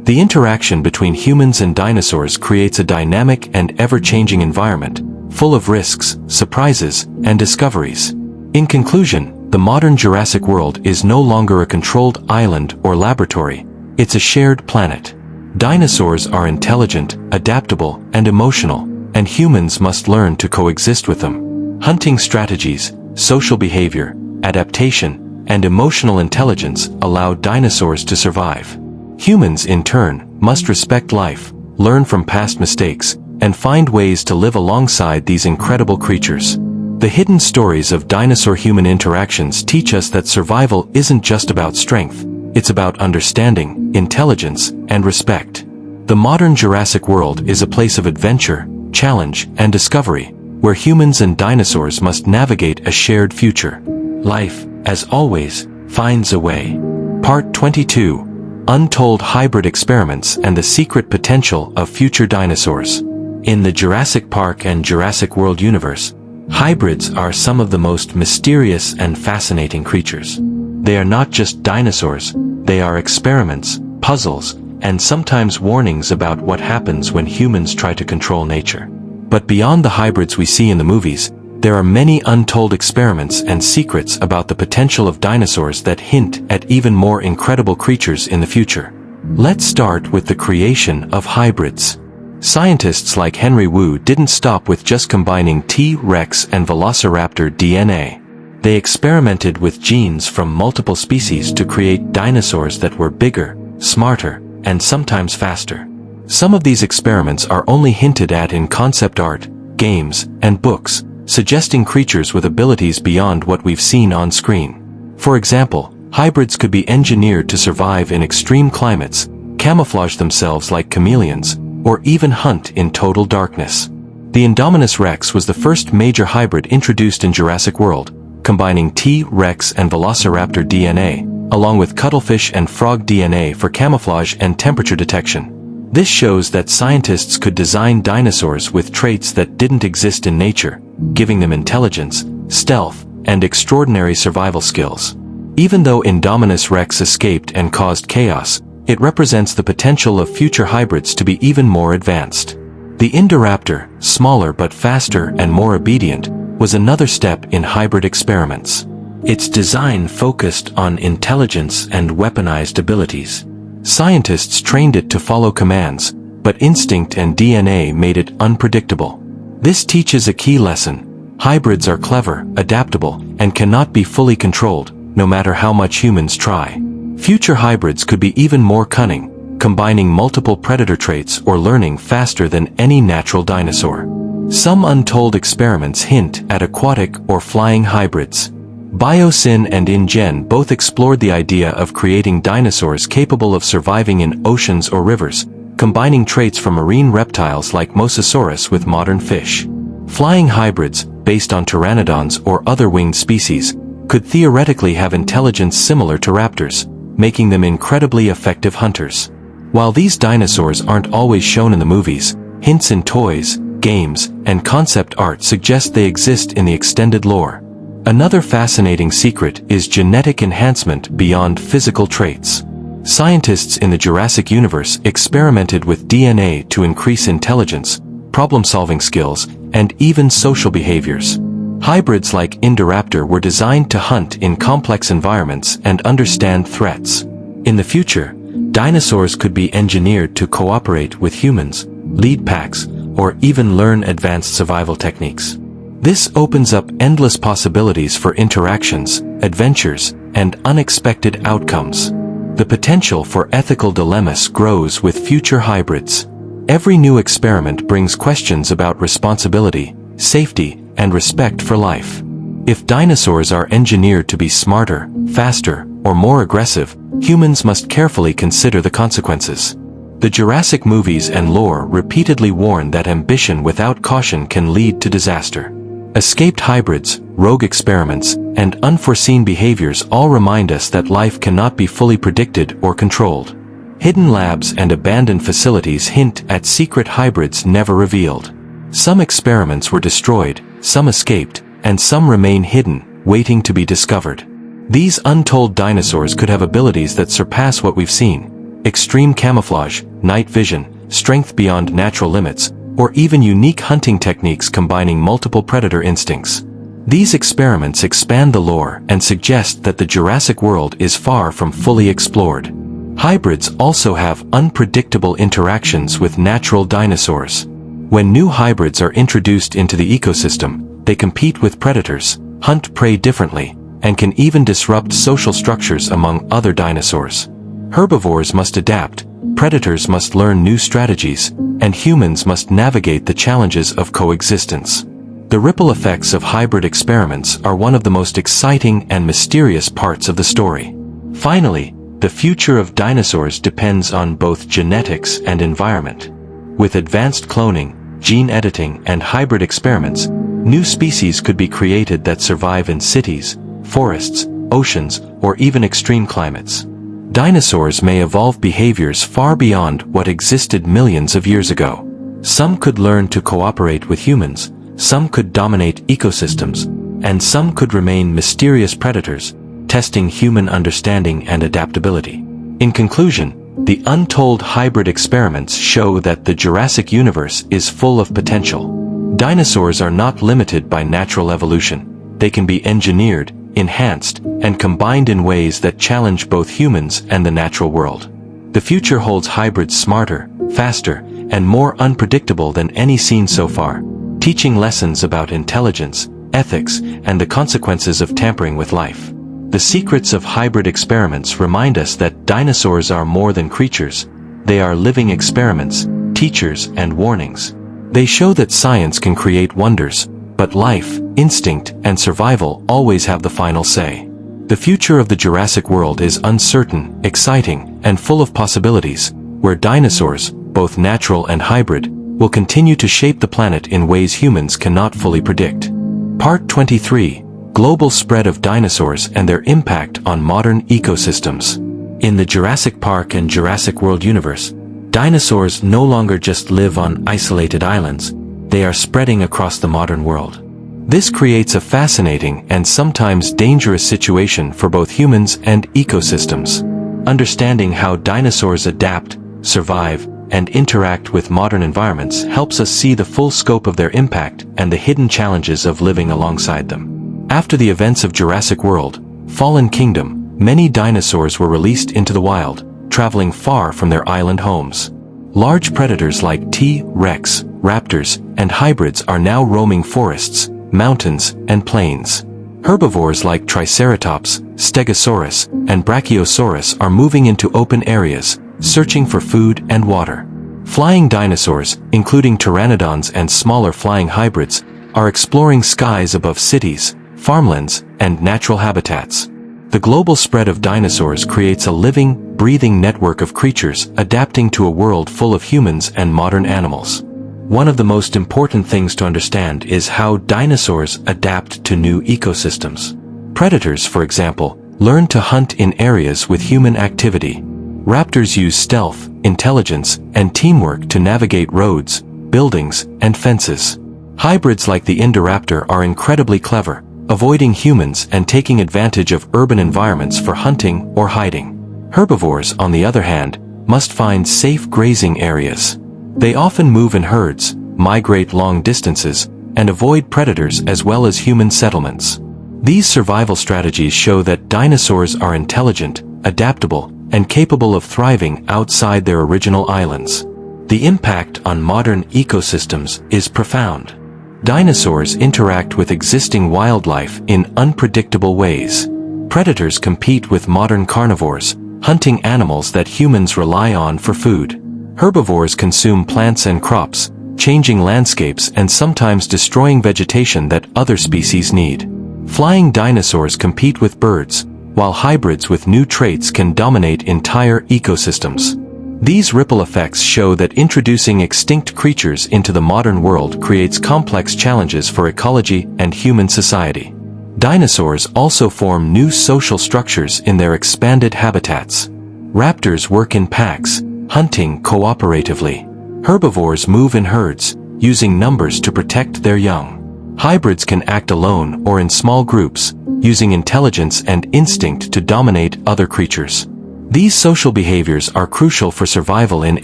The interaction between humans and dinosaurs creates a dynamic and ever-changing environment, full of risks, surprises, and discoveries. In conclusion, the modern Jurassic World is no longer a controlled island or laboratory, it's a shared planet. Dinosaurs are intelligent, adaptable, and emotional, and humans must learn to coexist with them. Hunting strategies, social behavior, adaptation, and emotional intelligence allow dinosaurs to survive. Humans, in turn, must respect life, learn from past mistakes, and find ways to live alongside these incredible creatures. The hidden stories of dinosaur-human interactions teach us that survival isn't just about strength, it's about understanding, intelligence, and respect. The modern Jurassic World is a place of adventure, challenge, and discovery, where humans and dinosaurs must navigate a shared future. Life, as always, finds a way. Part 22: Untold Hybrid Experiments and the Secret Potential of Future Dinosaurs. In the Jurassic Park and Jurassic World universe, hybrids are some of the most mysterious and fascinating creatures. They are not just dinosaurs, they are experiments, puzzles, and sometimes warnings about what happens when humans try to control nature. But beyond the hybrids we see in the movies, there are many untold experiments and secrets about the potential of dinosaurs that hint at even more incredible creatures in the future. Let's start with the creation of hybrids. Scientists like Henry Wu didn't stop with just combining T-Rex and Velociraptor DNA. They experimented with genes from multiple species to create dinosaurs that were bigger, smarter, and sometimes faster. Some of these experiments are only hinted at in concept art, games, and books, suggesting creatures with abilities beyond what we've seen on screen. For example, hybrids could be engineered to survive in extreme climates, camouflage themselves like chameleons, or even hunt in total darkness. The Indominus Rex was the first major hybrid introduced in Jurassic World, combining T-Rex and Velociraptor DNA, along with cuttlefish and frog DNA for camouflage and temperature detection. This shows that scientists could design dinosaurs with traits that didn't exist in nature, giving them intelligence, stealth, and extraordinary survival skills. Even though Indominus Rex escaped and caused chaos, it represents the potential of future hybrids to be even more advanced. The Indoraptor, smaller but faster and more obedient, was another step in hybrid experiments. Its design focused on intelligence and weaponized abilities. Scientists trained it to follow commands, but instinct and DNA made it unpredictable. This teaches a key lesson: hybrids are clever, adaptable, and cannot be fully controlled, no matter how much humans try. Future hybrids could be even more cunning, combining multiple predator traits or learning faster than any natural dinosaur. Some untold experiments hint at aquatic or flying hybrids. Biosyn and InGen both explored the idea of creating dinosaurs capable of surviving in oceans or rivers, combining traits from marine reptiles like Mosasaurus with modern fish. Flying hybrids, based on pteranodons or other winged species, could theoretically have intelligence similar to raptors, making them incredibly effective hunters. While these dinosaurs aren't always shown in the movies, hints in toys, games, and concept art suggest they exist in the extended lore. Another fascinating secret is genetic enhancement beyond physical traits. Scientists in the Jurassic universe experimented with DNA to increase intelligence, problem-solving skills, and even social behaviors. Hybrids like Indoraptor were designed to hunt in complex environments and understand threats. In the future, dinosaurs could be engineered to cooperate with humans, lead packs, or even learn advanced survival techniques. This opens up endless possibilities for interactions, adventures, and unexpected outcomes. The potential for ethical dilemmas grows with future hybrids. Every new experiment brings questions about responsibility, safety, and respect for life. If dinosaurs are engineered to be smarter, faster, or more aggressive, humans must carefully consider the consequences. The Jurassic movies and lore repeatedly warn that ambition without caution can lead to disaster. Escaped hybrids, rogue experiments, and unforeseen behaviors all remind us that life cannot be fully predicted or controlled. Hidden labs and abandoned facilities hint at secret hybrids never revealed. Some experiments were destroyed, some escaped, and some remain hidden, waiting to be discovered. These untold dinosaurs could have abilities that surpass what we've seen: extreme camouflage, night vision, strength beyond natural limits, or even unique hunting techniques combining multiple predator instincts. These experiments expand the lore and suggest that the Jurassic World is far from fully explored. Hybrids also have unpredictable interactions with natural dinosaurs. When new hybrids are introduced into the ecosystem, they compete with predators, hunt prey differently, and can even disrupt social structures among other dinosaurs. Herbivores must adapt, predators must learn new strategies, and humans must navigate the challenges of coexistence. The ripple effects of hybrid experiments are one of the most exciting and mysterious parts of the story. Finally, the future of dinosaurs depends on both genetics and environment. With advanced cloning, gene editing, and hybrid experiments, new species could be created that survive in cities, forests, oceans, or even extreme climates. Dinosaurs may evolve behaviors far beyond what existed millions of years ago. Some could learn to cooperate with humans, some could dominate ecosystems, and some could remain mysterious predators, testing human understanding and adaptability. In conclusion, the untold hybrid experiments show that the Jurassic universe is full of potential. Dinosaurs are not limited by natural evolution. They can be engineered, enhanced, and combined in ways that challenge both humans and the natural world. The future holds hybrids smarter, faster, and more unpredictable than any seen so far, teaching lessons about intelligence, ethics, and the consequences of tampering with life. The secrets of hybrid experiments remind us that dinosaurs are more than creatures. They are living experiments, teachers, and warnings. They show that science can create wonders, but life, instinct, and survival always have the final say. The future of the Jurassic World is uncertain, exciting, and full of possibilities, where dinosaurs, both natural and hybrid, will continue to shape the planet in ways humans cannot fully predict. Part 23. Global spread of dinosaurs and their impact on modern ecosystems. In the Jurassic Park and Jurassic World universe, dinosaurs no longer just live on isolated islands, they are spreading across the modern world. This creates a fascinating and sometimes dangerous situation for both humans and ecosystems. Understanding how dinosaurs adapt, survive, and interact with modern environments helps us see the full scope of their impact and the hidden challenges of living alongside them. After the events of Jurassic World, Fallen Kingdom, many dinosaurs were released into the wild, traveling far from their island homes. Large predators like T-Rex, raptors, and hybrids are now roaming forests, mountains, and plains. Herbivores like Triceratops, Stegosaurus, and Brachiosaurus are moving into open areas, searching for food and water. Flying dinosaurs, including pteranodons and smaller flying hybrids, are exploring skies above cities, farmlands, and natural habitats. The global spread of dinosaurs creates a living, breathing network of creatures adapting to a world full of humans and modern animals. One of the most important things to understand is how dinosaurs adapt to new ecosystems. Predators, for example, learn to hunt in areas with human activity. Raptors use stealth, intelligence, and teamwork to navigate roads, buildings, and fences. Hybrids like the Indoraptor are incredibly clever, avoiding humans and taking advantage of urban environments for hunting or hiding. Herbivores, on the other hand, must find safe grazing areas. They often move in herds, migrate long distances, and avoid predators as well as human settlements. These survival strategies show that dinosaurs are intelligent, adaptable, and capable of thriving outside their original islands. The impact on modern ecosystems is profound. Dinosaurs interact with existing wildlife in unpredictable ways. Predators compete with modern carnivores, hunting animals that humans rely on for food. Herbivores consume plants and crops, changing landscapes and sometimes destroying vegetation that other species need. Flying dinosaurs compete with birds, while hybrids with new traits can dominate entire ecosystems. These ripple effects show that introducing extinct creatures into the modern world creates complex challenges for ecology and human society. Dinosaurs also form new social structures in their expanded habitats. Raptors work in packs, hunting cooperatively. Herbivores move in herds, using numbers to protect their young. Hybrids can act alone or in small groups, using intelligence and instinct to dominate other creatures. These social behaviors are crucial for survival in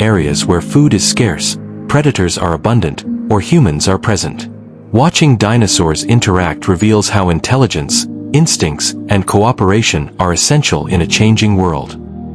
areas where food is scarce, predators are abundant, or humans are present. Watching dinosaurs interact reveals how intelligence, instincts, and cooperation are essential in a changing world.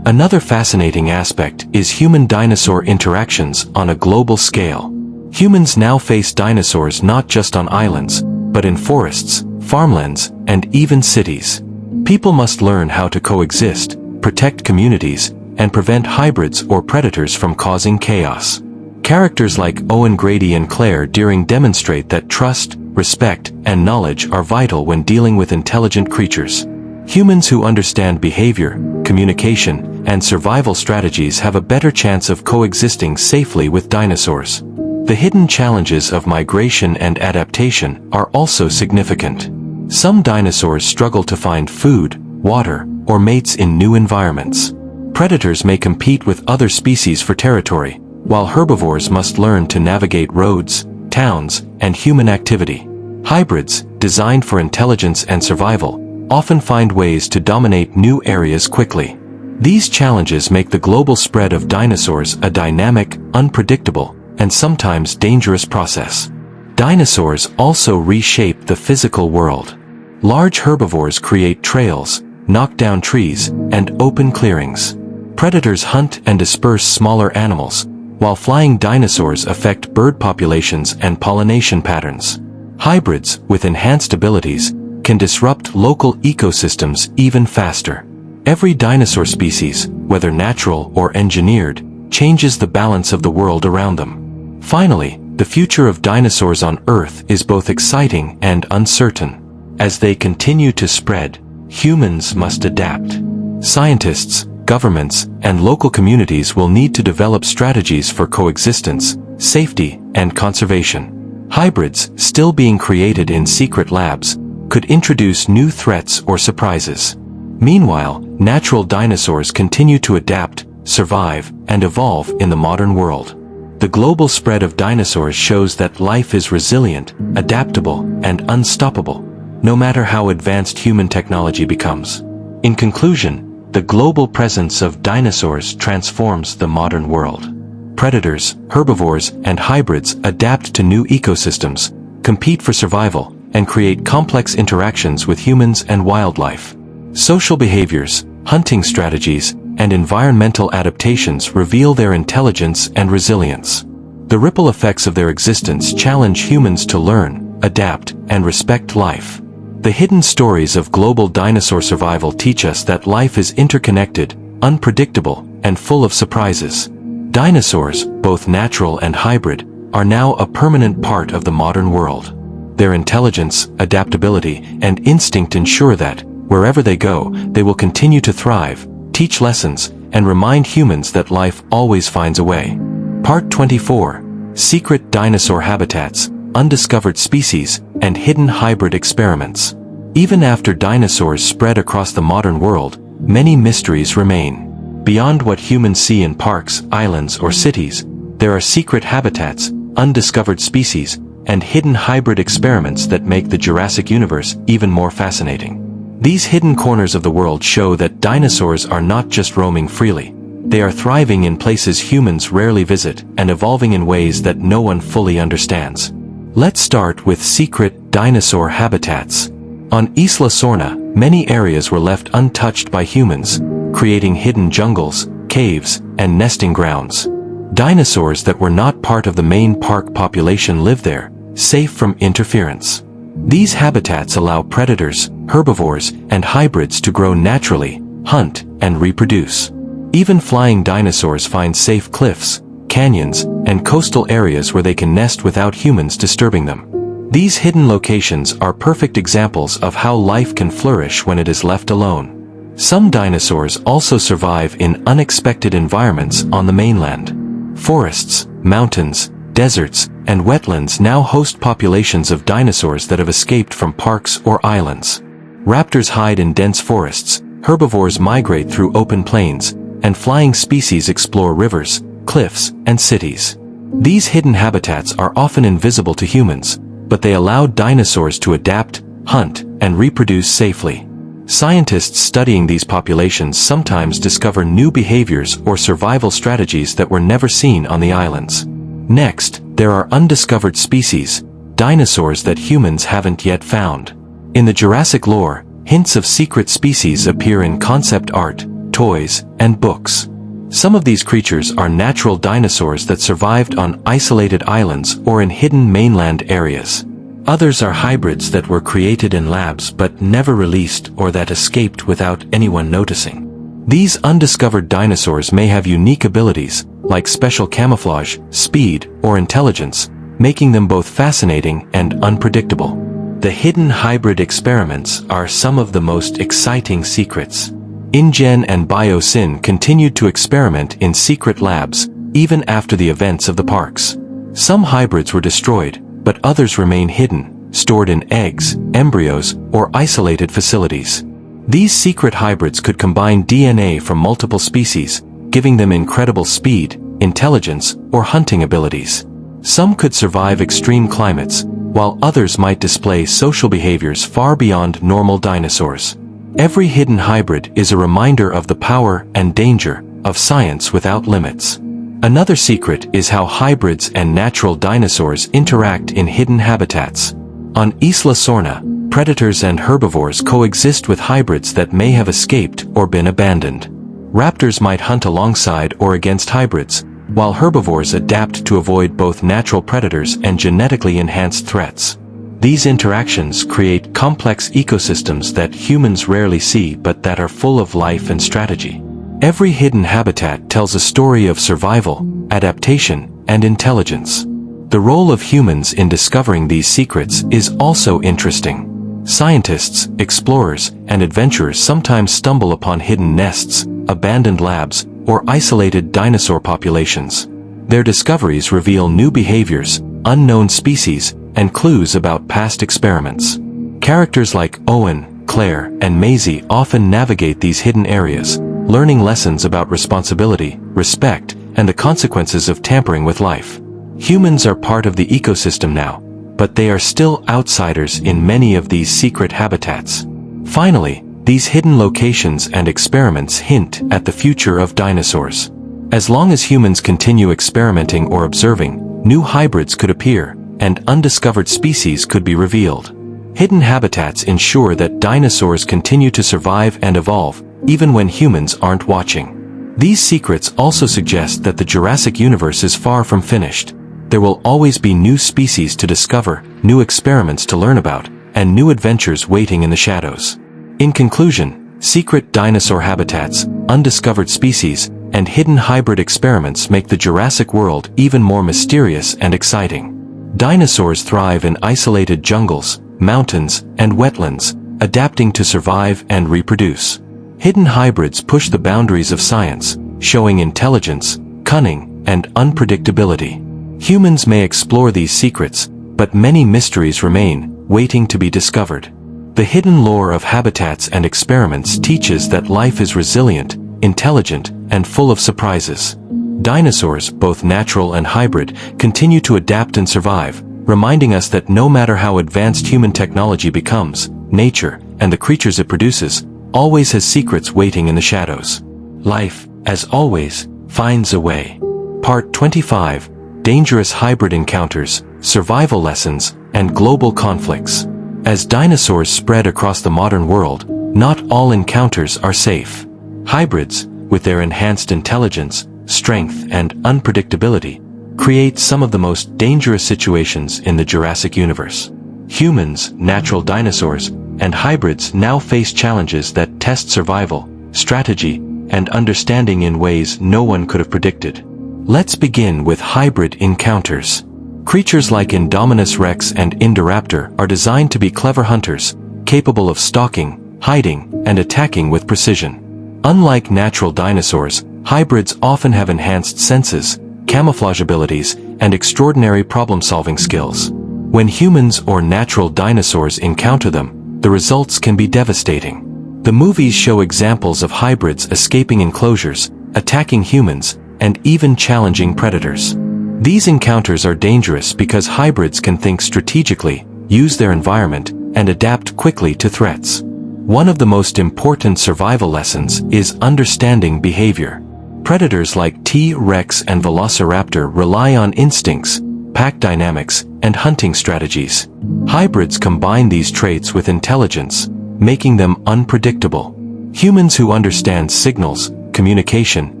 Another fascinating aspect is human-dinosaur interactions on a global scale. Humans now face dinosaurs not just on islands, but in forests, farmlands, and even cities. People must learn how to coexist, protect communities, and prevent hybrids or predators from causing chaos. Characters like Owen Grady and Claire Deering demonstrate that trust, respect, and knowledge are vital when dealing with intelligent creatures. Humans who understand behavior, communication, and survival strategies have a better chance of coexisting safely with dinosaurs. The hidden challenges of migration and adaptation are also significant. Some dinosaurs struggle to find food, water, or mates in new environments. Predators may compete with other species for territory, while herbivores must learn to navigate roads, towns, and human activity. Hybrids, designed for intelligence and survival, often find ways to dominate new areas quickly. These challenges make the global spread of dinosaurs a dynamic, unpredictable, and sometimes dangerous process. Dinosaurs also reshape the physical world. Large herbivores create trails, knock down trees, and open clearings. Predators hunt and disperse smaller animals, while flying dinosaurs affect bird populations and pollination patterns. Hybrids, with enhanced abilities, can disrupt local ecosystems even faster. Every dinosaur species, whether natural or engineered, changes the balance of the world around them. Finally, the future of dinosaurs on Earth is both exciting and uncertain. As they continue to spread, humans must adapt. Scientists, governments, and local communities will need to develop strategies for coexistence, safety, and conservation. Hybrids, still being created in secret labs, could introduce new threats or surprises. Meanwhile, natural dinosaurs continue to adapt, survive, and evolve in the modern world. The global spread of dinosaurs shows that life is resilient, adaptable, and unstoppable, no matter how advanced human technology becomes. In conclusion, the global presence of dinosaurs transforms the modern world. Predators, herbivores, and hybrids adapt to new ecosystems, compete for survival, and create complex interactions with humans and wildlife. Social behaviors, hunting strategies, and environmental adaptations reveal their intelligence and resilience. The ripple effects of their existence challenge humans to learn, adapt, and respect life. The hidden stories of global dinosaur survival teach us that life is interconnected, unpredictable, and full of surprises. Dinosaurs, both natural and hybrid, are now a permanent part of the modern world. Their intelligence, adaptability, and instinct ensure that, wherever they go, they will continue to thrive, teach lessons, and remind humans that life always finds a way. Part 24. Secret Dinosaur Habitats, Undiscovered Species, and Hidden Hybrid Experiments. Even after dinosaurs spread across the modern world, many mysteries remain. Beyond what humans see in parks, islands, or cities, there are secret habitats, undiscovered species, and hidden hybrid experiments that make the Jurassic universe even more fascinating. These hidden corners of the world show that dinosaurs are not just roaming freely. They are thriving in places humans rarely visit and evolving in ways that no one fully understands. Let's start with secret dinosaur habitats. On Isla Sorna, many areas were left untouched by humans, creating hidden jungles, caves, and nesting grounds. Dinosaurs that were not part of the main park population live there, safe from interference. These habitats allow predators, herbivores, and hybrids to grow naturally, hunt, and reproduce. Even flying dinosaurs find safe cliffs, canyons, and coastal areas where they can nest without humans disturbing them. These hidden locations are perfect examples of how life can flourish when it is left alone. Some dinosaurs also survive in unexpected environments on the mainland. Forests, mountains, deserts, and wetlands now host populations of dinosaurs that have escaped from parks or islands. Raptors hide in dense forests, herbivores migrate through open plains, and flying species explore rivers, cliffs, and cities. These hidden habitats are often invisible to humans, but they allow dinosaurs to adapt, hunt, and reproduce safely. Scientists studying these populations sometimes discover new behaviors or survival strategies that were never seen on the islands. Next, there are undiscovered species, dinosaurs that humans haven't yet found. In the Jurassic lore, hints of secret species appear in concept art, toys, and books. Some of these creatures are natural dinosaurs that survived on isolated islands or in hidden mainland areas. Others are hybrids that were created in labs but never released or that escaped without anyone noticing. These undiscovered dinosaurs may have unique abilities, like special camouflage, speed, or intelligence, making them both fascinating and unpredictable. The hidden hybrid experiments are some of the most exciting secrets. InGen and BioSyn continued to experiment in secret labs, even after the events of the parks. Some hybrids were destroyed, but others remain hidden, stored in eggs, embryos, or isolated facilities. These secret hybrids could combine DNA from multiple species, giving them incredible speed, intelligence, or hunting abilities. Some could survive extreme climates, while others might display social behaviors far beyond normal dinosaurs. Every hidden hybrid is a reminder of the power and danger of science without limits. Another secret is how hybrids and natural dinosaurs interact in hidden habitats. On Isla Nublar, predators and herbivores coexist with hybrids that may have escaped or been abandoned. Raptors might hunt alongside or against hybrids, while herbivores adapt to avoid both natural predators and genetically enhanced threats. These interactions create complex ecosystems that humans rarely see but that are full of life and strategy. Every hidden habitat tells a story of survival, adaptation, and intelligence. The role of humans in discovering these secrets is also interesting. Scientists, explorers, and adventurers sometimes stumble upon hidden nests, abandoned labs, or isolated dinosaur populations. Their discoveries reveal new behaviors, unknown species, and clues about past experiments. Characters like Owen, Claire, and Maisie often navigate these hidden areas, learning lessons about responsibility, respect, and the consequences of tampering with life. Humans are part of the ecosystem now, but they are still outsiders in many of these secret habitats. Finally, these hidden locations and experiments hint at the future of dinosaurs. As long as humans continue experimenting or observing, new hybrids could appear, and undiscovered species could be revealed. Hidden habitats ensure that dinosaurs continue to survive and evolve, even when humans aren't watching. These secrets also suggest that the Jurassic universe is far from finished. There will always be new species to discover, new experiments to learn about, and new adventures waiting in the shadows. In conclusion, secret dinosaur habitats, undiscovered species, and hidden hybrid experiments make the Jurassic World even more mysterious and exciting. Dinosaurs thrive in isolated jungles, mountains, and wetlands, adapting to survive and reproduce. Hidden hybrids push the boundaries of science, showing intelligence, cunning, and unpredictability. Humans may explore these secrets, but many mysteries remain, waiting to be discovered. The hidden lore of habitats and experiments teaches that life is resilient, intelligent, and full of surprises. Dinosaurs, both natural and hybrid, continue to adapt and survive, reminding us that no matter how advanced human technology becomes, nature, and the creatures it produces, always has secrets waiting in the shadows. Life, as always, finds a way. Part 25: Dangerous Hybrid Encounters, Survival Lessons, and Global Conflicts. As dinosaurs spread across the modern world, not all encounters are safe. Hybrids, with their enhanced intelligence, strength, and unpredictability, create some of the most dangerous situations in the Jurassic universe. Humans, natural dinosaurs, and hybrids now face challenges that test survival, strategy, and understanding in ways no one could have predicted. Let's begin with hybrid encounters. Creatures like Indominus Rex and Indoraptor are designed to be clever hunters, capable of stalking, hiding, and attacking with precision. Unlike natural dinosaurs, hybrids often have enhanced senses, camouflage abilities, and extraordinary problem-solving skills. When humans or natural dinosaurs encounter them, the results can be devastating. The movies show examples of hybrids escaping enclosures, attacking humans, and even challenging predators. These encounters are dangerous because hybrids can think strategically, use their environment, and adapt quickly to threats. One of the most important survival lessons is understanding behavior. Predators like T-Rex and Velociraptor rely on instincts, pack dynamics, and hunting strategies. Hybrids combine these traits with intelligence, making them unpredictable. Humans who understand signals, communication,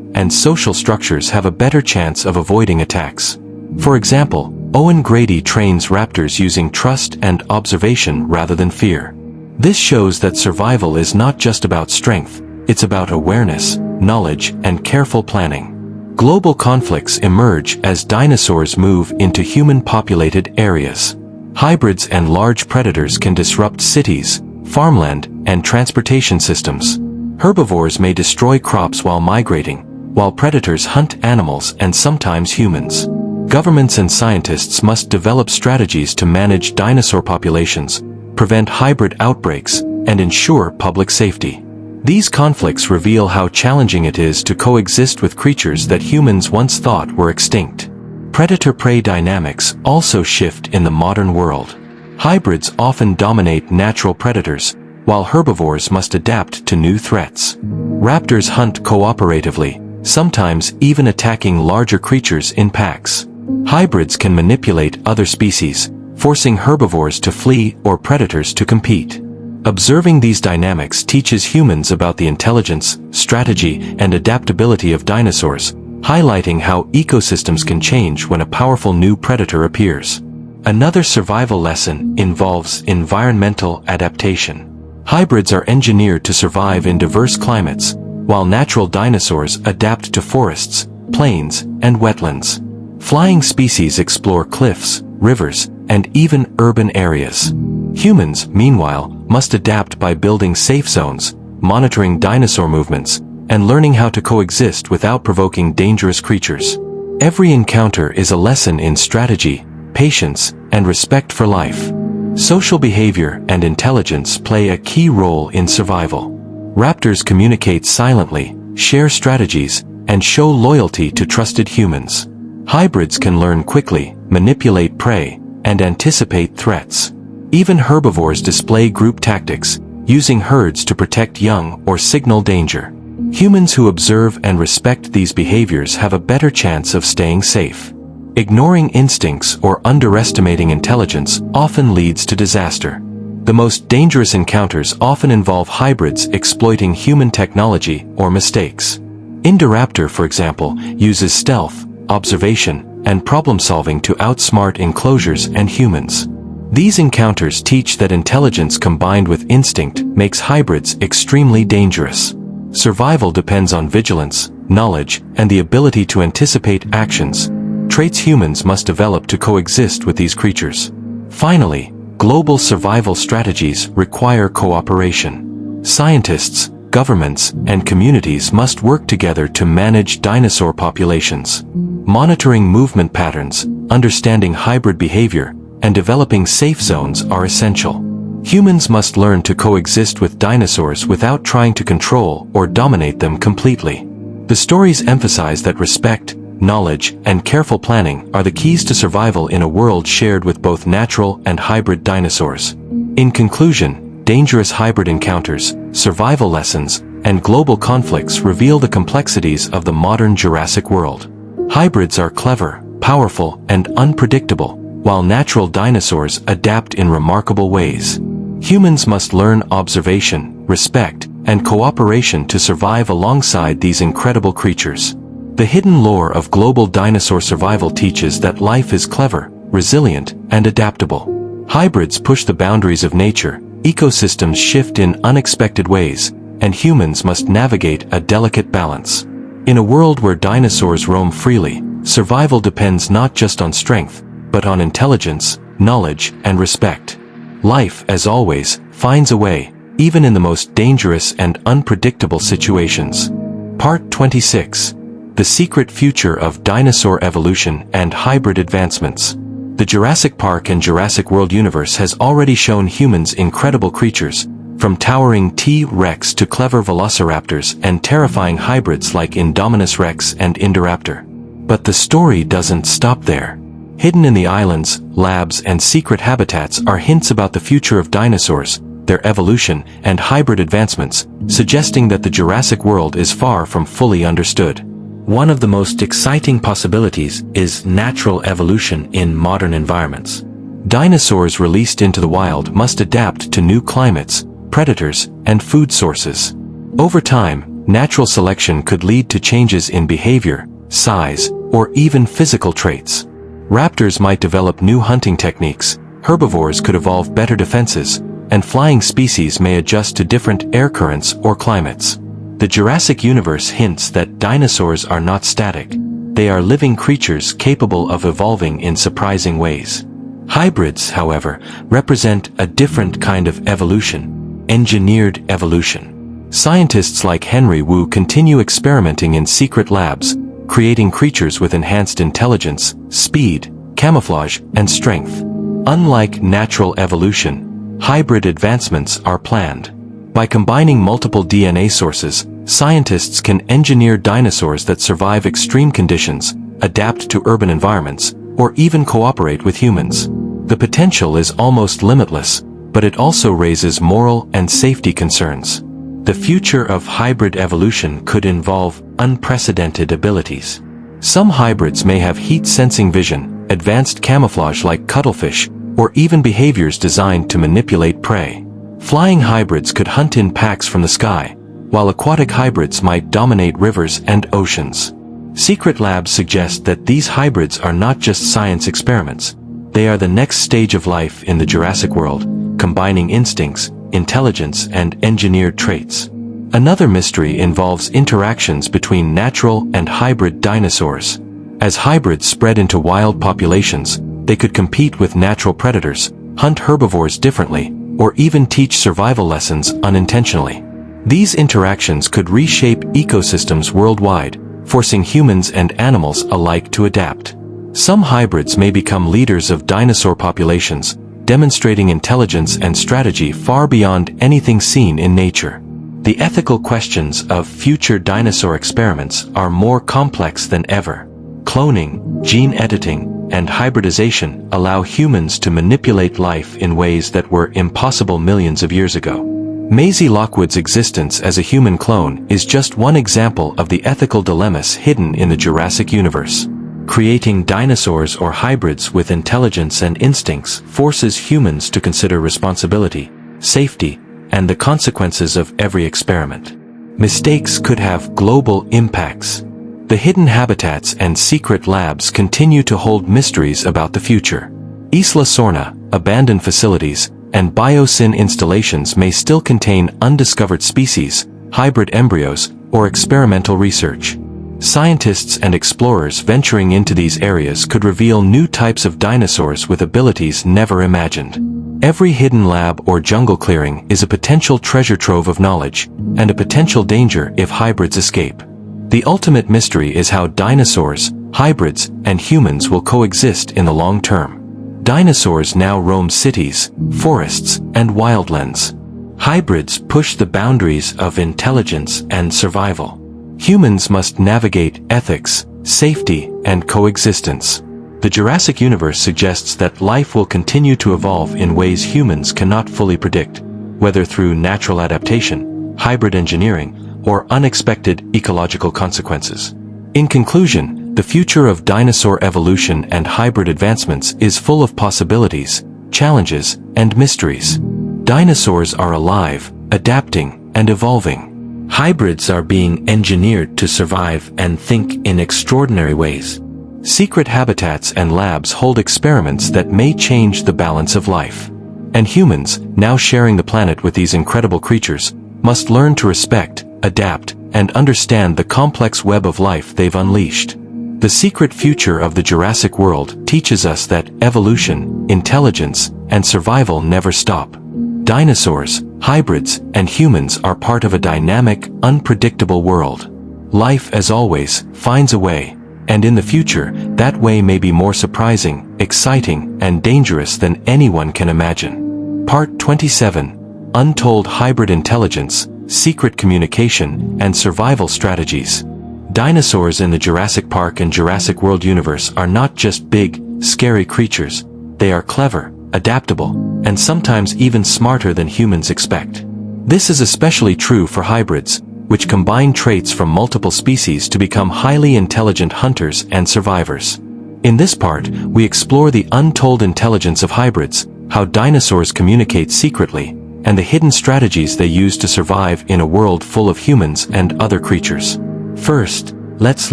and social structures have a better chance of avoiding attacks. For example, Owen Grady trains raptors using trust and observation rather than fear. This shows that survival is not just about strength, it's about awareness, knowledge, and careful planning. Global conflicts emerge as dinosaurs move into human-populated areas. Hybrids and large predators can disrupt cities, farmland, and transportation systems. Herbivores may destroy crops while migrating, while predators hunt animals and sometimes humans. Governments and scientists must develop strategies to manage dinosaur populations, prevent hybrid outbreaks, and ensure public safety. These conflicts reveal how challenging it is to coexist with creatures that humans once thought were extinct. Predator-prey dynamics also shift in the modern world. Hybrids often dominate natural predators, while herbivores must adapt to new threats. Raptors hunt cooperatively, sometimes even attacking larger creatures in packs. Hybrids can manipulate other species, forcing herbivores to flee or predators to compete. Observing these dynamics teaches humans about the intelligence, strategy, and adaptability of dinosaurs, highlighting how ecosystems can change when a powerful new predator appears. Another survival lesson involves environmental adaptation. Hybrids are engineered to survive in diverse climates, while natural dinosaurs adapt to forests, plains, and wetlands. Flying species explore cliffs, rivers, and even urban areas. Humans, meanwhile, must adapt by building safe zones, monitoring dinosaur movements, and learning how to coexist without provoking dangerous creatures. Every encounter is a lesson in strategy, patience, and respect for life. Social behavior and intelligence play a key role in survival. Raptors communicate silently, share strategies, and show loyalty to trusted humans. Hybrids can learn quickly, manipulate prey, and anticipate threats. Even herbivores display group tactics, using herds to protect young or signal danger. Humans who observe and respect these behaviors have a better chance of staying safe. Ignoring instincts or underestimating intelligence often leads to disaster. The most dangerous encounters often involve hybrids exploiting human technology or mistakes. Indoraptor, for example, uses stealth, observation, and problem-solving to outsmart enclosures and humans. These encounters teach that intelligence combined with instinct makes hybrids extremely dangerous. Survival depends on vigilance, knowledge, and the ability to anticipate actions, traits humans must develop to coexist with these creatures. Finally, global survival strategies require cooperation. Scientists, governments, and communities must work together to manage dinosaur populations. Monitoring movement patterns, understanding hybrid behavior, and developing safe zones are essential. Humans must learn to coexist with dinosaurs without trying to control or dominate them completely. The stories emphasize that respect, knowledge, and careful planning are the keys to survival in a world shared with both natural and hybrid dinosaurs. In conclusion, dangerous hybrid encounters, survival lessons, and global conflicts reveal the complexities of the modern Jurassic world. Hybrids are clever, powerful, and unpredictable, while natural dinosaurs adapt in remarkable ways. Humans must learn observation, respect, and cooperation to survive alongside these incredible creatures. The hidden lore of global dinosaur survival teaches that life is clever, resilient, and adaptable. Hybrids push the boundaries of nature, ecosystems shift in unexpected ways, and humans must navigate a delicate balance. In a world where dinosaurs roam freely, survival depends not just on strength, but on intelligence, knowledge, and respect. Life, as always, finds a way, even in the most dangerous and unpredictable situations. Part 26. The Secret Future of Dinosaur Evolution and Hybrid Advancements. The Jurassic Park and Jurassic World universe has already shown humans incredible creatures, from towering T-Rex to clever velociraptors and terrifying hybrids like Indominus Rex and Indoraptor. But the story doesn't stop there. Hidden in the islands, labs, and secret habitats are hints about the future of dinosaurs, their evolution, and hybrid advancements, suggesting that the Jurassic world is far from fully understood. One of the most exciting possibilities is natural evolution in modern environments. Dinosaurs released into the wild must adapt to new climates, predators, and food sources. Over time, natural selection could lead to changes in behavior, size, or even physical traits. Raptors might develop new hunting techniques, herbivores could evolve better defenses, and flying species may adjust to different air currents or climates. The Jurassic universe hints that dinosaurs are not static, They are living creatures capable of evolving in surprising ways. Hybrids, however, represent a different kind of evolution, engineered evolution. Scientists like Henry Wu continue experimenting in secret labs, creating creatures with enhanced intelligence, speed, camouflage, and strength. Unlike natural evolution, hybrid advancements are planned. By combining multiple DNA sources, scientists can engineer dinosaurs that survive extreme conditions, adapt to urban environments, or even cooperate with humans. The potential is almost limitless, but it also raises moral and safety concerns. The future of hybrid evolution could involve unprecedented abilities. Some hybrids may have heat-sensing vision, advanced camouflage like cuttlefish, or even behaviors designed to manipulate prey. Flying hybrids could hunt in packs from the sky, while aquatic hybrids might dominate rivers and oceans. Secret labs suggest that these hybrids are not just science experiments. They are the next stage of life in the Jurassic World, combining instincts, intelligence, and engineered traits. Another mystery involves interactions between natural and hybrid dinosaurs. As hybrids spread into wild populations, they could compete with natural predators, hunt herbivores differently, or even teach survival lessons unintentionally. These interactions could reshape ecosystems worldwide, forcing humans and animals alike to adapt. Some hybrids may become leaders of dinosaur populations, demonstrating intelligence and strategy far beyond anything seen in nature. The ethical questions of future dinosaur experiments are more complex than ever. Cloning, gene editing, and hybridization allow humans to manipulate life in ways that were impossible millions of years ago. Maisie Lockwood's existence as a human clone is just one example of the ethical dilemmas hidden in the Jurassic universe. Creating dinosaurs or hybrids with intelligence and instincts forces humans to consider responsibility, safety, and the consequences of every experiment. Mistakes could have global impacts. The hidden habitats and secret labs continue to hold mysteries about the future. Isla Sorna, abandoned facilities, and biosyn installations may still contain undiscovered species, hybrid embryos, or experimental research. Scientists and explorers venturing into these areas could reveal new types of dinosaurs with abilities never imagined. Every hidden lab or jungle clearing is a potential treasure trove of knowledge, and a potential danger if hybrids escape. The ultimate mystery is how dinosaurs, hybrids, and humans will coexist in the long term. Dinosaurs now roam cities, forests, and wildlands. Hybrids push the boundaries of intelligence and survival. Humans must navigate ethics, safety, and coexistence. The Jurassic universe suggests that life will continue to evolve in ways humans cannot fully predict, whether through natural adaptation, hybrid engineering, or unexpected ecological consequences. In conclusion, the future of dinosaur evolution and hybrid advancements is full of possibilities, challenges, and mysteries. Dinosaurs are alive, adapting, and evolving. Hybrids are being engineered to survive and think in extraordinary ways. Secret habitats and labs hold experiments that may change the balance of life. And humans, now sharing the planet with these incredible creatures, must learn to respect, adapt, and understand the complex web of life they've unleashed. The secret future of the Jurassic World teaches us that evolution, intelligence, and survival never stop. Dinosaurs, hybrids, and humans are part of a dynamic, unpredictable world. Life, as always, finds a way, and in the future, that way may be more surprising, exciting, and dangerous than anyone can imagine. Part 27: Untold Hybrid Intelligence, Secret Communication, and Survival Strategies. Dinosaurs in the Jurassic Park and Jurassic World universe are not just big, scary creatures. They are clever, adaptable, and sometimes even smarter than humans expect. This is especially true for hybrids, which combine traits from multiple species to become highly intelligent hunters and survivors. In this part, we explore the untold intelligence of hybrids, how dinosaurs communicate secretly, and the hidden strategies they use to survive in a world full of humans and other creatures. First, let's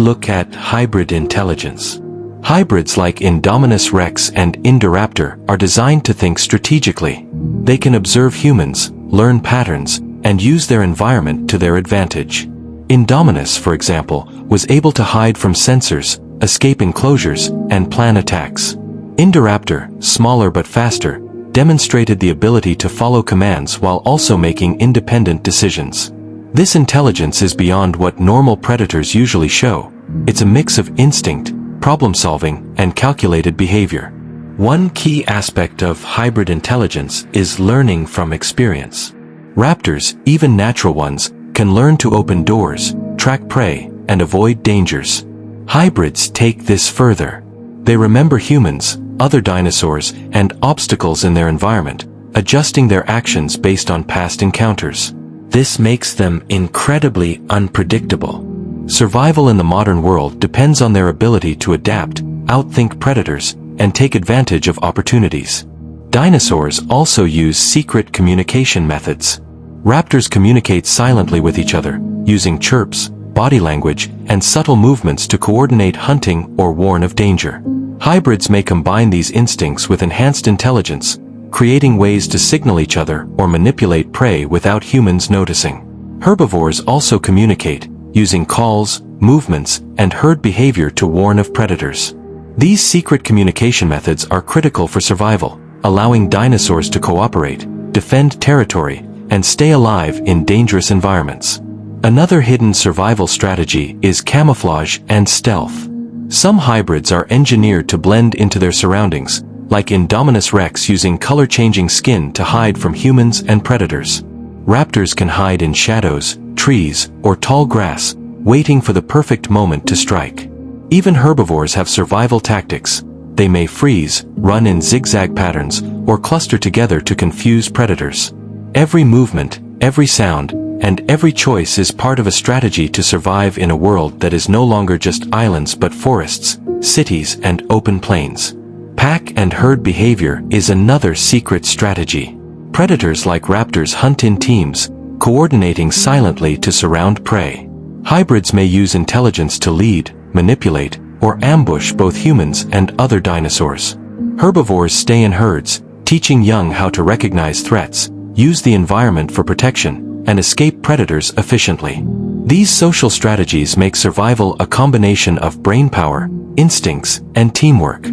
look at hybrid intelligence. Hybrids like Indominus Rex and Indoraptor are designed to think strategically. They can observe humans, learn patterns, and use their environment to their advantage. Indominus, for example, was able to hide from sensors, escape enclosures, and plan attacks. Indoraptor, smaller but faster, demonstrated the ability to follow commands while also making independent decisions. This intelligence is beyond what normal predators usually show. It's a mix of instinct, problem-solving, and calculated behavior. One key aspect of hybrid intelligence is learning from experience. Raptors, even natural ones, can learn to open doors, track prey, and avoid dangers. Hybrids take this further. They remember humans, other dinosaurs, and obstacles in their environment, adjusting their actions based on past encounters. This makes them incredibly unpredictable. Survival in the modern world depends on their ability to adapt, outthink predators, and take advantage of opportunities. Dinosaurs also use secret communication methods. Raptors communicate silently with each other, using chirps, body language, and subtle movements to coordinate hunting or warn of danger. Hybrids may combine these instincts with enhanced intelligence, creating ways to signal each other or manipulate prey without humans noticing. Herbivores also communicate, using calls, movements, and herd behavior to warn of predators. These secret communication methods are critical for survival, allowing dinosaurs to cooperate, defend territory, and stay alive in dangerous environments. Another hidden survival strategy is camouflage and stealth. Some hybrids are engineered to blend into their surroundings, like Indominus Rex using color-changing skin to hide from humans and predators. Raptors can hide in shadows, trees, or tall grass, waiting for the perfect moment to strike. Even herbivores have survival tactics. They may freeze, run in zigzag patterns, or cluster together to confuse predators. Every movement, every sound, and every choice is part of a strategy to survive in a world that is no longer just islands but forests, cities, and open plains. Pack and herd behavior is another secret strategy. Predators like raptors hunt in teams, coordinating silently to surround prey. Hybrids may use intelligence to lead, manipulate, or ambush both humans and other dinosaurs. Herbivores stay in herds, teaching young how to recognize threats, use the environment for protection, and escape predators efficiently. These social strategies make survival a combination of brainpower, instincts, and teamwork.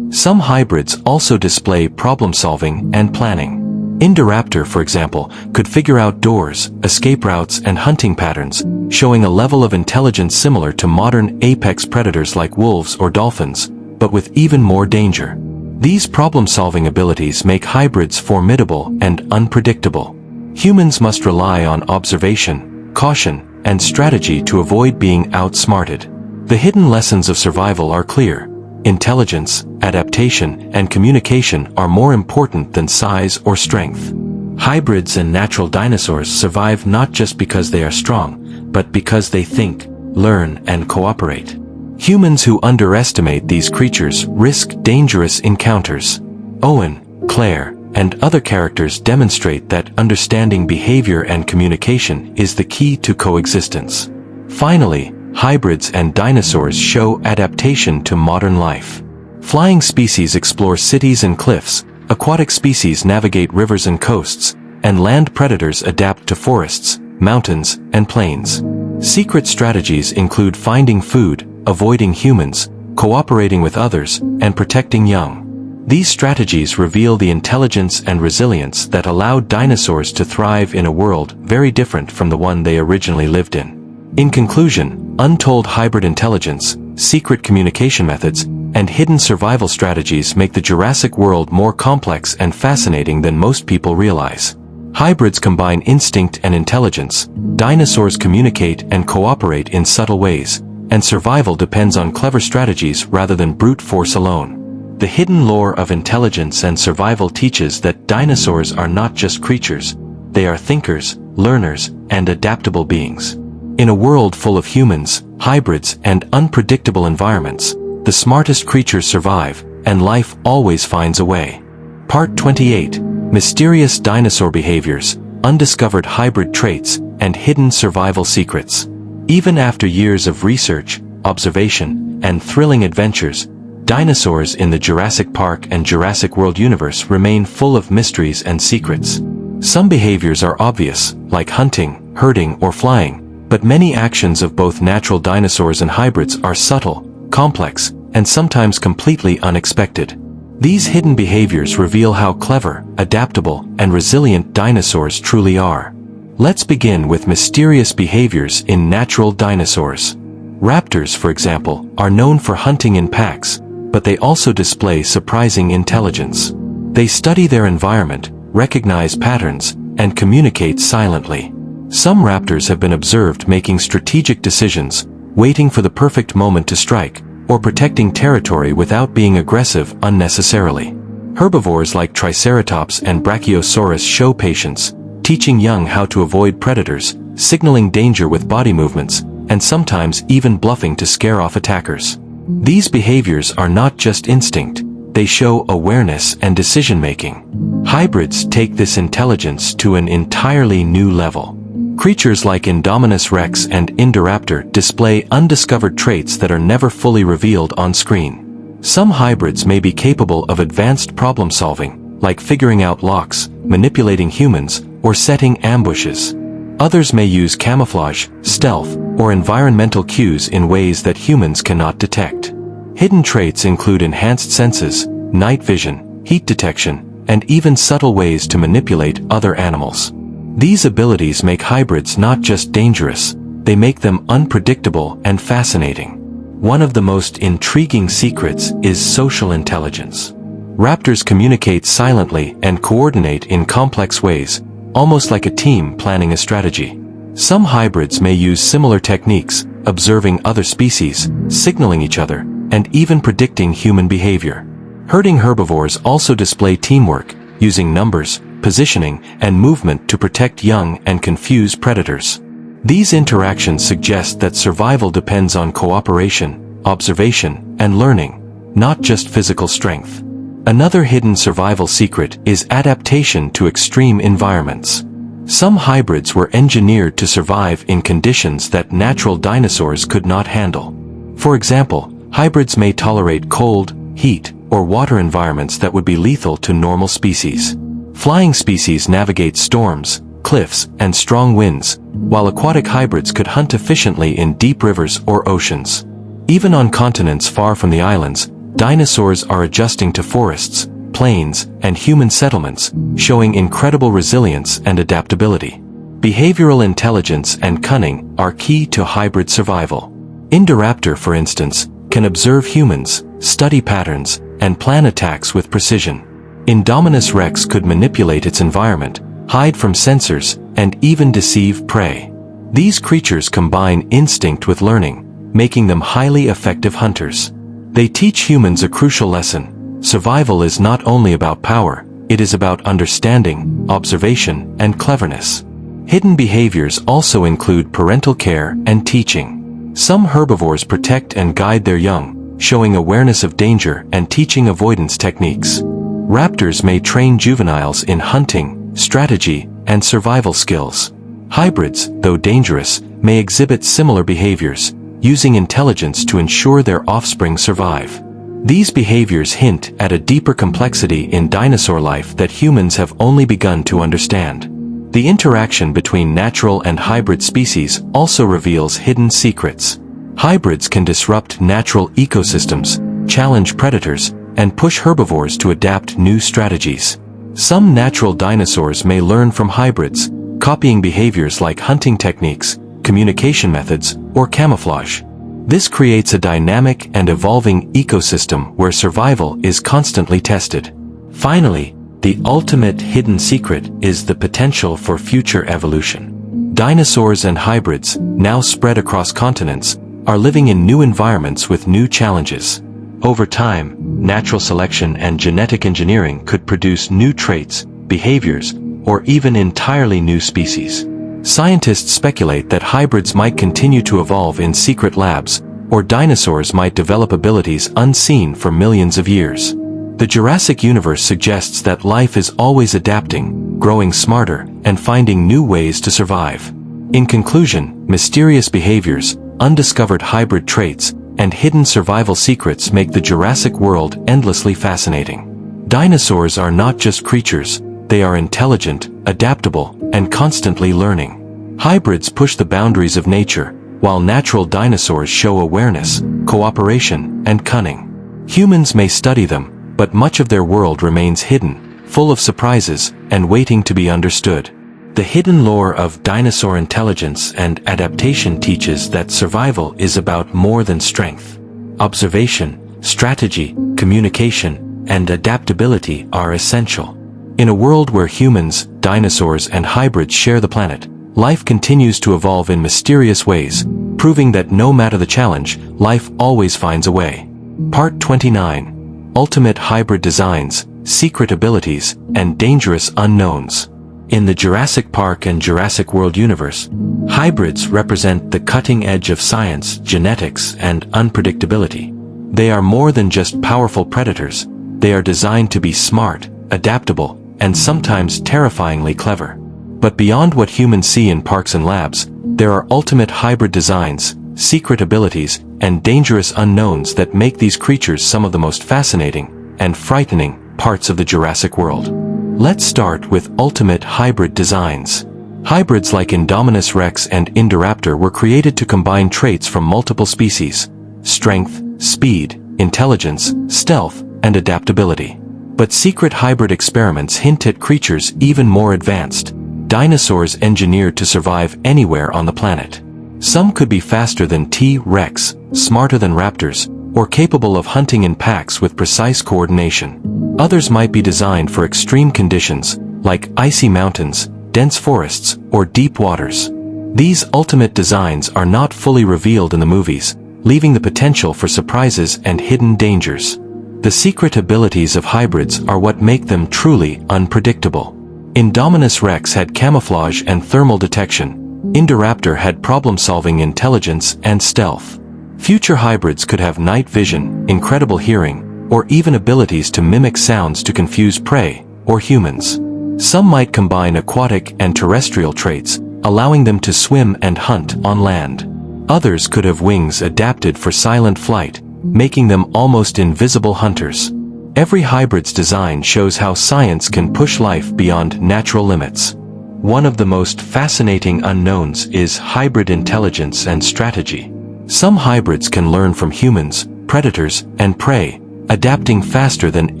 Some hybrids also display problem-solving and planning. Indoraptor, for example, could figure out doors, escape routes, and hunting patterns, showing a level of intelligence similar to modern apex predators like wolves or dolphins, but with even more danger. These problem-solving abilities make hybrids formidable and unpredictable. Humans must rely on observation, caution, and strategy to avoid being outsmarted. The hidden lessons of survival are clear. Intelligence, adaptation, and communication are more important than size or strength. Hybrids and natural dinosaurs survive not just because they are strong, but because they think, learn, and cooperate. Humans who underestimate these creatures risk dangerous encounters. Owen, Claire, and other characters demonstrate that understanding behavior and communication is the key to coexistence. Finally, hybrids and dinosaurs show adaptation to modern life. Flying species explore cities and cliffs, aquatic species navigate rivers and coasts, and land predators adapt to forests, mountains, and plains. Secret strategies include finding food, avoiding humans, cooperating with others, and protecting young. These strategies reveal the intelligence and resilience that allowed dinosaurs to thrive in a world very different from the one they originally lived in. In conclusion, untold hybrid intelligence, secret communication methods, and hidden survival strategies make the Jurassic World more complex and fascinating than most people realize. Hybrids combine instinct and intelligence, dinosaurs communicate and cooperate in subtle ways, and survival depends on clever strategies rather than brute force alone. The hidden lore of intelligence and survival teaches that dinosaurs are not just creatures, they are thinkers, learners, and adaptable beings. In a world full of humans, hybrids, and unpredictable environments, the smartest creatures survive, and life always finds a way. Part 28: Mysterious Dinosaur Behaviors, Undiscovered Hybrid Traits, and Hidden Survival Secrets. Even after years of research, observation, and thrilling adventures, dinosaurs in the Jurassic Park and Jurassic World universe remain full of mysteries and secrets. Some behaviors are obvious, like hunting, herding, or flying, but many actions of both natural dinosaurs and hybrids are subtle, complex, and sometimes completely unexpected. These hidden behaviors reveal how clever, adaptable, and resilient dinosaurs truly are. Let's begin with mysterious behaviors in natural dinosaurs. Raptors, for example, are known for hunting in packs, but they also display surprising intelligence. They study their environment, recognize patterns, and communicate silently. Some raptors have been observed making strategic decisions, waiting for the perfect moment to strike, or protecting territory without being aggressive unnecessarily. Herbivores like Triceratops and Brachiosaurus show patience, teaching young how to avoid predators, signaling danger with body movements, and sometimes even bluffing to scare off attackers. These behaviors are not just instinct, they show awareness and decision-making. Hybrids take this intelligence to an entirely new level. Creatures like Indominus Rex and Indoraptor display undiscovered traits that are never fully revealed on screen. Some hybrids may be capable of advanced problem-solving, like figuring out locks, manipulating humans, or setting ambushes. Others may use camouflage, stealth, or environmental cues in ways that humans cannot detect. Hidden traits include enhanced senses, night vision, heat detection, and even subtle ways to manipulate other animals. These abilities make hybrids not just dangerous, they make them unpredictable and fascinating. One of the most intriguing secrets is social intelligence. Raptors communicate silently and coordinate in complex ways, almost like a team planning a strategy. Some hybrids may use similar techniques, observing other species, signaling each other, and even predicting human behavior. Herding herbivores also display teamwork, using numbers, positioning, and movement to protect young and confuse predators. These interactions suggest that survival depends on cooperation, observation, and learning, not just physical strength. Another hidden survival secret is adaptation to extreme environments. Some hybrids were engineered to survive in conditions that natural dinosaurs could not handle. For example, hybrids may tolerate cold, heat, or water environments that would be lethal to normal species. Flying species navigate storms, cliffs, and strong winds, while aquatic hybrids could hunt efficiently in deep rivers or oceans. Even on continents far from the islands, dinosaurs are adjusting to forests, plains, and human settlements, showing incredible resilience and adaptability. Behavioral intelligence and cunning are key to hybrid survival. Indoraptor, for instance, can observe humans, study patterns, and plan attacks with precision. Indominus Rex could manipulate its environment, hide from sensors, and even deceive prey. These creatures combine instinct with learning, making them highly effective hunters. They teach humans a crucial lesson: survival is not only about power, it is about understanding, observation, and cleverness. Hidden behaviors also include parental care and teaching. Some herbivores protect and guide their young, showing awareness of danger and teaching avoidance techniques. Raptors may train juveniles in hunting, strategy, and survival skills. Hybrids, though dangerous, may exhibit similar behaviors, using intelligence to ensure their offspring survive. These behaviors hint at a deeper complexity in dinosaur life that humans have only begun to understand. The interaction between natural and hybrid species also reveals hidden secrets. Hybrids can disrupt natural ecosystems, challenge predators, and push herbivores to adapt new strategies. Some natural dinosaurs may learn from hybrids, copying behaviors like hunting techniques, communication methods, or camouflage. This creates a dynamic and evolving ecosystem where survival is constantly tested. Finally, the ultimate hidden secret is the potential for future evolution. Dinosaurs and hybrids, now spread across continents, are living in new environments with new challenges. Over time, natural selection and genetic engineering could produce new traits, behaviors, or even entirely new species. Scientists speculate that hybrids might continue to evolve in secret labs, or dinosaurs might develop abilities unseen for millions of years. The Jurassic universe suggests that life is always adapting, growing smarter, and finding new ways to survive. In conclusion, mysterious behaviors, undiscovered hybrid traits, and hidden survival secrets make the Jurassic world endlessly fascinating. Dinosaurs are not just creatures, they are intelligent, adaptable, and constantly learning. Hybrids push the boundaries of nature, while natural dinosaurs show awareness, cooperation, and cunning. Humans may study them, but much of their world remains hidden, full of surprises, and waiting to be understood. The hidden lore of dinosaur intelligence and adaptation teaches that survival is about more than strength. Observation, strategy, communication, and adaptability are essential. In a world where humans, dinosaurs, and hybrids share the planet, life continues to evolve in mysterious ways, proving that no matter the challenge, life always finds a way. Part 29. Ultimate Hybrid Designs, Secret Abilities, and Dangerous Unknowns. In the Jurassic Park and Jurassic World universe, hybrids represent the cutting edge of science, genetics, and unpredictability. They are more than just powerful predators. They are designed to be smart, adaptable, and sometimes terrifyingly clever. But beyond what humans see in parks and labs, there are ultimate hybrid designs, secret abilities, and dangerous unknowns that make these creatures some of the most fascinating and frightening parts of the Jurassic world. Let's start with ultimate hybrid designs. Hybrids like Indominus Rex and Indoraptor were created to combine traits from multiple species: strength, speed, intelligence, stealth, and adaptability. But secret hybrid experiments hint at creatures even more advanced, dinosaurs engineered to survive anywhere on the planet. Some could be faster than T-Rex, smarter than raptors, or capable of hunting in packs with precise coordination. Others might be designed for extreme conditions, like icy mountains, dense forests, or deep waters. These ultimate designs are not fully revealed in the movies, leaving the potential for surprises and hidden dangers. The secret abilities of hybrids are what make them truly unpredictable. Indominus Rex had camouflage and thermal detection. Indoraptor had problem-solving intelligence and stealth. Future hybrids could have night vision, incredible hearing, or even abilities to mimic sounds to confuse prey or humans. Some might combine aquatic and terrestrial traits, allowing them to swim and hunt on land. Others could have wings adapted for silent flight, making them almost invisible hunters. Every hybrid's design shows how science can push life beyond natural limits. One of the most fascinating unknowns is hybrid intelligence and strategy. Some hybrids can learn from humans, predators, and prey, adapting faster than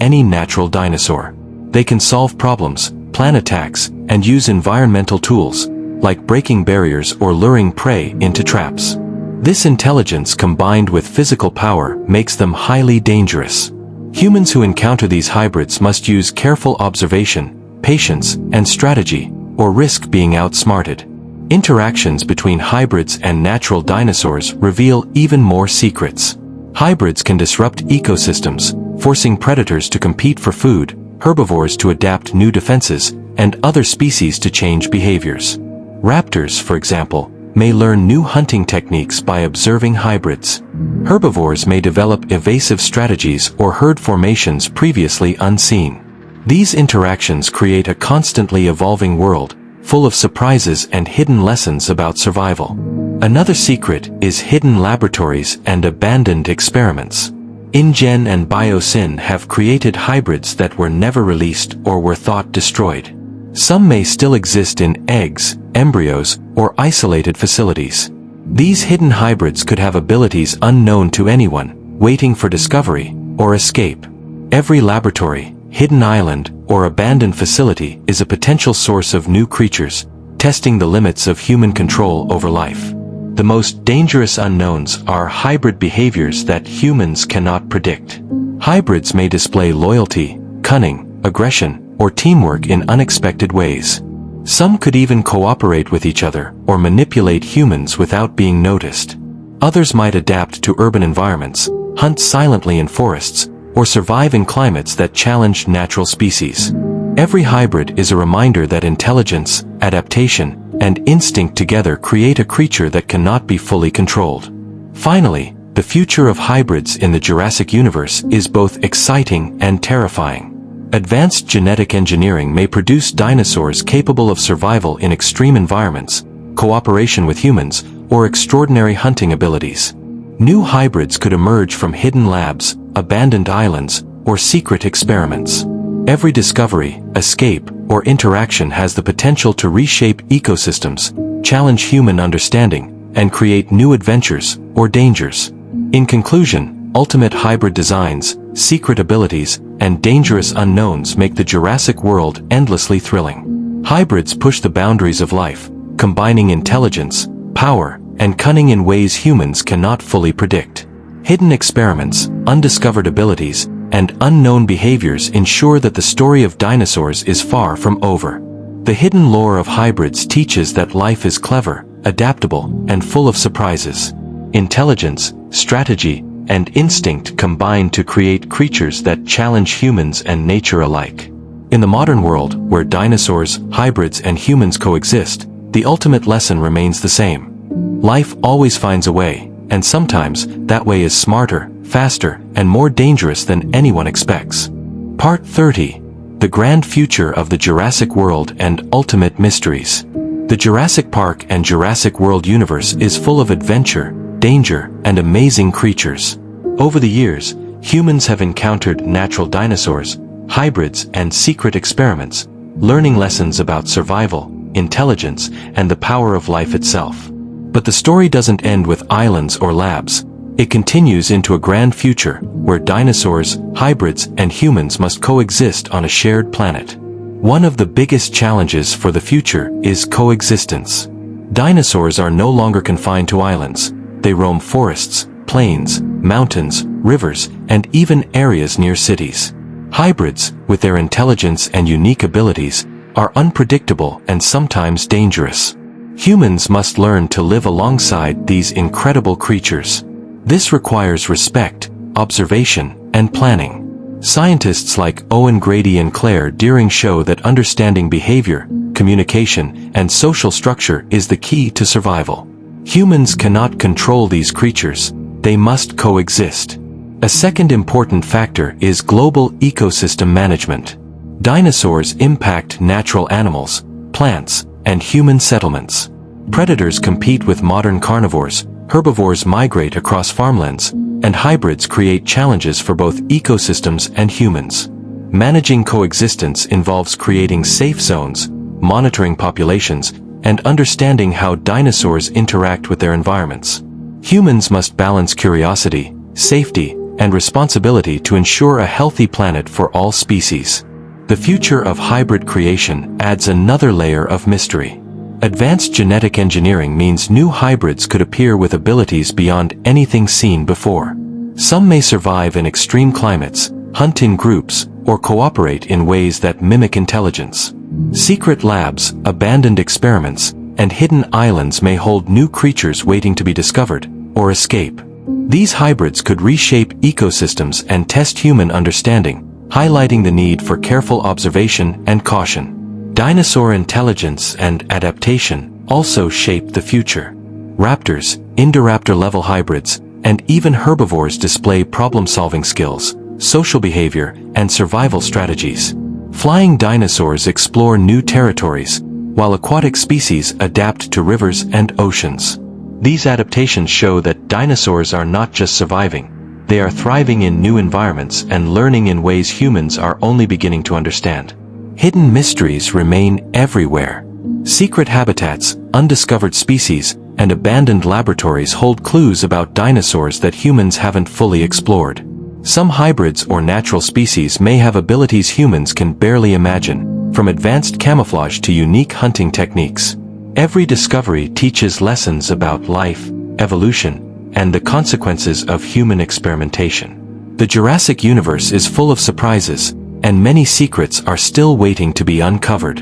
any natural dinosaur. They can solve problems, plan attacks, and use environmental tools, like breaking barriers or luring prey into traps. This intelligence combined with physical power makes them highly dangerous. Humans who encounter these hybrids must use careful observation, patience, and strategy, or risk being outsmarted. Interactions between hybrids and natural dinosaurs reveal even more secrets. Hybrids can disrupt ecosystems, forcing predators to compete for food, herbivores to adapt new defenses, and other species to change behaviors. Raptors, for example, may learn new hunting techniques by observing hybrids. Herbivores may develop evasive strategies or herd formations previously unseen. These interactions create a constantly evolving world, full of surprises and hidden lessons about survival. Another secret is hidden laboratories and abandoned experiments. InGen and BioSyn have created hybrids that were never released or were thought destroyed. Some may still exist in eggs, embryos, or isolated facilities. These hidden hybrids could have abilities unknown to anyone, waiting for discovery or escape. Every laboratory, hidden island, or abandoned facility is a potential source of new creatures, testing the limits of human control over life. The most dangerous unknowns are hybrid behaviors that humans cannot predict. Hybrids may display loyalty, cunning, aggression, or teamwork in unexpected ways. Some could even cooperate with each other or manipulate humans without being noticed. Others might adapt to urban environments, hunt silently in forests, or survive in climates that challenge natural species. Every hybrid is a reminder that intelligence, adaptation, and instinct together create a creature that cannot be fully controlled. Finally, the future of hybrids in the Jurassic universe is both exciting and terrifying. Advanced genetic engineering may produce dinosaurs capable of survival in extreme environments, cooperation with humans, or extraordinary hunting abilities. New hybrids could emerge from hidden labs, abandoned islands, or secret experiments. Every discovery, escape, or interaction has the potential to reshape ecosystems, challenge human understanding, and create new adventures or dangers. In conclusion, ultimate hybrid designs, secret abilities, and dangerous unknowns make the Jurassic World endlessly thrilling. Hybrids push the boundaries of life, combining intelligence, power, and cunning in ways humans cannot fully predict. Hidden experiments, undiscovered abilities, and unknown behaviors ensure that the story of dinosaurs is far from over. The hidden lore of hybrids teaches that life is clever, adaptable, and full of surprises. Intelligence, strategy, and instinct combine to create creatures that challenge humans and nature alike. In the modern world, where dinosaurs, hybrids, and humans coexist, the ultimate lesson remains the same. Life always finds a way, and sometimes that way is smarter, faster, and more dangerous than anyone expects. Part 30. The Grand Future of the Jurassic World and Ultimate Mysteries. The Jurassic Park and Jurassic World universe is full of adventure, danger, and amazing creatures. Over the years, humans have encountered natural dinosaurs, hybrids, and secret experiments, learning lessons about survival, intelligence, and the power of life itself. But the story doesn't end with islands or labs. It continues into a grand future, where dinosaurs, hybrids, and humans must coexist on a shared planet. One of the biggest challenges for the future is coexistence. Dinosaurs are no longer confined to islands. They roam forests, plains, mountains, rivers, and even areas near cities. Hybrids, with their intelligence and unique abilities, are unpredictable and sometimes dangerous. Humans must learn to live alongside these incredible creatures. This requires respect, observation, and planning. Scientists like Owen Grady and Claire Deering show that understanding behavior, communication, and social structure is the key to survival. Humans cannot control these creatures. They must coexist. A second important factor is global ecosystem management. Dinosaurs impact natural animals, plants, and human settlements. Predators compete with modern carnivores, herbivores migrate across farmlands, and hybrids create challenges for both ecosystems and humans. Managing coexistence involves creating safe zones, monitoring populations, and understanding how dinosaurs interact with their environments. Humans must balance curiosity, safety, and responsibility to ensure a healthy planet for all species. The future of hybrid creation adds another layer of mystery. Advanced genetic engineering means new hybrids could appear with abilities beyond anything seen before. Some may survive in extreme climates, hunt in groups, or cooperate in ways that mimic intelligence. Secret labs, abandoned experiments, and hidden islands may hold new creatures waiting to be discovered or escape. These hybrids could reshape ecosystems and test human understanding, highlighting the need for careful observation and caution. Dinosaur intelligence and adaptation also shape the future. Raptors, Indoraptor-level hybrids, and even herbivores display problem-solving skills, social behavior, and survival strategies. Flying dinosaurs explore new territories, while aquatic species adapt to rivers and oceans. These adaptations show that dinosaurs are not just surviving, they are thriving in new environments and learning in ways humans are only beginning to understand. Hidden mysteries remain everywhere. Secret habitats, undiscovered species, and abandoned laboratories hold clues about dinosaurs that humans haven't fully explored. Some hybrids or natural species may have abilities humans can barely imagine, from advanced camouflage to unique hunting techniques. Every discovery teaches lessons about life, evolution, and the consequences of human experimentation. The Jurassic universe is full of surprises, and many secrets are still waiting to be uncovered.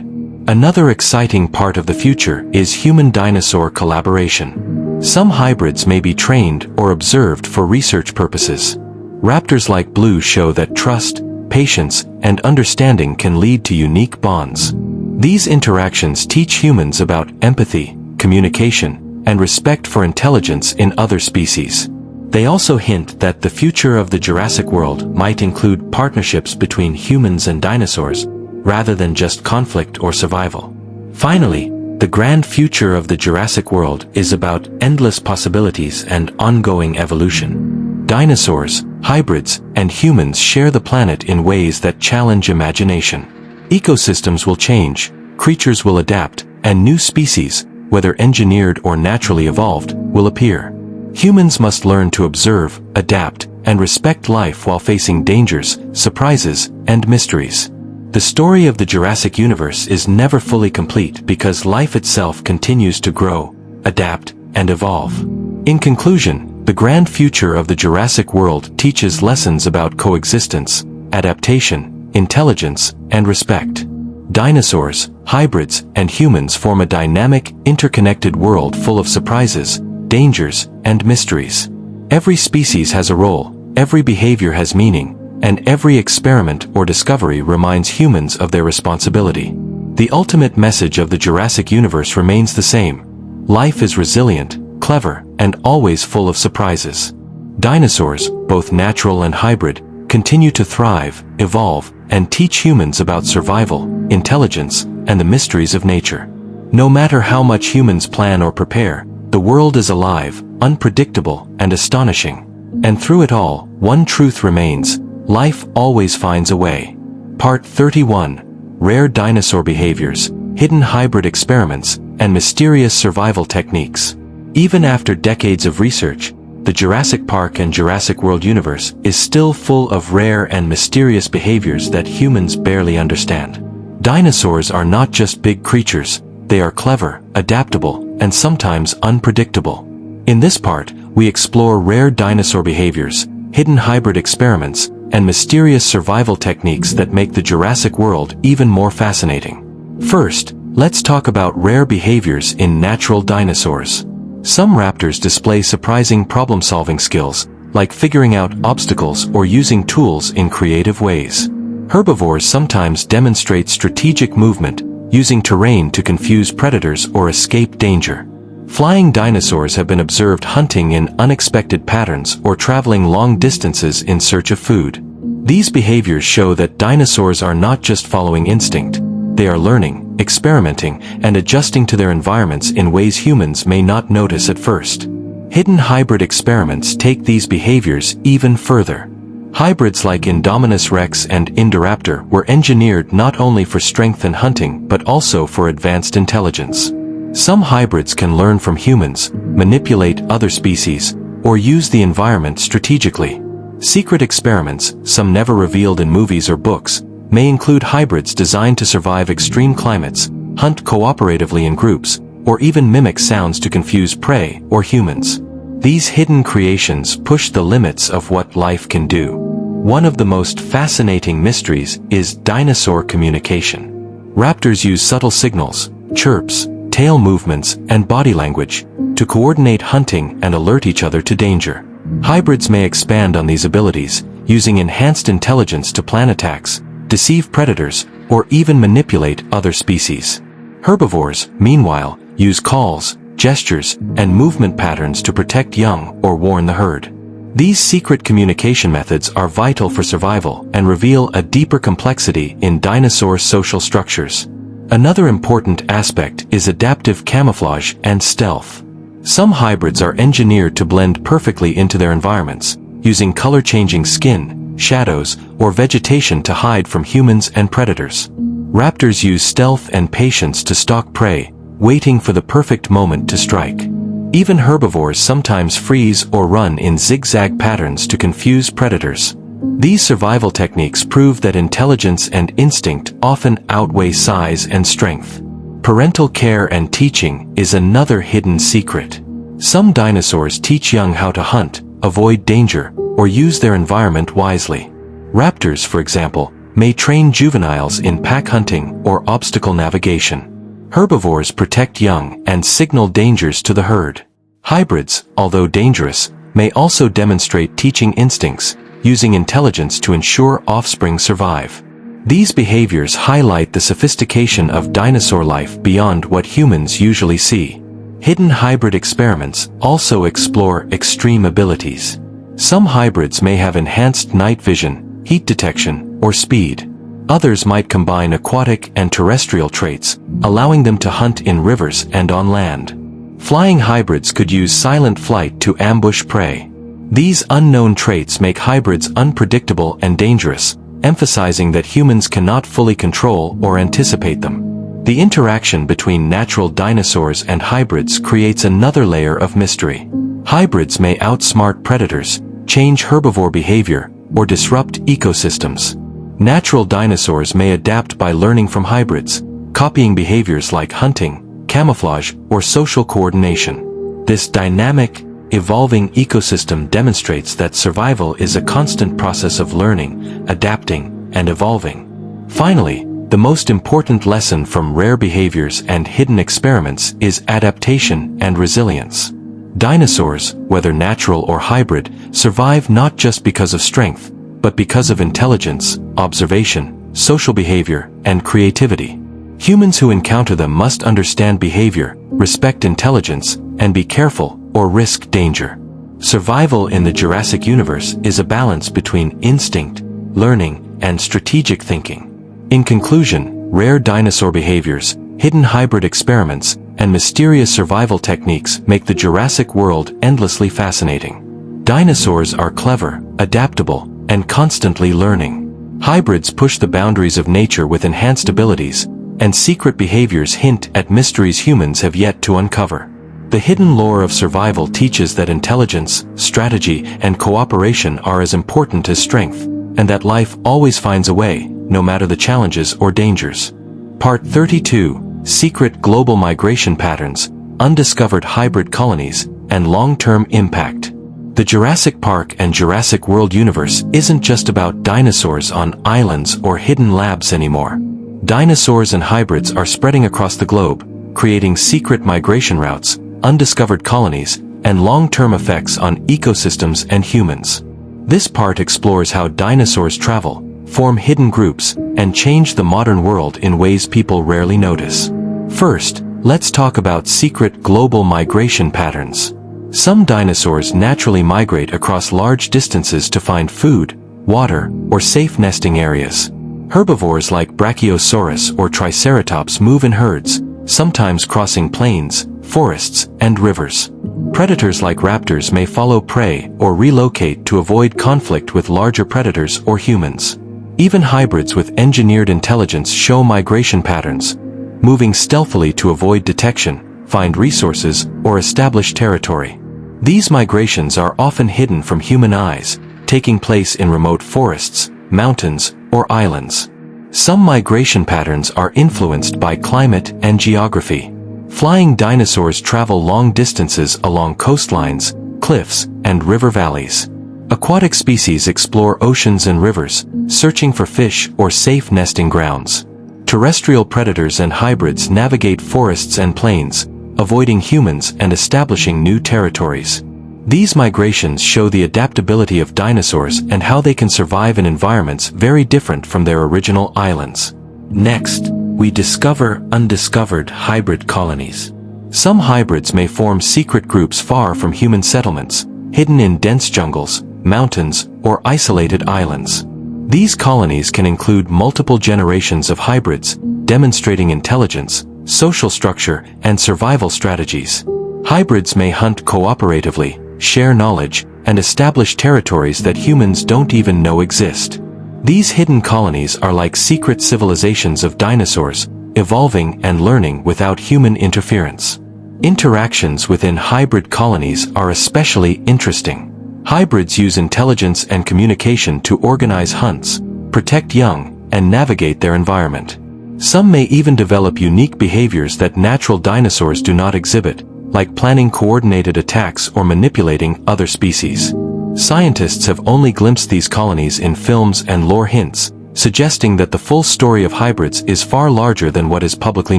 Another exciting part of the future is human-dinosaur collaboration. Some hybrids may be trained or observed for research purposes. Raptors like Blue show that trust, patience, and understanding can lead to unique bonds. These interactions teach humans about empathy, communication, and respect for intelligence in other species. They also hint that the future of the Jurassic World might include partnerships between humans and dinosaurs, rather than just conflict or survival. Finally, the grand future of the Jurassic World is about endless possibilities and ongoing evolution. Dinosaurs, hybrids, and humans share the planet in ways that challenge imagination. Ecosystems will change, creatures will adapt, and new species, whether engineered or naturally evolved, will appear. Humans must learn to observe, adapt, and respect life while facing dangers, surprises, and mysteries. The story of the Jurassic universe is never fully complete because life itself continues to grow, adapt, and evolve. In conclusion, the grand future of the Jurassic World teaches lessons about coexistence, adaptation, intelligence, and respect. Dinosaurs, hybrids, and humans form a dynamic, interconnected world full of surprises, dangers, and mysteries. Every species has a role, every behavior has meaning, and every experiment or discovery reminds humans of their responsibility. The ultimate message of the Jurassic universe remains the same. Life is resilient, clever, and always full of surprises. Dinosaurs, both natural and hybrid, continue to thrive, evolve, and teach humans about survival, intelligence, and the mysteries of nature. No matter how much humans plan or prepare, the world is alive, unpredictable, and astonishing. And through it all, one truth remains: life always finds a way. Part 31. Rare dinosaur behaviors, hidden hybrid experiments, and mysterious survival techniques. Even after decades of research, the Jurassic Park and Jurassic World universe is still full of rare and mysterious behaviors that humans barely understand. Dinosaurs are not just big creatures, they are clever, adaptable, and sometimes unpredictable. In this part, we explore rare dinosaur behaviors, hidden hybrid experiments, and mysterious survival techniques that make the Jurassic World even more fascinating. First, let's talk about rare behaviors in natural dinosaurs. Some raptors display surprising problem-solving skills, like figuring out obstacles or using tools in creative ways. Herbivores sometimes demonstrate strategic movement, using terrain to confuse predators or escape danger. Flying dinosaurs have been observed hunting in unexpected patterns or traveling long distances in search of food. These behaviors show that dinosaurs are not just following instinct. They are learning, experimenting, and adjusting to their environments in ways humans may not notice at first. Hidden hybrid experiments take these behaviors even further. Hybrids like Indominus Rex and Indoraptor were engineered not only for strength and hunting but also for advanced intelligence. Some hybrids can learn from humans, manipulate other species, or use the environment strategically. Secret experiments, some never revealed in movies or books, may include hybrids designed to survive extreme climates, hunt cooperatively in groups, or even mimic sounds to confuse prey or humans. These hidden creations push the limits of what life can do. One of the most fascinating mysteries is dinosaur communication. Raptors use subtle signals, chirps, tail movements, and body language to coordinate hunting and alert each other to danger. Hybrids may expand on these abilities, using enhanced intelligence to plan attacks, deceive predators, or even manipulate other species. Herbivores, meanwhile, use calls, gestures, and movement patterns to protect young or warn the herd. These secret communication methods are vital for survival and reveal a deeper complexity in dinosaur social structures. Another important aspect is adaptive camouflage and stealth. Some hybrids are engineered to blend perfectly into their environments, using color-changing skin, shadows, or vegetation to hide from humans and predators. Raptors use stealth and patience to stalk prey, waiting for the perfect moment to strike. Even herbivores sometimes freeze or run in zigzag patterns to confuse predators. These survival techniques prove that intelligence and instinct often outweigh size and strength. Parental care and teaching is another hidden secret. Some dinosaurs teach young how to hunt, avoid danger, or use their environment wisely. Raptors, for example, may train juveniles in pack hunting or obstacle navigation. Herbivores protect young and signal dangers to the herd. Hybrids, although dangerous, may also demonstrate teaching instincts, using intelligence to ensure offspring survive. These behaviors highlight the sophistication of dinosaur life beyond what humans usually see. Hidden hybrid experiments also explore extreme abilities. Some hybrids may have enhanced night vision, heat detection, or speed. Others might combine aquatic and terrestrial traits, allowing them to hunt in rivers and on land. Flying hybrids could use silent flight to ambush prey. These unknown traits make hybrids unpredictable and dangerous, emphasizing that humans cannot fully control or anticipate them. The interaction between natural dinosaurs and hybrids creates another layer of mystery. Hybrids may outsmart predators, change herbivore behavior, or disrupt ecosystems. Natural dinosaurs may adapt by learning from hybrids, copying behaviors like hunting, camouflage, or social coordination. This dynamic, evolving ecosystem demonstrates that survival is a constant process of learning, adapting, and evolving. Finally, the most important lesson from rare behaviors and hidden experiments is adaptation and resilience. Dinosaurs, whether natural or hybrid, survive not just because of strength, but because of intelligence, observation, social behavior, and creativity. Humans who encounter them must understand behavior, respect intelligence, and be careful or risk danger. Survival in the Jurassic universe is a balance between instinct, learning, and strategic thinking. In conclusion, rare dinosaur behaviors, hidden hybrid experiments, and mysterious survival techniques make the Jurassic world endlessly fascinating. Dinosaurs are clever, adaptable, and constantly learning. Hybrids push the boundaries of nature with enhanced abilities, and secret behaviors hint at mysteries humans have yet to uncover. The hidden lore of survival teaches that intelligence, strategy, and cooperation are as important as strength, and that life always finds a way, no matter the challenges or dangers. Part 32: Secret Global Migration Patterns, Undiscovered Hybrid Colonies, and Long-Term Impact. The Jurassic Park and Jurassic World universe isn't just about dinosaurs on islands or hidden labs anymore. Dinosaurs and hybrids are spreading across the globe, creating secret migration routes, undiscovered colonies, and long-term effects on ecosystems and humans. This part explores how dinosaurs travel, form hidden groups, and change the modern world in ways people rarely notice. First, let's talk about secret global migration patterns. Some dinosaurs naturally migrate across large distances to find food, water, or safe nesting areas. Herbivores like Brachiosaurus or Triceratops move in herds, sometimes crossing plains, forests, and rivers. Predators like raptors may follow prey or relocate to avoid conflict with larger predators or humans. Even hybrids with engineered intelligence show migration patterns, moving stealthily to avoid detection, find resources, or establish territory. These migrations are often hidden from human eyes, taking place in remote forests, mountains, or islands. Some migration patterns are influenced by climate and geography. Flying dinosaurs travel long distances along coastlines, cliffs, and river valleys. Aquatic species explore oceans and rivers, searching for fish or safe nesting grounds. Terrestrial predators and hybrids navigate forests and plains, avoiding humans and establishing new territories. These migrations show the adaptability of dinosaurs and how they can survive in environments very different from their original islands. Next, we discover undiscovered hybrid colonies. Some hybrids may form secret groups far from human settlements, hidden in dense jungles, mountains, or isolated islands. These colonies can include multiple generations of hybrids, demonstrating intelligence, social structure, and survival strategies. Hybrids may hunt cooperatively, share knowledge, and establish territories that humans don't even know exist. These hidden colonies are like secret civilizations of dinosaurs, evolving and learning without human interference. Interactions within hybrid colonies are especially interesting. Hybrids use intelligence and communication to organize hunts, protect young, and navigate their environment. Some may even develop unique behaviors that natural dinosaurs do not exhibit, like planning coordinated attacks or manipulating other species. Scientists have only glimpsed these colonies in films and lore hints, suggesting that the full story of hybrids is far larger than what is publicly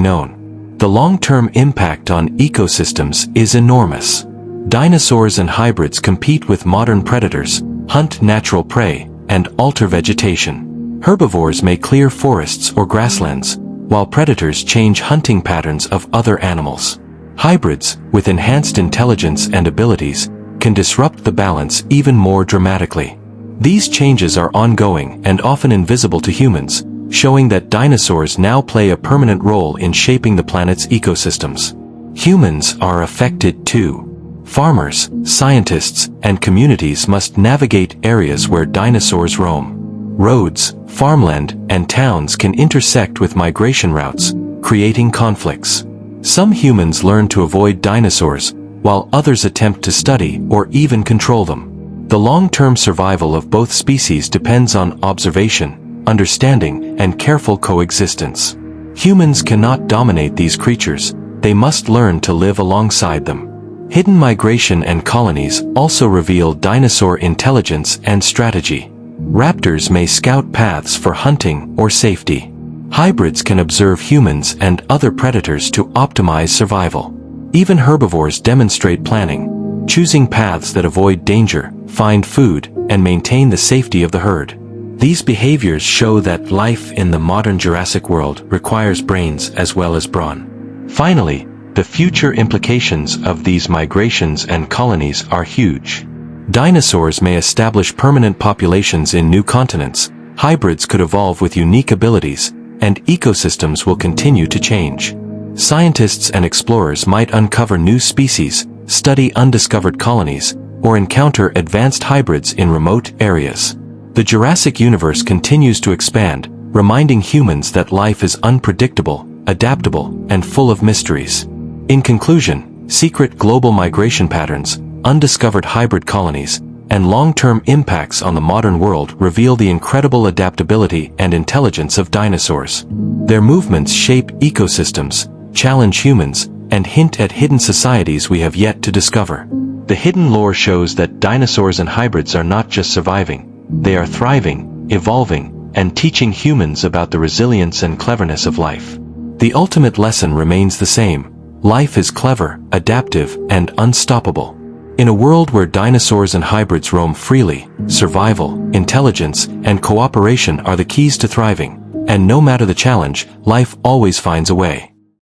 known. The long-term impact on ecosystems is enormous. Dinosaurs and hybrids compete with modern predators, hunt natural prey, and alter vegetation. Herbivores may clear forests or grasslands, while predators change hunting patterns of other animals. Hybrids, with enhanced intelligence and abilities, can disrupt the balance even more dramatically. These changes are ongoing and often invisible to humans, showing that dinosaurs now play a permanent role in shaping the planet's ecosystems. Humans are affected too. Farmers, scientists, and communities must navigate areas where dinosaurs roam. Roads, farmland, and towns can intersect with migration routes, creating conflicts. Some humans learn to avoid dinosaurs, while others attempt to study or even control them. The long-term survival of both species depends on observation, understanding, and careful coexistence. Humans cannot dominate these creatures, they must learn to live alongside them. Hidden migration and colonies also reveal dinosaur intelligence and strategy. Raptors may scout paths for hunting or safety. Hybrids can observe humans and other predators to optimize survival. Even herbivores demonstrate planning, choosing paths that avoid danger, find food, and maintain the safety of the herd. These behaviors show that life in the modern Jurassic World requires brains as well as brawn. Finally, the future implications of these migrations and colonies are huge. Dinosaurs may establish permanent populations in new continents, hybrids could evolve with unique abilities, and ecosystems will continue to change. Scientists and explorers might uncover new species, study undiscovered colonies, or encounter advanced hybrids in remote areas. The Jurassic universe continues to expand, reminding humans that life is unpredictable, adaptable, and full of mysteries. In conclusion, secret global migration patterns, undiscovered hybrid colonies, and long-term impacts on the modern world reveal the incredible adaptability and intelligence of dinosaurs. Their movements shape ecosystems, challenge humans, and hint at hidden societies we have yet to discover. The hidden lore shows that dinosaurs and hybrids are not just surviving, they are thriving, evolving, and teaching humans about the resilience and cleverness of life. The ultimate lesson remains the same. Life is clever, adaptive, and unstoppable. In a world where dinosaurs and hybrids roam freely, survival, intelligence, and cooperation are the keys to thriving. And no matter the challenge, life always finds a way.